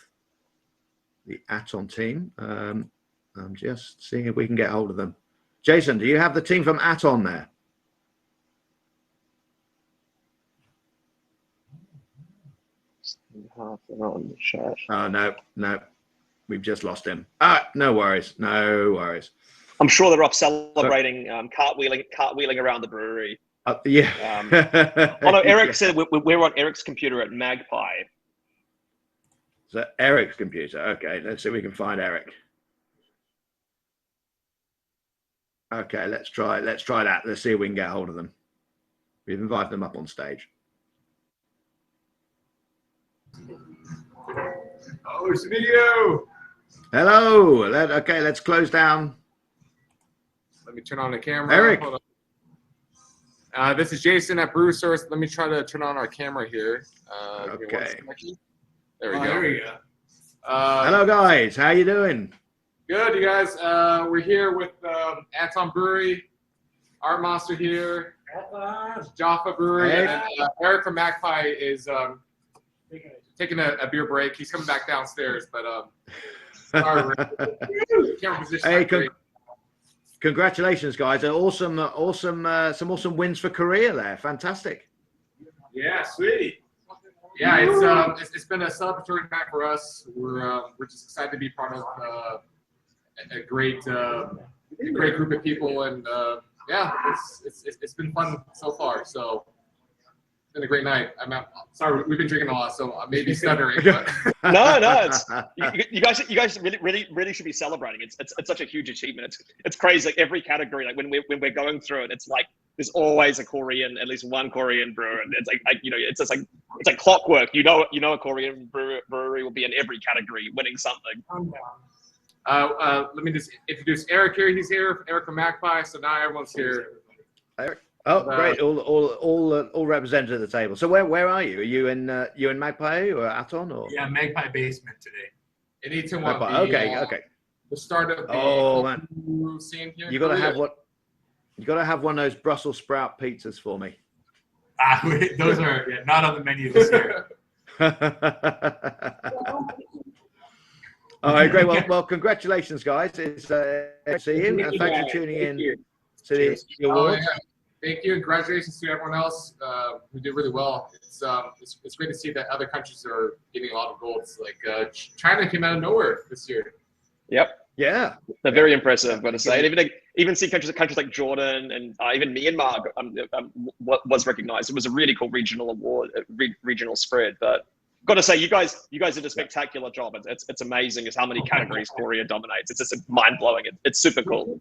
the Aton team. I'm just seeing if we can get hold of them. Jason, do you have the team from Aton there? On the chat. Oh, no, we've just lost him. No worries. I'm sure they're up celebrating, cartwheeling around the brewery. Yeah. No, Eric said we're on Eric's computer at Magpie. So Eric's computer. Okay, let's see if we can find Eric. Okay, let's try that. Let's see if we can get hold of them. We've invited them up on stage. Oh, it's a video. Hello. Okay, let's close down. Let me turn on the camera. Eric. Hold on. This is Jason at Brew Source. Let me try to turn on our camera here. Okay. There we go. There we go. Hello, guys. How you doing? Good, you guys. We're here with Aton Brewery, Art Monster here, Jaffa Brewery, Hey. and Eric from Magpie is taking a beer break. He's coming back downstairs, but sorry, camera position. Hey, congratulations, guys! Some awesome wins for Korea there. Fantastic. Yeah, sweet. Yeah, it's been a celebratory night for us. We're just excited to be part of a great group of people, and yeah, it's been fun so far. So it's been a great night. I'm sorry, we've been drinking a lot, so I may be stuttering. But. No, you guys really should be celebrating. It's such a huge achievement. It's crazy. Like every category, like when we're going through it, it's like there's always at least one Korean brewer, and it's like it's like clockwork. You know a Korean brewery will be in every category, winning something. Let me just introduce Eric here. He's here, Eric from Magpie. So now everyone's here. Eric. Oh, great! All represented at the table. So where are you? Are you in Magpie or Aton or? Yeah, Magpie basement today. In Itaewon. Okay. The start of the man. scene here. You gotta have one of those Brussels sprout pizzas for me. Those are not on the menu this year. All right, great. Well, congratulations, guys. It's good to see you, and thanks for tuning in to the awards. Yeah. Thank you, and congratulations to everyone else who did really well. It's great to see that other countries are getting a lot of golds. Like China came out of nowhere this year. Yep. Yeah. They're very impressive, I've got to say. And even see countries like Jordan and even Myanmar was recognized. It was a really cool regional award, regional spread. But got to say, you guys did a spectacular job. It's amazing as how many categories Korea dominates. It's just mind blowing. It's super cool.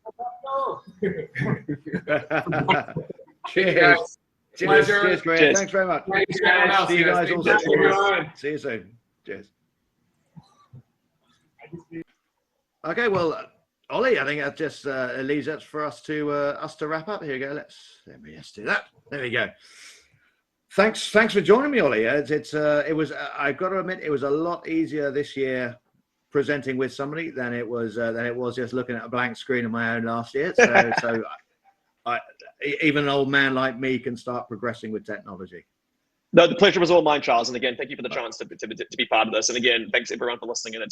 Cheers. Pleasure. Cheers, Greg. Cheers. Thanks very much. Thanks to everyone else, See you guys all Thank you. soon. See you soon. Cheers. Okay, well, Ollie, I think that just leaves it for us to wrap up. Here we go. Let me just do that. There we go. Thanks for joining me, Ollie. It was I've got to admit, it was a lot easier this year presenting with somebody than it was just looking at a blank screen on my own last year. So even an old man like me can start progressing with technology. No, the pleasure was all mine, Charles. And again, thank you for the chance to be part of this. And again, thanks everyone for listening. And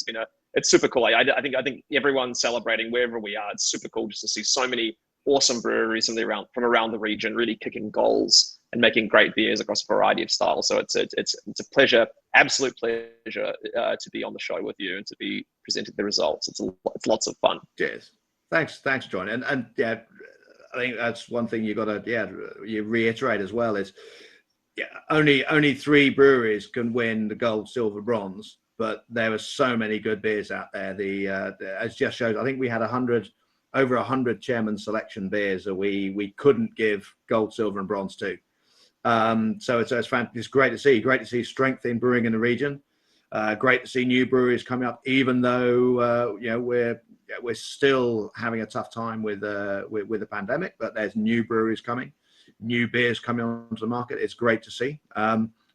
it's super cool. I think everyone's celebrating wherever we are. It's super cool just to see so many awesome breweries from around the region really kicking goals and making great beers across a variety of styles. So it's a pleasure, absolute pleasure to be on the show with you and to be presenting the results. It's lots of fun. Cheers. Thanks, John. And yeah, I think that's one thing you got to you reiterate as well is only 3 breweries can win the gold, silver, bronze, but there were so many good beers out there. As just shows, I think we had over 100 chairman selection beers that we couldn't give gold, silver, and bronze to. So it's great to see. Great to see strength in brewing in the region. Great to see new breweries coming up, even though we're still having a tough time with the pandemic. But there's new breweries coming, new beers coming onto the market. It's great to see.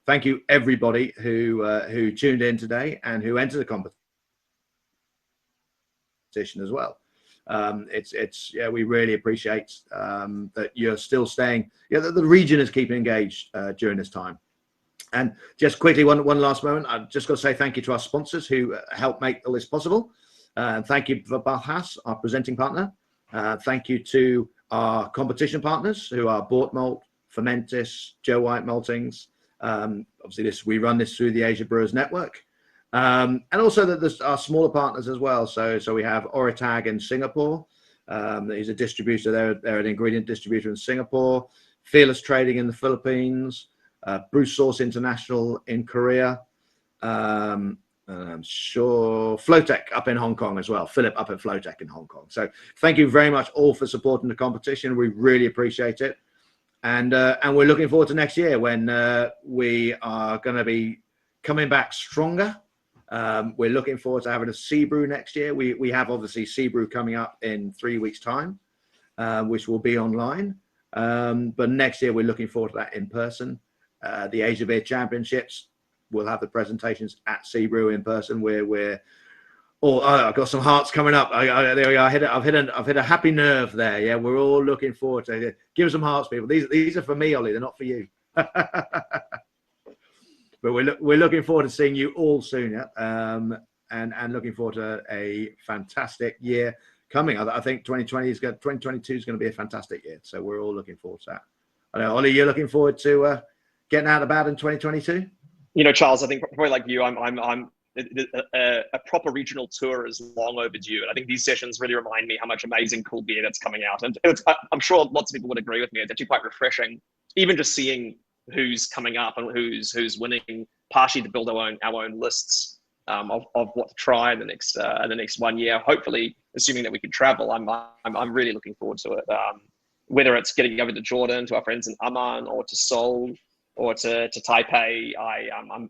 Thank you everybody who tuned in today and who entered the competition as well. We really appreciate that you're still staying. That the region is keeping engaged during this time. And just quickly, one last moment. I've just got to say thank you to our sponsors who help make all this possible. Thank you for Balhas, our presenting partner. Thank you to our competition partners who are Bort Malt, Fermentis, Joe White Maltings. Obviously, we run this through the Asia Brewers Network. And also that there's our smaller partners as well. So we have Oritag in Singapore. He's a distributor. They're an ingredient distributor in Singapore. Fearless Trading in the Philippines. Brew Source International in Korea. I'm sure Flowtech up in Hong Kong as well. Philip up at Flowtech in Hong Kong. So thank you very much all for supporting the competition. We really appreciate it. And we're looking forward to next year when we are going to be coming back stronger. We're looking forward to having a Sea Brew next year. We have obviously Sea Brew coming up in 3 weeks' time, which will be online. But next year we're looking forward to that in person. The Asia Beer Championships, we'll have the presentations at Sea Brew in person. I've got some hearts coming up. There we go. I've hit a happy nerve there. Yeah, we're all looking forward to it. Give us some hearts, people. These are for me, Ollie. They're not for you. But we're looking forward to seeing you all soon, yeah? And looking forward to a fantastic year coming. I think 2022 is going to be a fantastic year. So we're all looking forward to that. I know, Ollie, you're looking forward to getting out about in 2022. Charles, I think probably like you, a proper regional tour is long overdue, and I think these sessions really remind me how much amazing, cool beer that's coming out. And I'm sure lots of people would agree with me. It's actually quite refreshing, even just seeing who's coming up and who's winning, partially to build our own lists of what to try in the next 1 year. Hopefully, assuming that we can travel, I'm really looking forward to it. Whether it's getting over to Jordan, to our friends in Amman, or to Seoul, or to Taipei,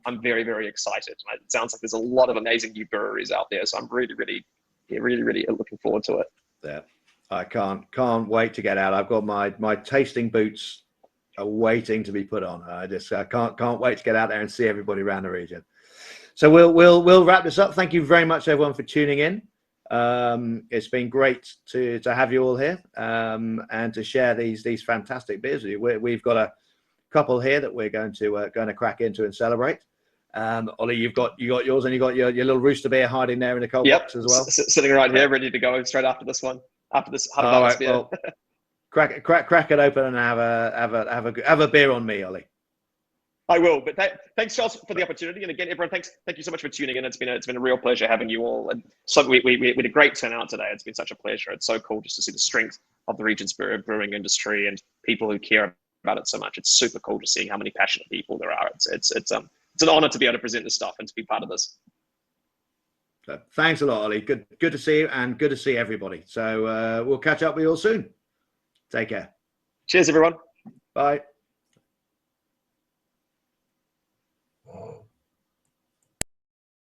I'm very, very excited. It sounds like there's a lot of amazing new breweries out there, so I'm really, really looking forward to it. Yeah, I can't wait to get out. I've got my tasting boots are waiting to be put on. I can't wait to get out there and see everybody around the region. So we'll wrap this up. Thank you very much, everyone, for tuning in. It's been great to have you all here and to share these fantastic beers with you. We've got a couple here that we're going to crack into and celebrate. Ollie, you got yours, and you got your little rooster beer hiding there in the cold box as well. Sitting right here, ready to go straight after this one. After this, all right, beer. Well, crack it open and have a beer on me, Ollie. I will. But thanks, Charles, for the opportunity. And again, everyone, thank you so much for tuning in. It's been a real pleasure having you all. And so we had a great turnout today. It's been such a pleasure. It's so cool just to see the strength the region's brewing industry and people who care about it so much. It's super cool to see how many passionate people there are. It's an honor to be able to present this stuff and to be part of this. So thanks a lot, Ollie. Good to see you, and good to see everybody. So we'll catch up with you all soon. Take care. Cheers, everyone. Bye.